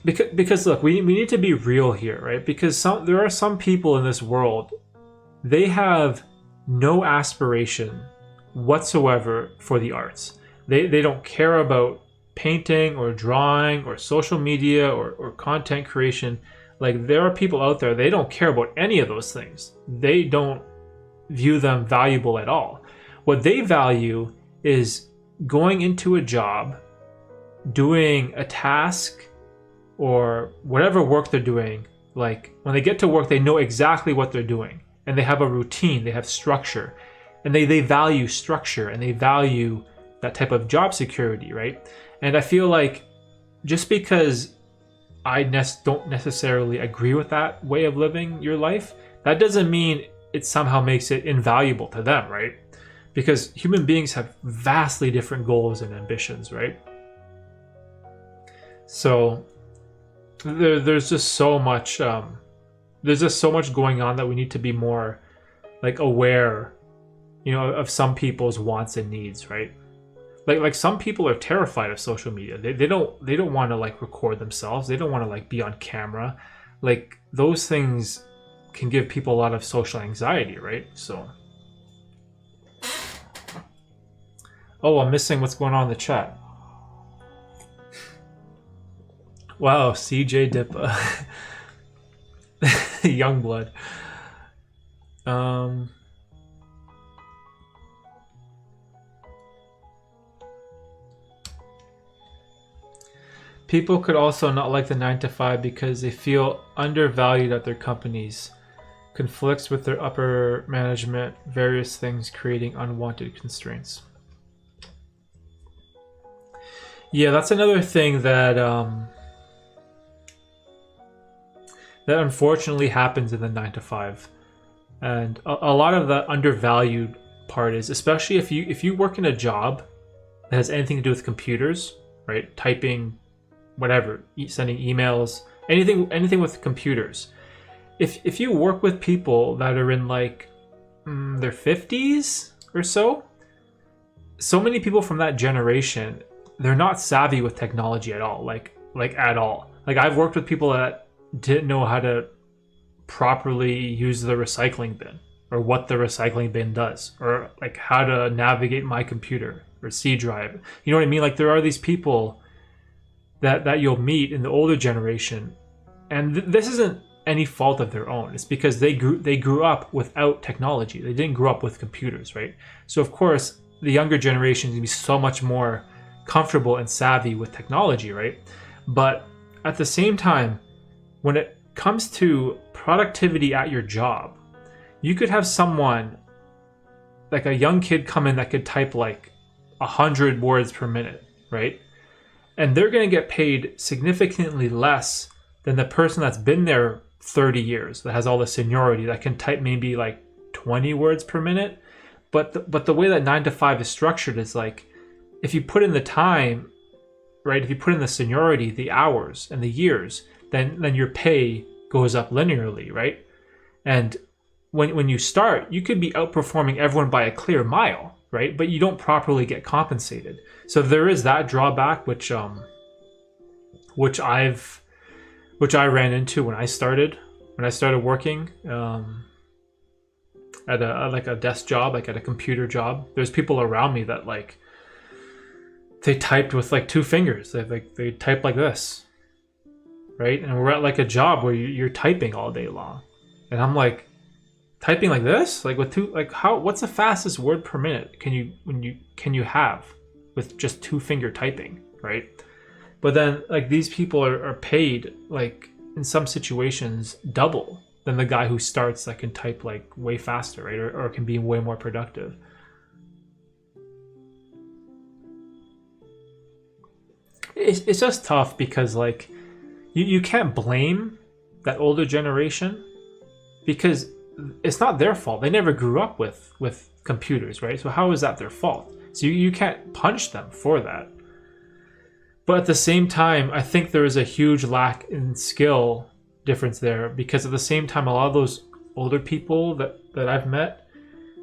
because look, we need to be real here, right? Because there are some people in this world, they have no aspiration whatsoever for the arts. They don't care about painting or drawing or social media or content creation. Like, there are people out there, they don't care about any of those things. They don't view them valuable at all. What they value is going into a job, doing a task or whatever work they're doing. Like, when they get to work, they know exactly what they're doing, and they have a routine, they have structure, and they value structure, and they value that type of job security, right? And I feel like just because I don't necessarily agree with that way of living your life, that doesn't mean it somehow makes it invaluable to them, right? Because human beings have vastly different goals and ambitions, right? So there's just so much going on that we need to be more like aware, of some people's wants and needs, right? Like some people are terrified of social media. They don't want to like record themselves. They don't want to like be on camera. Like, those things can give people a lot of social anxiety, right? So, oh, I'm missing what's going on in the chat. Wow, CJ Dippa. Youngblood. People could also not like the 9 to 5 because they feel undervalued at their companies. Conflicts with their upper management, various things creating unwanted constraints. Yeah, that's another thing that that unfortunately happens in the 9 to 5. And a lot of the undervalued part is, especially if you work in a job that has anything to do with computers, right? Typing, whatever, sending emails, anything with computers. If you work with people that are in like their 50s or so many people from that generation, they're not savvy with technology at all, like at all. Like, I've worked with people that didn't know how to properly use the recycling bin, or what the recycling bin does, or like how to navigate my computer or C drive. You know what I mean? Like, there are these people that you'll meet in the older generation, and this isn't any fault of their own. It's because they grew up without technology. They didn't grow up with computers, right? So of course the younger generation is going to be so much more comfortable and savvy with technology, right? But at the same time, when it comes to productivity at your job, you could have someone, like a young kid, come in that could type like 100 words per minute, right? And they're going to get paid significantly less than the person that's been there 30 years, that has all the seniority, that can type maybe like 20 words per minute. But the way that 9 to 5 is structured is like, if you put in the time, right? If you put in the seniority, the hours and the years, then your pay goes up linearly, right? And when you start, you could be outperforming everyone by a clear mile, right? But you don't properly get compensated. So there is that drawback, which I ran into when I started working at a desk job, like at a computer job. There's people around me that like, they typed with like 2 fingers. They type like this, right? And we're at like a job where you're typing all day long, and I'm like, typing like this, like with 2, like how? What's the fastest word per minute can you have with just 2 finger typing, right? But then like these people are paid like in some situations double than the guy who starts that can type like way faster, right? Or can be way more productive. It's just tough because like you can't blame that older generation, because it's not their fault. They never grew up with computers, right? So how is that their fault? So you can't punish them for that. But at the same time, I think there is a huge lack in skill difference there, because at the same time, a lot of those older people that I've met,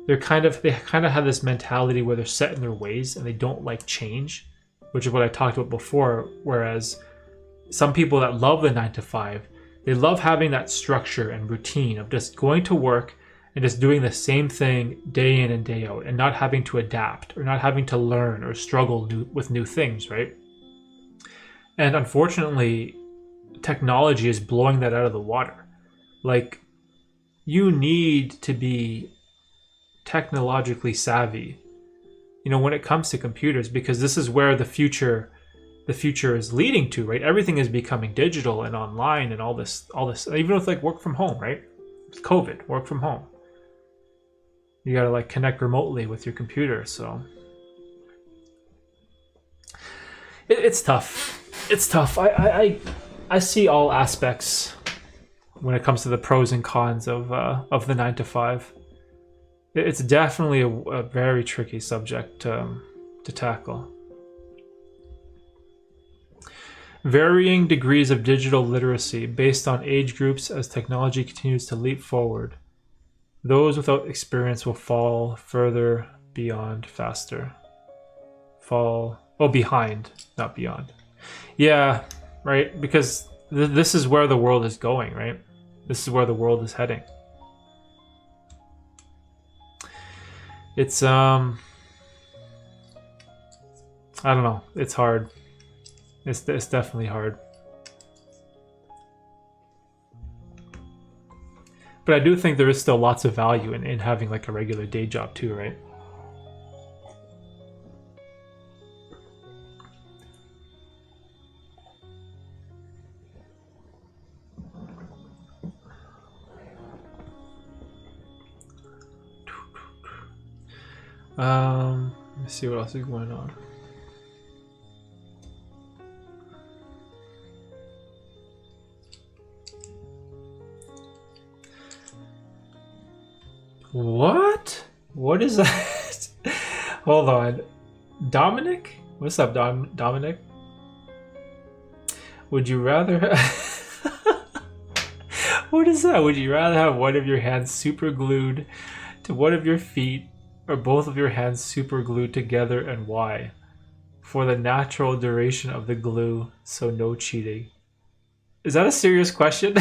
they kind of have this mentality where they're set in their ways and they don't like change. which is what I talked about before. Whereas some people that love the 9 to 5, they love having that structure and routine of just going to work and just doing the same thing day in and day out, and not having to adapt or not having to learn or struggle with new things, right? And unfortunately, technology is blowing that out of the water. Like, you need to be technologically savvy, when it comes to computers, because this is where the future is leading to, right? Everything is becoming digital and online and all this, even with like work from home, right? With COVID, work from home. You got to like connect remotely with your computer. So it's tough. It's tough. I see all aspects when it comes to the pros and cons of the 9 to 5. It's definitely a very tricky subject to tackle. Varying degrees of digital literacy based on age groups as technology continues to leap forward. Those without experience will fall further beyond faster. Behind, not beyond. Yeah, right? Because this is where the world is going, right? This is where the world is heading. It's, I don't know. It's hard. It's definitely hard. But I do think there is still lots of value in having like a regular day job too, right? Let's see what else is going on. What? What is that? Hold on. Dominic? What's up, Dominic? Would you rather... What is that? Would you rather have one of your hands super glued to one of your feet, or both of your hands super glued together, and why? For the natural duration of the glue, so no cheating. Is that a serious question?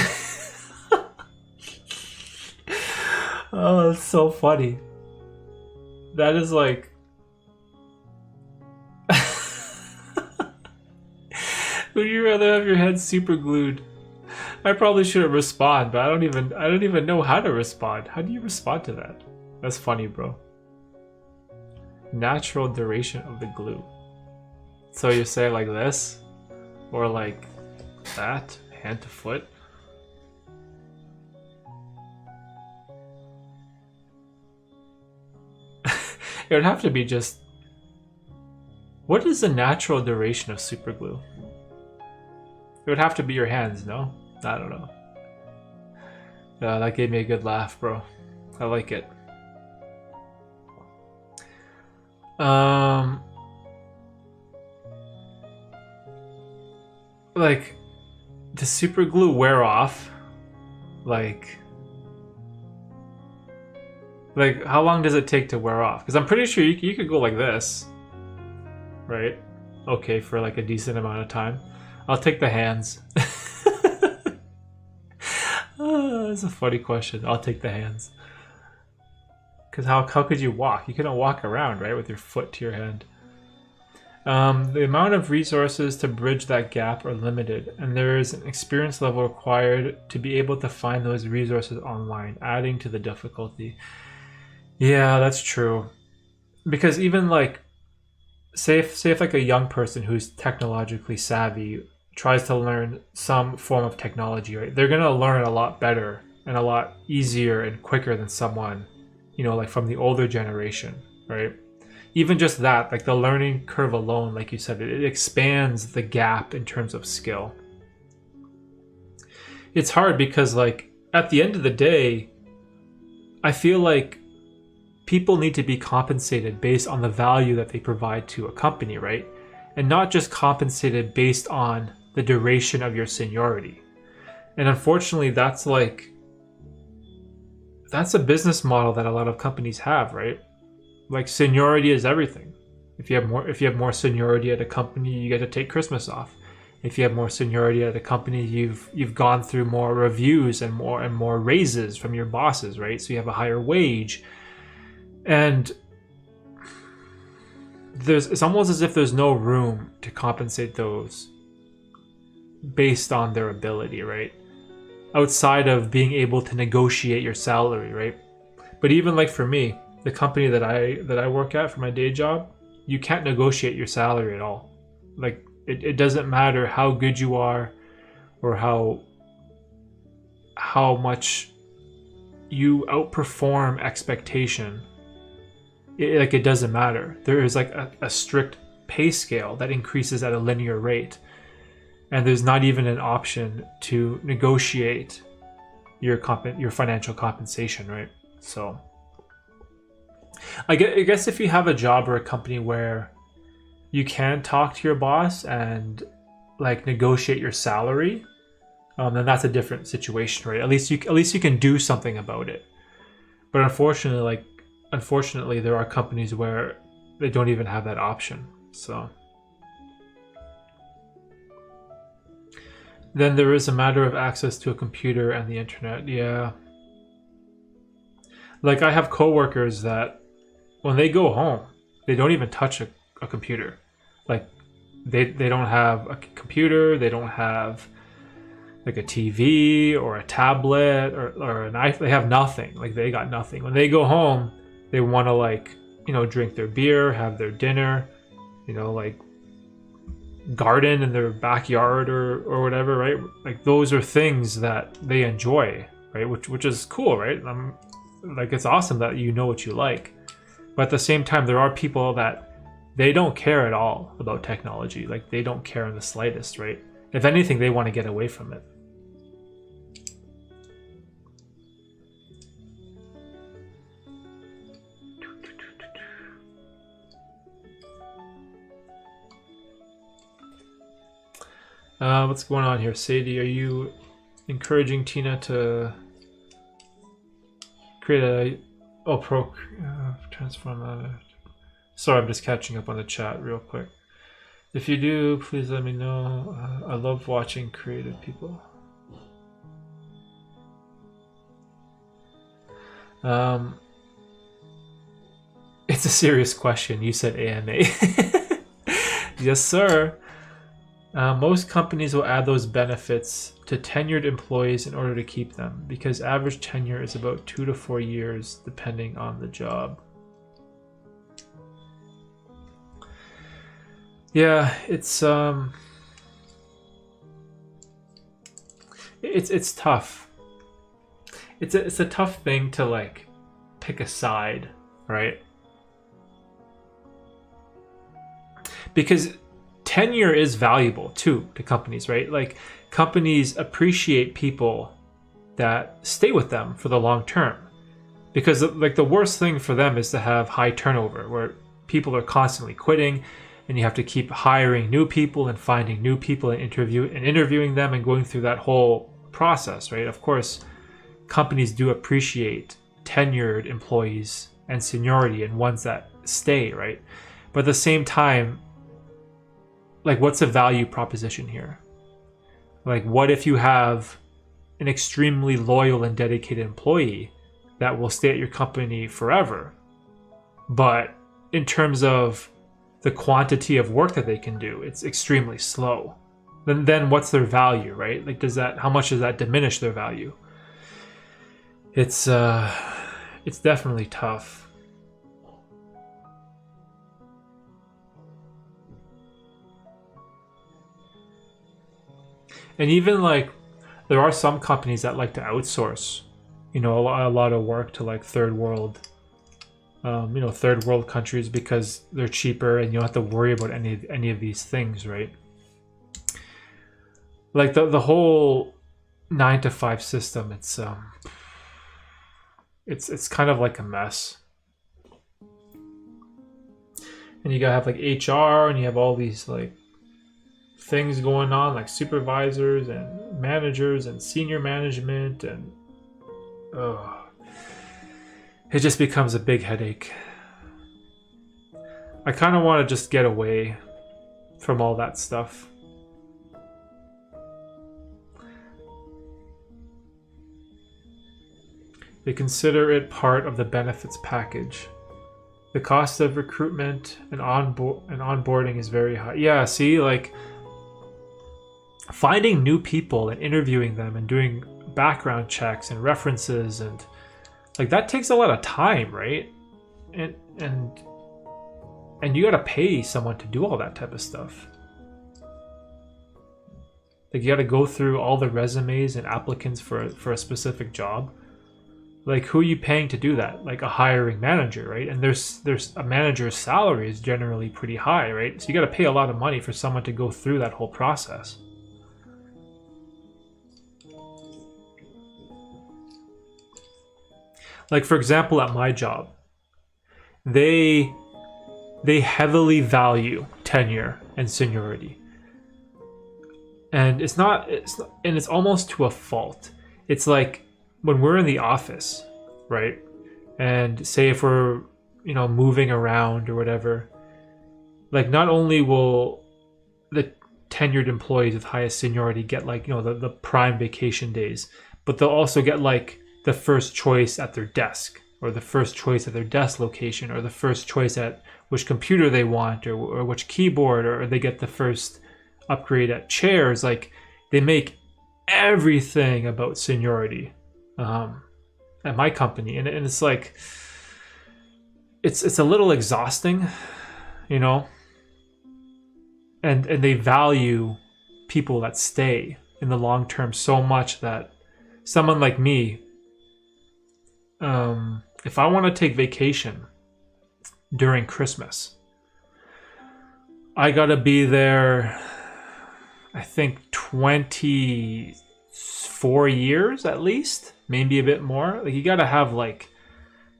Oh, that's so funny. That is like... Would you rather have your hands super glued? I probably shouldn't respond, but I don't even know how to respond. How do you respond to that? That's funny, bro. Natural duration of the glue. So you say like this, or like that, hand to foot. It would have to be just... What is the natural duration of super glue? It would have to be your hands, no? I don't know. Yeah, that gave me a good laugh, bro. I like it. Like, does super glue wear off? Like, how long does it take to wear off? Because I'm pretty sure you could go like this, right? Okay, for like a decent amount of time. I'll take the hands. That's a funny question. I'll take the hands. Because how could you walk? You couldn't walk around, right, with your foot to your hand. The amount of resources to bridge that gap are limited, and there is an experience level required to be able to find those resources online, adding to the difficulty. Yeah, that's true. Because even like, say if like a young person who's technologically savvy tries to learn some form of technology, right? They're gonna learn a lot better and a lot easier and quicker than someone, like from the older generation, right? Even just that, like the learning curve alone, like you said, it expands the gap in terms of skill. It's hard because like at the end of the day, I feel like people need to be compensated based on the value that they provide to a company, right? And not just compensated based on the duration of your seniority. And unfortunately, that's a business model that a lot of companies have, right? Like, seniority is everything. If you have more seniority at a company, you get to take Christmas off. If you have more seniority at a company, you've gone through more reviews and more raises from your bosses, right? So you have a higher wage. And it's almost as if there's no room to compensate those based on their ability, right? Outside of being able to negotiate your salary, right? But even like for me, the company that I work at for my day job, you can't negotiate your salary at all. Like it doesn't matter how good you are or how much you outperform expectation. It doesn't matter. There is like a strict pay scale that increases at a linear rate, and there's not even an option to negotiate your financial compensation, right? So I guess if you have a job or a company where you can talk to your boss and like negotiate your salary, then that's a different situation, right? At least you can do something about it. But unfortunately, there are companies where they don't even have that option. So then there is a matter of access to a computer and the internet. Yeah. Like I have coworkers that when they go home, they don't even touch a computer. Like they don't have a computer, they don't have like a TV or a tablet or an iPhone. They have nothing. Like they got nothing. When they go home, they want to like, drink their beer, have their dinner, like garden in their backyard or whatever, right? Like those are things that they enjoy, right? Which is cool, right? Like it's awesome that you know what you like. But at the same time, there are people that they don't care at all about technology. Like they don't care in the slightest, right? If anything, they want to get away from it. What's going on here? Sadie, are you encouraging Tina to create transform that? Sorry, I'm just catching up on the chat real quick. If you do, please let me know. I love watching creative people. It's a serious question. You said AMA. Yes, sir. Most companies will add those benefits to tenured employees in order to keep them, because average tenure is about 2 to 4 years, depending on the job. Yeah, it's tough. It's a tough thing to like pick a side, right? Because tenure is valuable too to companies, right? Like companies appreciate people that stay with them for the long term, because like the worst thing for them is to have high turnover where people are constantly quitting and you have to keep hiring new people and finding new people and interviewing them and going through that whole process, right? Of course, companies do appreciate tenured employees and seniority and ones that stay, right? But at the same time, like what's the value proposition here? Like what if you have an extremely loyal and dedicated employee that will stay at your company forever, but in terms of the quantity of work that they can do, it's extremely slow. Then what's their value, right? Like how much does that diminish their value? It's definitely tough. And even like there are some companies that like to outsource, a lot of work to like third world countries because they're cheaper and you don't have to worry about any of these things, right? Like the whole 9-to-5 system, it's kind of like a mess. And you gotta have like HR and you have all these like things going on, like supervisors and managers and senior management, and it just becomes a big headache. I kind of want to just get away from all that stuff. They consider it part of the benefits package. The cost of recruitment and onboarding is very high. Yeah, see, like finding new people and interviewing them and doing background checks and references and like that takes a lot of time, right? And you got to pay someone to do all that type of stuff. Like you got to go through all the resumes and applicants for a specific job. Like who are you paying to do that? Like a hiring manager, right? And there's a manager's salary is generally pretty high, right? So you got to pay a lot of money for someone to go through that whole process. Like for example, at my job, they heavily value tenure and seniority. And it's almost to a fault. It's like when we're in the office, right? And say if we're, moving around or whatever, like not only will the tenured employees with highest seniority get like, the prime vacation days, but they'll also get like the first choice at their desk, or the first choice at their desk location, or the first choice at which computer they want, or which keyboard, or they get the first upgrade at chairs. Like they make everything about seniority at my company, and it's like it's a little exhausting, and they value people that stay in the long term so much that someone like me, if I want to take vacation during Christmas, I gotta be there, I think 24 years at least, maybe a bit more. Like you gotta have like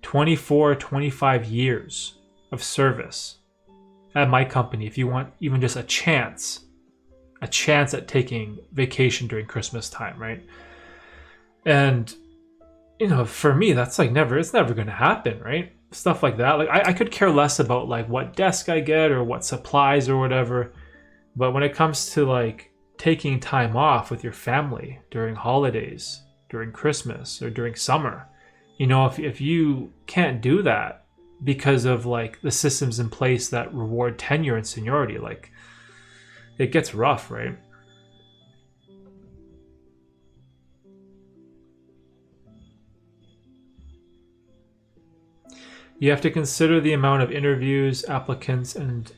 24, 25 years of service at my company if you want even just a chance at taking vacation during Christmas time, right? And for me, that's like it's never going to happen, right? Stuff like that. Like I could care less about like what desk I get or what supplies or whatever. But when it comes to like taking time off with your family during holidays, during Christmas or during summer, if you can't do that because of like the systems in place that reward tenure and seniority, like it gets rough, right? You have to consider the amount of interviews, applicants, and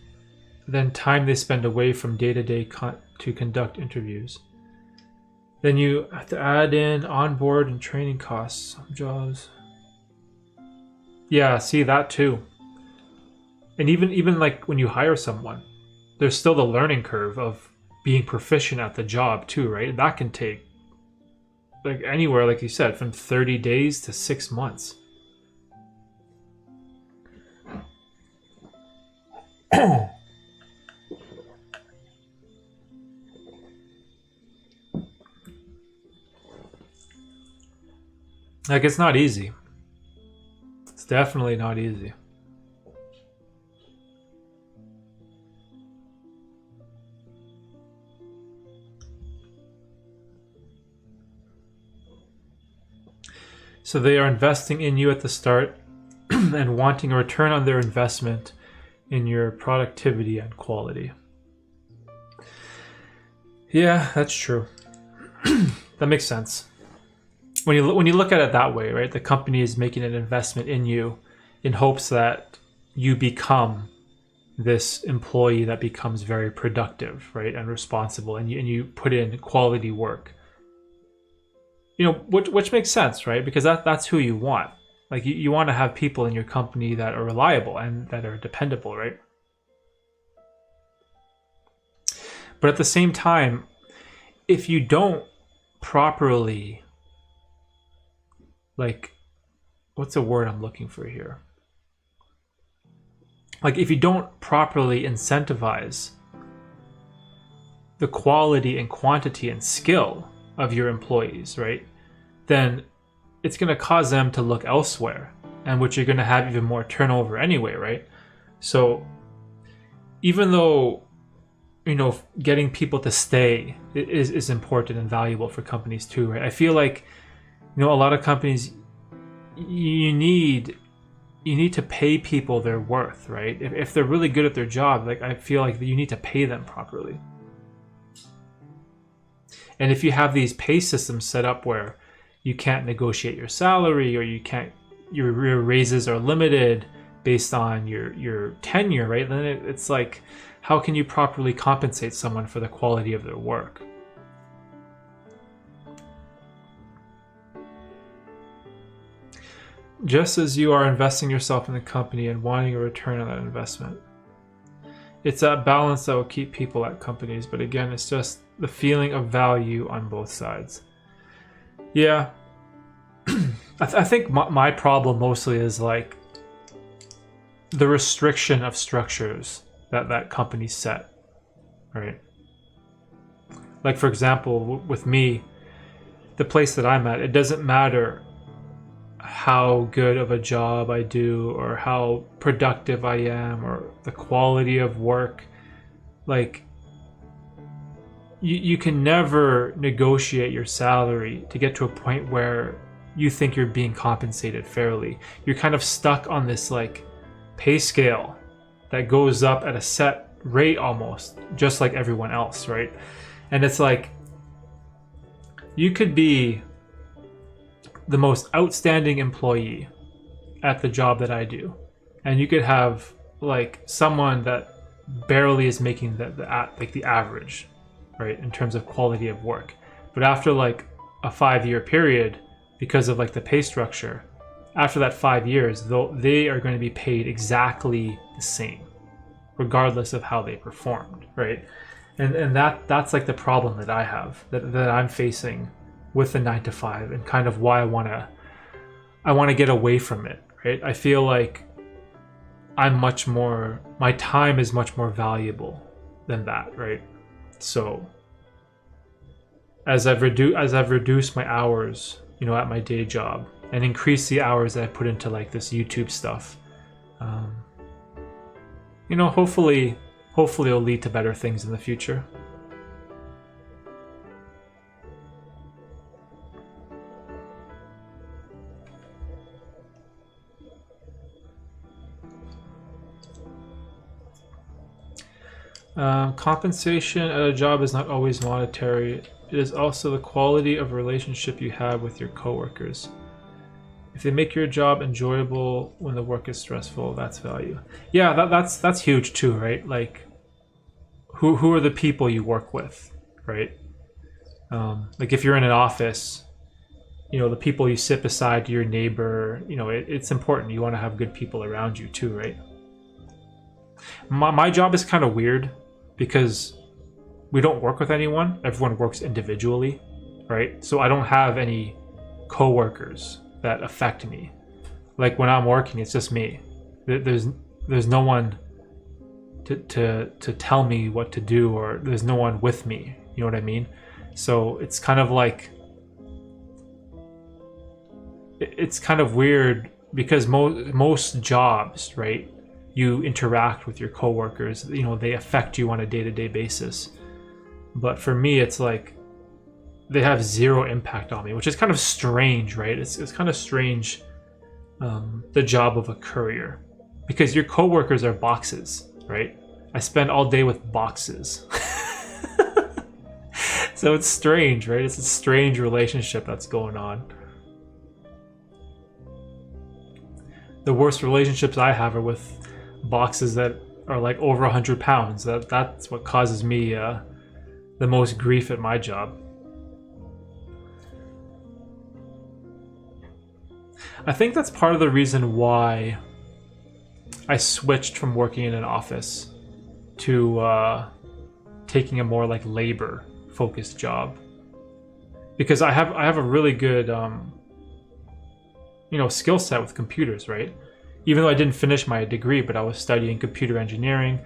then time they spend away from day-to-day to conduct interviews. Then you have to add in onboard and training costs. Some jobs. Yeah, see that too. And even like when you hire someone, there's still the learning curve of being proficient at the job too, right? That can take like anywhere, like you said, from 30 days to 6 months. Like it's not easy. It's definitely not easy. So they are investing in you at the start and wanting a return on their investment in your productivity and quality. Yeah, that's true. That makes sense. When you look at it that way, right? The company is making an investment in you in hopes that you become this employee that becomes very productive, right, and responsible, and you put in quality work. Which makes sense, right? Because that's who you want. Like you want to have people in your company that are reliable and that are dependable, right? But at the same time, if you don't properly, like, what's the word I'm looking for here? Like if you don't properly incentivize the quality and quantity and skill of your employees, right, then it's going to cause them to look elsewhere, and which you're going to have even more turnover anyway, right? So even though, getting people to stay is important and valuable for companies too, right? I feel like, a lot of companies, you need to pay people their worth, right? If they're really good at their job, like, I feel like you need to pay them properly. And if you have these pay systems set up where you can't negotiate your salary, or your raises are limited based on your tenure, right? Then it's like, how can you properly compensate someone for the quality of their work? Just as you are investing yourself in the company and wanting a return on that investment. It's that balance that will keep people at companies, but again, it's just the feeling of value on both sides. Yeah. I think my problem mostly is like the restriction of structures that companies set, right? Like, for example, with me, the place that I'm at, it doesn't matter how good of a job I do or how productive I am or the quality of work. Like, you can never negotiate your salary to get to a point where you think you're being compensated fairly. You're kind of stuck on this like pay scale that goes up at a set rate almost, just like everyone else, right? And it's like, you could be the most outstanding employee at the job that I do, and you could have like someone that barely is making the average, right, in terms of quality of work. But after like a 5-year period, because of like the pay structure, after that 5 years, they are going to be paid exactly the same, regardless of how they performed, right? And that's like the problem that I have, that I'm facing with the 9 to 5, and kind of why I want to get away from it, right? I feel like my time is much more valuable than that, right? So as I've reduced my hours, at my day job, and increased the hours that I put into like this YouTube stuff, hopefully it'll lead to better things in the future. Compensation at a job is not always monetary. It is also the quality of relationship you have with your coworkers. If they make your job enjoyable when the work is stressful, that's value. Yeah, that's huge too, right? Like, who are the people you work with, right? Like, if you're in an office, the people you sit beside, your neighbor, it's important. You want to have good people around you too, right? My job is kind of weird because we don't work with anyone. Everyone works individually, right? So I don't have any coworkers that affect me. Like, when I'm working, it's just me. There's no one to tell me what to do, or there's no one with me. You know what I mean? So it's kind of like, it's kind of weird because most jobs, right, you interact with your coworkers. They affect you on a day-to-day basis. But for me, it's like they have zero impact on me, which is kind of strange, right? It's kind of strange, the job of a courier, because your coworkers are boxes, right? I spend all day with boxes. So it's strange, right? It's a strange relationship that's going on. The worst relationships I have are with boxes that are like over 100 pounds. That's what causes me the most grief at my job. I think that's part of the reason why I switched from working in an office to taking a more like labor focused job, because I have a really good skill set with computers, right? Even though I didn't finish my degree, but I was studying computer engineering.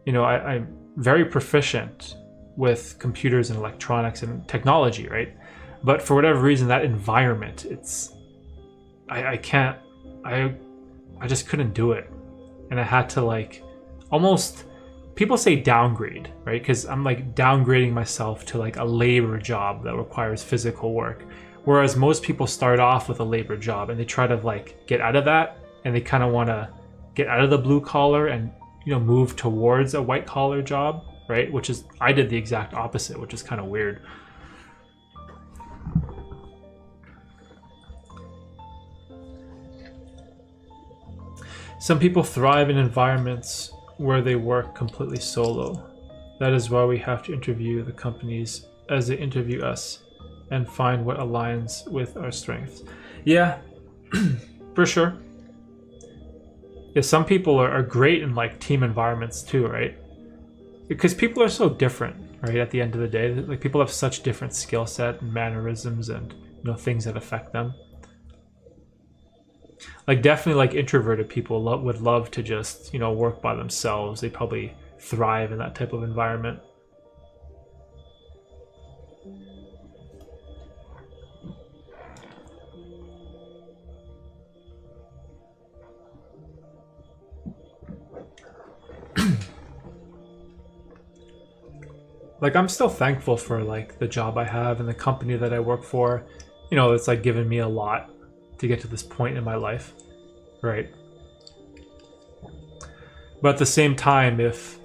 I'm very proficient with computers and electronics and technology, right? But for whatever reason, that environment, I just couldn't do it. And I had to like almost people say downgrade, right? Because I'm like downgrading myself to like a labor job that requires physical work. Whereas most people start off with a labor job and they try to like get out of that, and they kind of want to get out of the blue collar and, you know, move towards a white collar job, right? Which is, I did the exact opposite, which is kind of weird. Some people thrive in environments where they work completely solo. That is why we have to interview the companies as they interview us and find what aligns with our strengths. Yeah, for sure. Yeah, some people are great in like team environments too, right? Because people are so different, right? At the end of the day, like people have such different skill set and mannerisms and, you know, things that affect them. Like definitely like introverted people would love to just, you know, work by themselves. They probably thrive in that type of environment. Like I'm still thankful for like the job I have and the company that I work for. You know, it's like given me a lot to get to this point in my life, right? But at the same time, if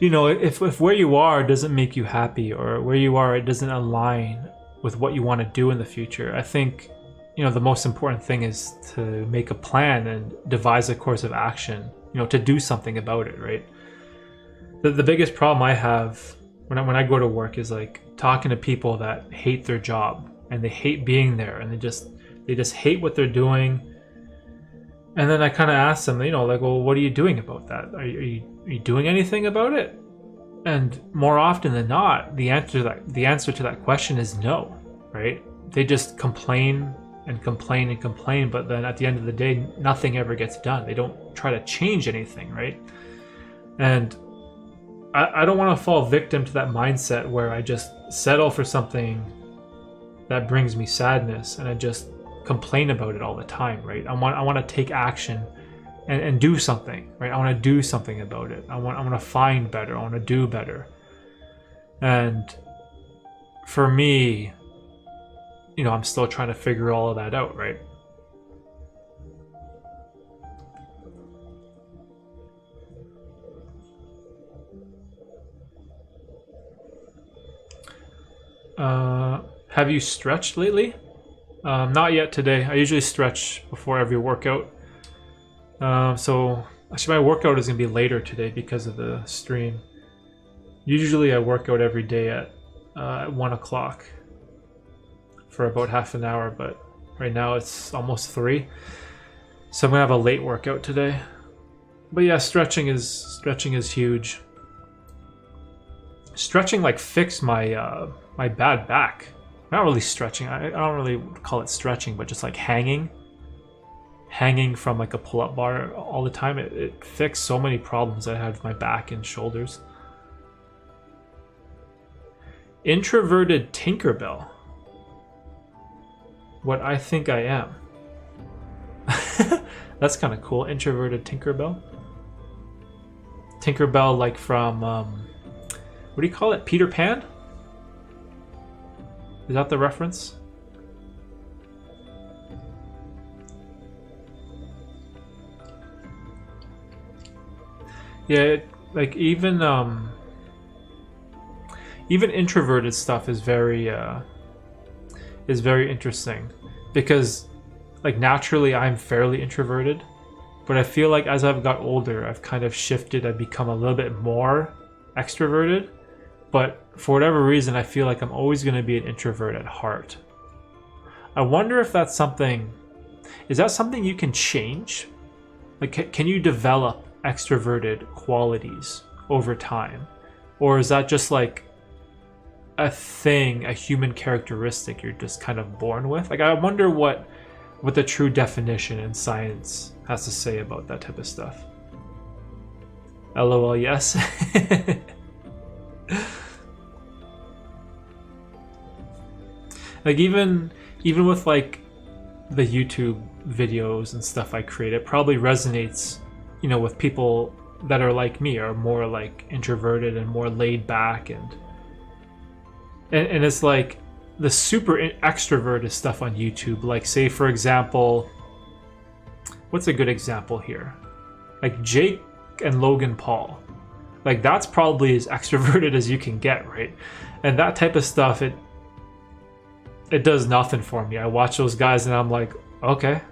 you know, if where you are doesn't make you happy, or where you are it doesn't align with what you want to do in the future, I think, you know, the most important thing is to make a plan and devise a course of action, you know, to do something about it, right? The biggest problem I have when I go to work is like talking to people that hate their job and they hate being there, and they just hate what they're doing. And then I kind of ask them, you know, like, well, what are you doing about that? Are you doing anything about it? And more often than not, the answer to that question is no, right? They just complain and complain and complain, but then at the end of the day, nothing ever gets done. They don't try to change anything, right? And I don't want to fall victim to that mindset where I just settle for something that brings me sadness and I just complain about it all the time, right? I want to take action and do something, right? I want to do something about it. I want to find better. I want to do better. And for me, you know, I'm still trying to figure all of that out, right? Have you stretched lately? Not yet today. I usually stretch before every workout. So actually my workout is going to be later today because of the stream. Usually I work out every day at 1 o'clock for about half an hour, but right now it's almost 3. So I'm going to have a late workout today. But yeah, stretching is huge. Stretching like fixed my my bad back. Not really stretching. I don't really call it stretching, but just like hanging from like a pull-up bar all the time. It fixed so many problems I had with my back and shoulders. Introverted Tinkerbell. What I think I am. That's kind of cool. Introverted Tinkerbell. Tinkerbell, like from what do you call it? Peter Pan? Is that the reference? Yeah, like even introverted stuff is very interesting, because like naturally I'm fairly introverted, but I feel like as I've got older, I've kind of shifted. I've become a little bit more extroverted. But for whatever reason, I feel like I'm always going to be an introvert at heart. I wonder if that's something... Is that something you can change? Like, can you develop extroverted qualities over time? Or is that just like a thing, a human characteristic you're just kind of born with? Like, I wonder what the true definition in science has to say about that type of stuff. LOL, yes. Like even with like the YouTube videos and stuff I create, it probably resonates, you know, with people that are like me, are more like introverted and more laid back, and it's like the super extroverted stuff on YouTube. Like, say for example, what's a good example here? Like Jake and Logan Paul. Like, that's probably as extroverted as you can get, right? And that type of stuff, it does nothing for me. I watch those guys and I'm like, okay.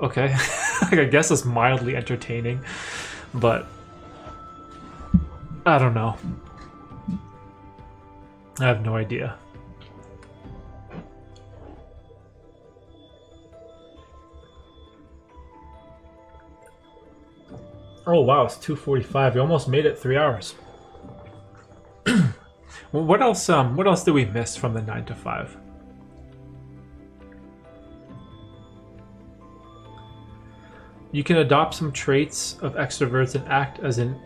Like, I guess it's mildly entertaining, but I don't know. I have no idea. Oh wow, it's 2:45. We almost made it 3 hours. Well, what else did we miss from the 9 to 5? You can adopt some traits of extroverts and act as an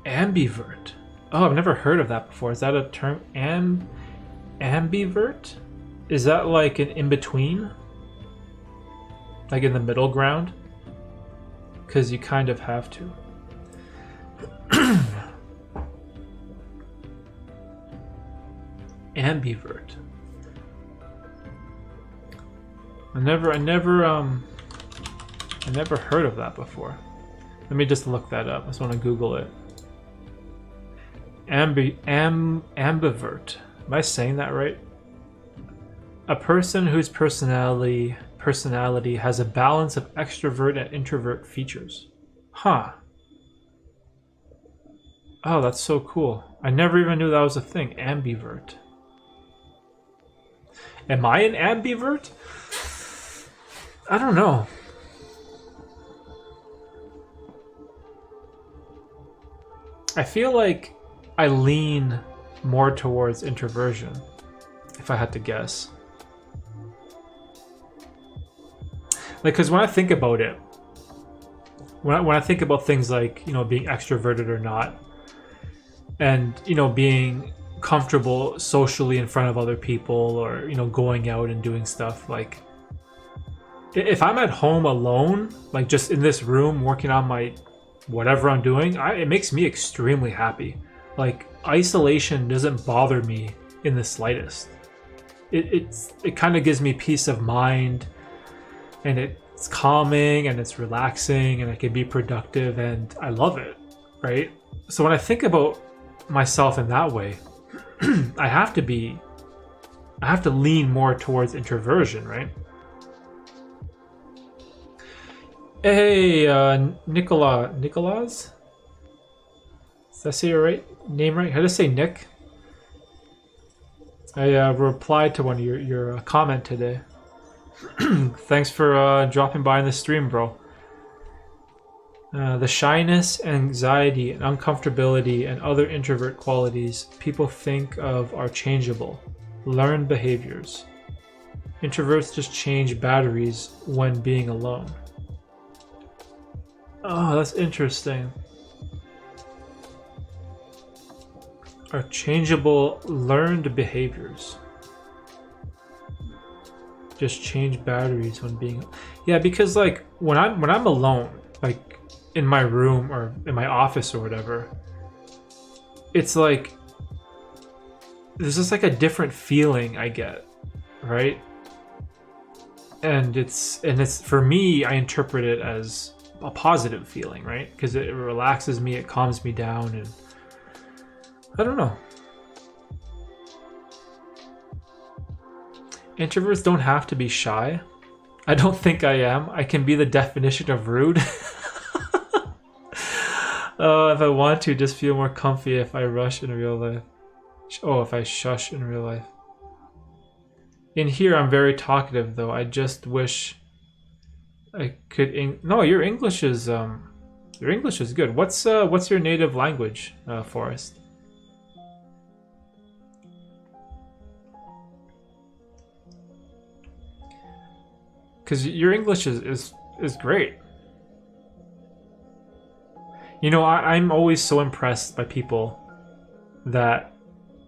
ambivert. Oh, I've never heard of that before. Is that a term? Ambivert? Is that like an in-between? Like in the middle ground? Because you kind of have to. Ambivert. I never heard of that before. Let me just look that up. I just want to Google it. Ambivert. Am I saying that right? A person whose personality has a balance of extrovert and introvert features. Huh. Oh, that's so cool. I never even knew that was a thing. Ambivert. Am I an ambivert? I don't know. I feel like I lean more towards introversion, if I had to guess. Like, because when I think about it, when I think about things like, you know, being extroverted or not, and, you know, being comfortable socially in front of other people, or, you know, going out and doing stuff, like, if I'm at home alone, like just in this room working on my whatever I'm doing, it makes me extremely happy. Like, isolation doesn't bother me in the slightest. It kind of gives me peace of mind, and it's calming and it's relaxing, and I can be productive, and I love it, right? So when I think about myself in that way, I have to lean more towards introversion, right? Hey, Nicolas? Did I say your name right? How did I say Nick? I replied to one of your comment today. Thanks for dropping by in the stream, bro. The shyness, anxiety, and uncomfortability and other introvert qualities people think of are changeable, learned behaviors. Introverts just change batteries when being alone. Oh, that's interesting. Are changeable, learned behaviors. Just change batteries when being... Yeah, because like when I'm alone, like in my room or in my office or whatever, it's like there's just like a different feeling I get, right? And it's for me, I interpret it as a positive feeling, right? Because it relaxes me, it calms me down, and I don't know. Introverts don't have to be shy. I don't think I am. I can be the definition of rude. If I want to, just feel more comfy if I rush in real life. Oh, if I shush in real life. In here, I'm very talkative, though. I just wish I could. No, your English is good. What's your native language, Forrest? Because your English is great. You know, I'm always so impressed by people that,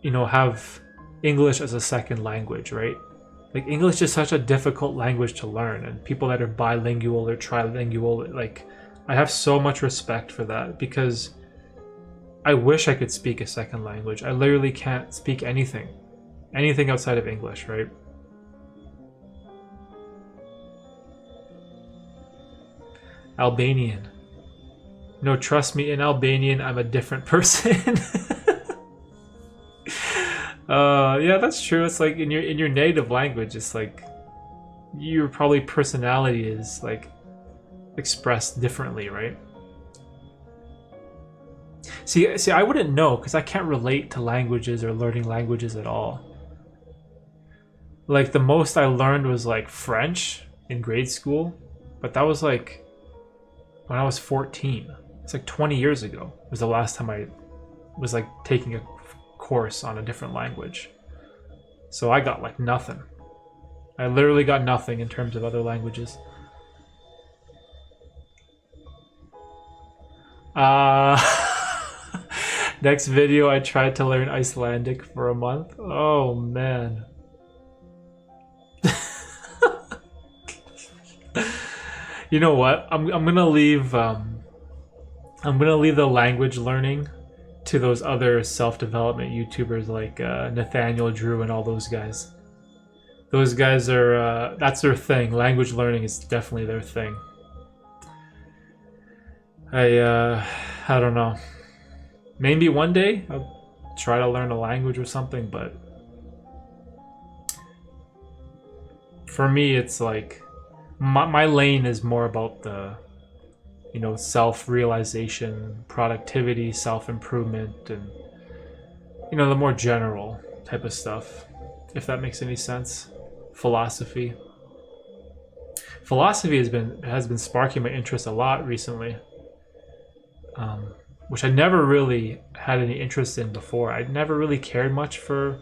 you know, have English as a second language, right? Like, English is such a difficult language to learn, and people that are bilingual or trilingual, like, I have so much respect for that because I wish I could speak a second language. I literally can't speak anything outside of English, right? Albanian. No, trust me, in Albanian, I'm a different person. Yeah, that's true. It's like in your native language, it's like your probably personality is like expressed differently, right? See, I wouldn't know because I can't relate to languages or learning languages at all. Like the most I learned was like French in grade school, but that was like when I was 14. It's like 20 years ago was the last time I was like taking a course on a different language. So I got like nothing. I literally got nothing in terms of other languages. Next video, I tried to learn Icelandic for a month. Oh man. You know what? I'm gonna leave the language learning to those other self-development YouTubers like Nathaniel Drew and all those guys. Those guys are that's their thing. Language learning is definitely their thing. I don't know. Maybe one day I'll try to learn a language or something, but for me it's like my lane is more about the, you know, self-realization, productivity, self-improvement, and, you know, the more general type of stuff, if that makes any sense. Philosophy has been sparking my interest a lot recently, which I never really had any interest in before. I never really cared much for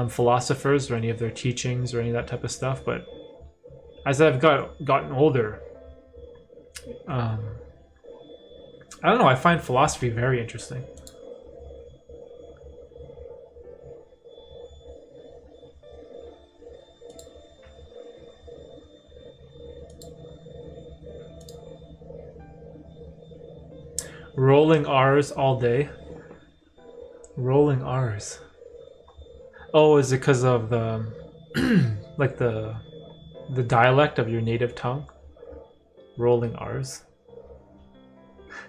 philosophers or any of their teachings or any of that type of stuff, but as I've gotten older, I don't know, I find philosophy very interesting. Rolling R's all day. Rolling R's. Oh, is it because of the like the dialect of your native tongue? Rolling R's.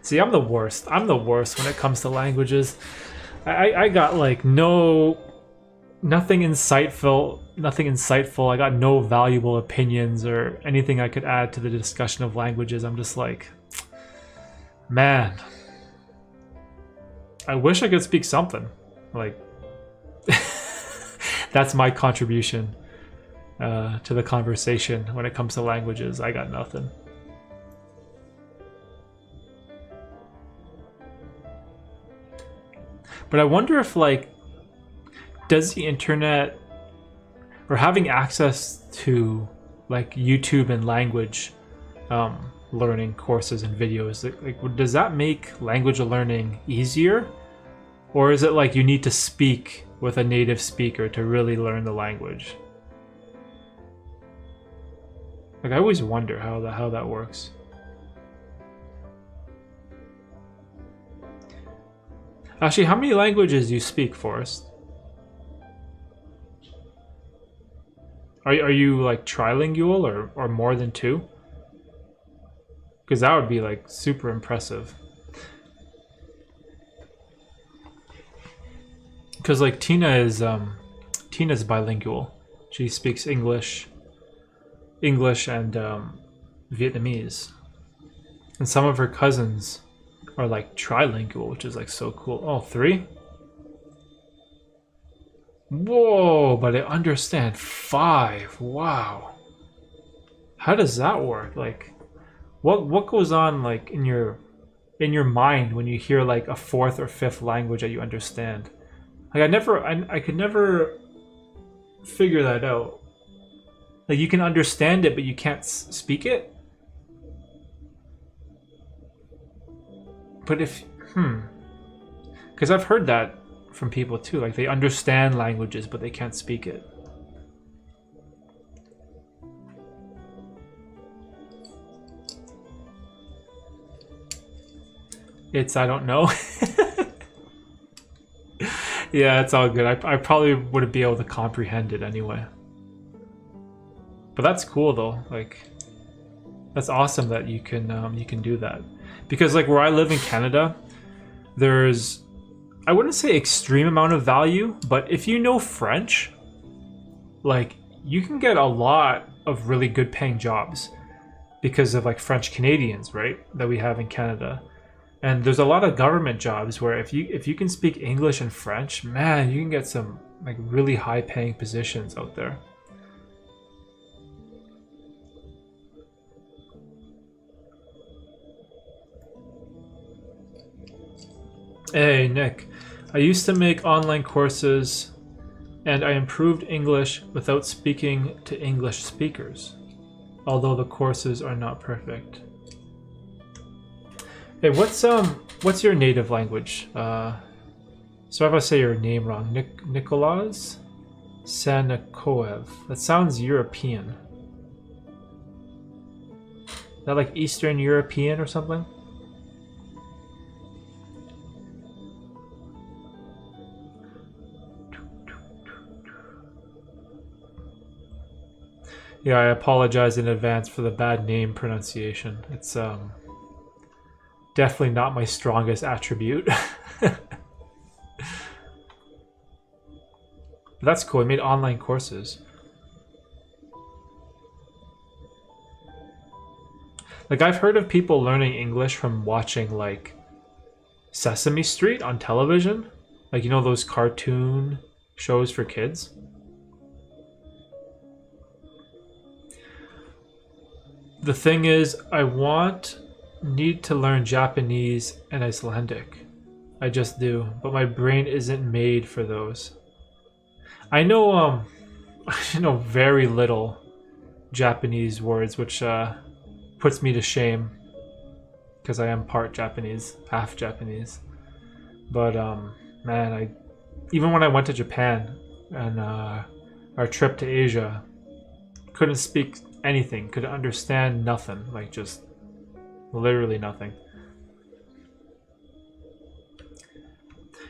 See, I'm the worst. I'm the worst when it comes to languages. I got like nothing insightful. I got no valuable opinions or anything I could add to the discussion of languages. I'm just like, man, I wish I could speak something. Like, that's my contribution to the conversation when it comes to languages. I got nothing. But I wonder if, like, does the internet or having access to like YouTube and language learning courses and videos, like, does that make language learning easier? Or is it like you need to speak with a native speaker to really learn the language? Like, I always wonder how that works. Actually, how many languages do you speak, Forrest? Are you like trilingual or more than 2? Because that would be like super impressive. Because like Tina's bilingual. She speaks English and Vietnamese. And some of her cousins are like trilingual, which is like so cool. Oh, 3? Whoa, but I understand 5. Wow. How does that work? Like, what goes on like in your mind when you hear like a 4th or 5th language that you understand? Like, I could never figure that out. Like, you can understand it, but you can't speak it? But if, because I've heard that from people too. Like, they understand languages, but they can't speak it. It's I don't know. Yeah, it's all good. I probably wouldn't be able to comprehend it anyway. But that's cool though. Like, that's awesome that you can do that. Because like where I live in Canada, there's, I wouldn't say extreme amount of value, but if you know French, like you can get a lot of really good paying jobs because of like French Canadians, right? That we have in Canada. And there's a lot of government jobs where if you can speak English and French, man, you can get some like really high paying positions out there. Hey, Nick. I used to make online courses and I improved English without speaking to English speakers, although the courses are not perfect. Hey, what's your native language? So if I say your name wrong, Nicolas Sanakoev. That sounds European. Is that like Eastern European or something? Yeah, I apologize in advance for the bad name pronunciation. It's definitely not my strongest attribute. That's cool. I made online courses. Like I've heard of people learning English from watching like Sesame Street on television. Like you know those cartoon shows for kids? The thing is, need to learn Japanese and Icelandic. I just do, but my brain isn't made for those. I know I know very little Japanese words, which puts me to shame because I am part Japanese, half Japanese. But man, even when I went to Japan and our trip to Asia, couldn't speak anything, could understand nothing, like just literally nothing.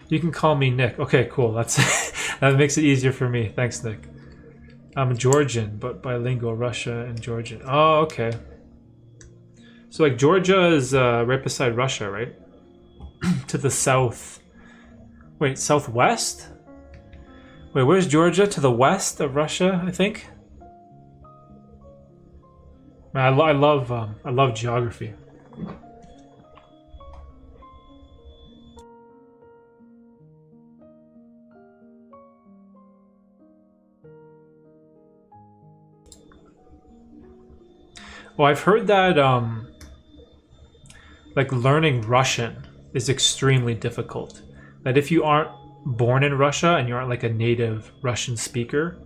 You can call me Nick. Okay, cool. That's that makes it easier for me. Thanks, Nick. I'm Georgian, but bilingual, Russia and Georgian. Oh, okay. So like Georgia is right beside Russia, right? To the south. Wait, southwest? Wait, where's Georgia? To the west of Russia, I think. Man, I love geography. Well, I've heard that like learning Russian is extremely difficult. That if you aren't born in Russia and you aren't like a native Russian speaker,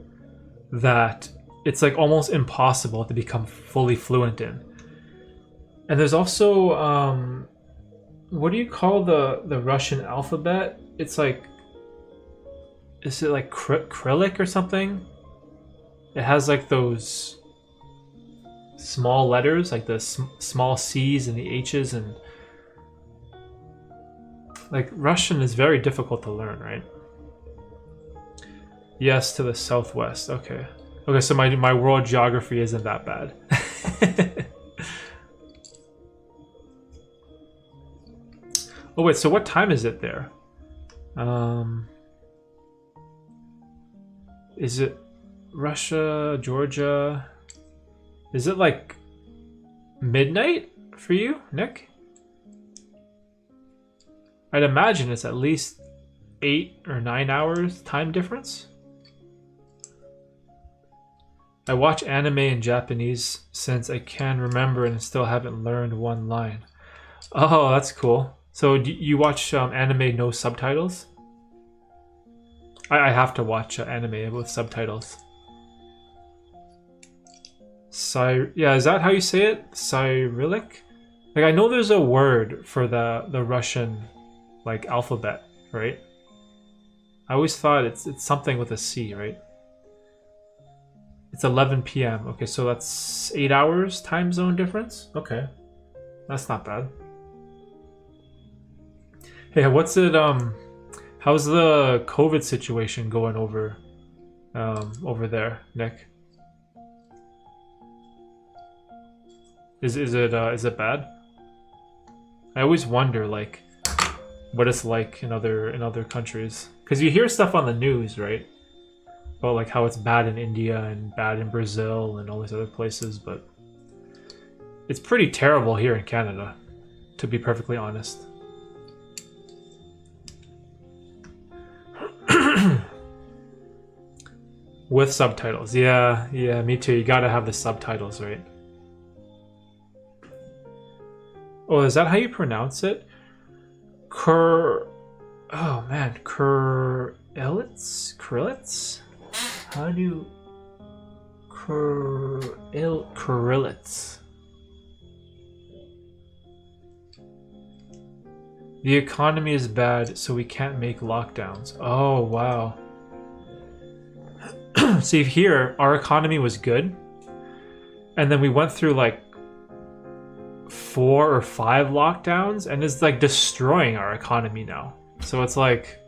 that it's like almost impossible to become fully fluent in. And there's also what do you call the Russian alphabet? It's like, is it like Cyrillic or something? It has like those small letters, like the small C's and the H's, and like Russian is very difficult to learn, right? Yes, to the southwest. Okay. Okay, so my world geography isn't that bad. Oh wait, so what time is it there? Is it Russia, Georgia? Is it like midnight for you, Nick? I'd imagine it's at least 8 or 9 hours time difference. I watch anime in Japanese since I can remember and still haven't learned one line. Oh, that's cool. So you watch anime no subtitles? I have to watch anime with subtitles. Yeah, is that how you say it? Cyrillic? Like I know there's a word for the Russian like alphabet, right? I always thought it's something with a C, right? It's 11 p.m. Okay, so that's 8 hours time zone difference? Okay. That's not bad. Hey, what's it? How's the COVID situation going over there, Nick? Is it bad? I always wonder like what it's like in other countries, because you hear stuff on the news, right? About like how it's bad in India and bad in Brazil and all these other places, but it's pretty terrible here in Canada, to be perfectly honest. With subtitles, yeah, me too. You gotta have the subtitles, right? Oh, is that how you pronounce it? Oh man, Krillitz? How do you... Krillitz. The economy is bad, so we can't make lockdowns. Oh, wow. See, here, our economy was good. And then we went through like 4 or 5 lockdowns, and it's like destroying our economy now. So it's like...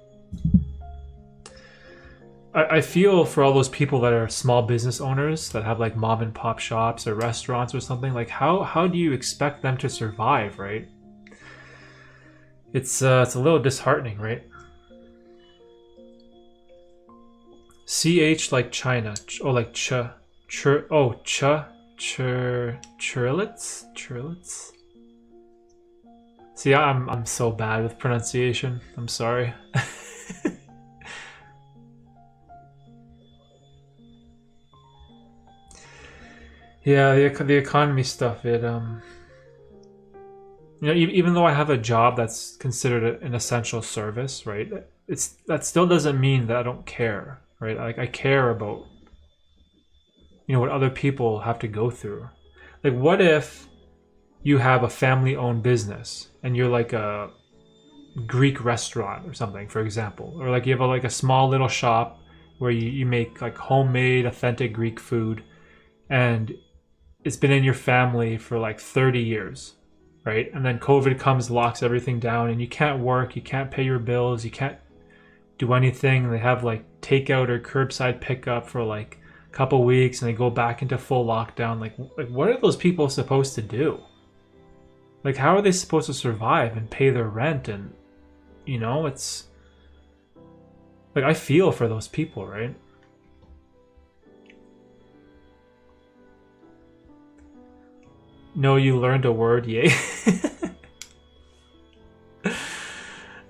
I feel for all those people that are small business owners that have like mom and pop shops or restaurants or something. Like how do you expect them to survive, right? It's a little disheartening, right? CH like China. Oh, like Churlitz? See, I'm so bad with pronunciation. I'm sorry. Yeah, the economy stuff. It you know, even though I have a job that's considered an essential service, right? That still doesn't mean that I don't care, right? Like I care about, you know, what other people have to go through. Like, what if you have a family-owned business and you're like a Greek restaurant or something, for example, or like you have like a small little shop where you make like homemade, authentic Greek food, and it's been in your family for like 30 years, right? And then COVID comes, locks everything down, and you can't work, you can't pay your bills, you can't do anything. They have like takeout or curbside pickup for like a couple weeks, and they go back into full lockdown. Like what are those people supposed to do? Like, how are they supposed to survive and pay their rent? And, you know, it's like, I feel for those people, right? No, you learned a word, yay.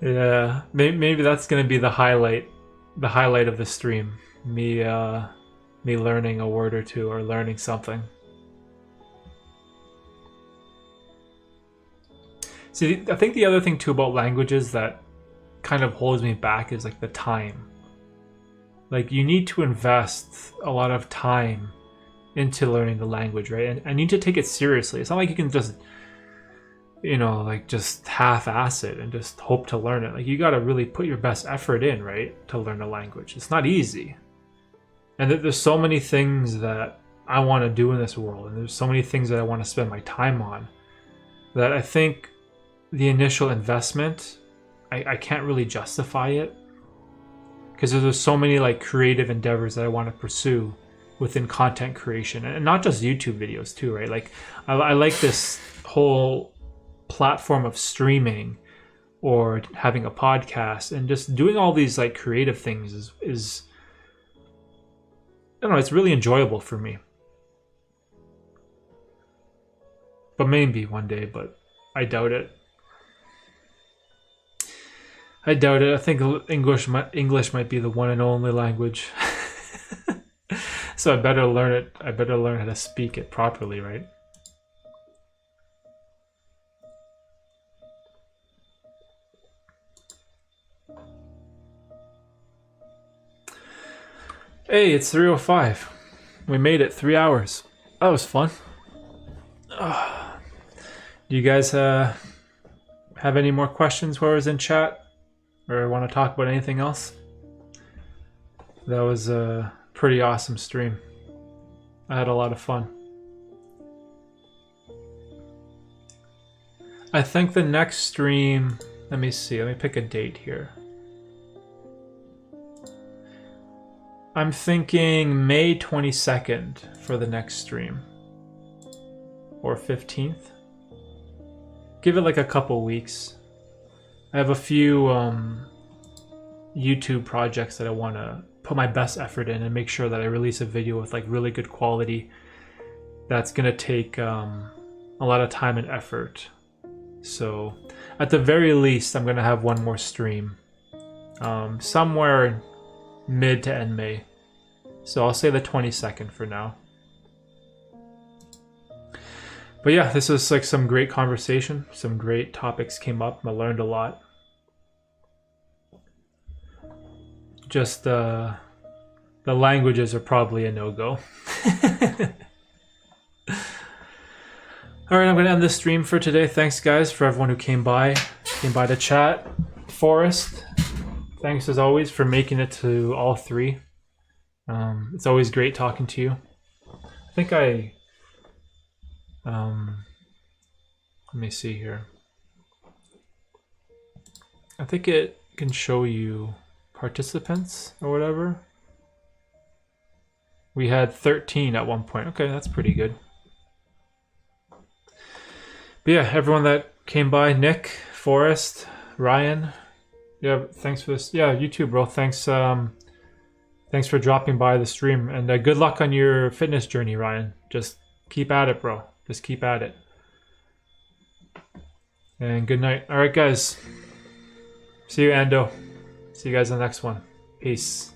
Yeah, maybe that's gonna be the highlight of the stream. Me learning a word or two, or learning something. See, I think the other thing too about languages that kind of holds me back is like the time. Like, you need to invest a lot of time into learning the language, right? And I need to take it seriously. It's not like you can just, you know, like just half-ass it and just hope to learn it. Like, you got to really put your best effort in, right, to learn a language. It's not easy. And there's so many things that I want to do in this world, and there's so many things that I want to spend my time on, that I think the initial investment, I can't really justify it, because there's so many like creative endeavors that I want to pursue within content creation, and not just YouTube videos too, right? Like I like this whole platform of streaming or having a podcast and just doing all these like creative things is I don't know, it's really enjoyable for me. But maybe one day, but I doubt it. I doubt it. I think English might be the one and only language. So I better learn it. I better learn how to speak it properly, right? Hey, it's 3:05. We made it 3 hours. That was fun. Do you guys have any more questions while I was in chat? Or want to talk about anything else? That was a pretty awesome stream. I had a lot of fun. I think the next stream Let me see. Let me pick a date here. I'm thinking May 22nd for the next stream. Or 15th. Give it like a couple weeks. I have a few YouTube projects that I want to put my best effort in and make sure that I release a video with like really good quality. That's going to take a lot of time and effort. So at the very least, I'm going to have one more stream. Somewhere mid to end May. So I'll say the 22nd for now. But yeah, this was like some great conversation. Some great topics came up. I learned a lot. Just the languages are probably a no-go. All right, I'm going to end this stream for today. Thanks, guys, for everyone who came by to chat. Forrest, thanks as always for making it to all three. It's always great talking to you. I think let me see here. I think it can show you participants or whatever. We had 13 at one point. Okay, that's pretty good. But yeah, everyone that came by, Nick, Forrest, Ryan. Yeah, thanks for this. Yeah, you too, bro. Thanks thanks for dropping by the stream. And good luck on your fitness journey, Ryan. Just keep at it, bro. Just keep at it. And good night. All right, guys. See you, Ando. See you guys in the next one. Peace.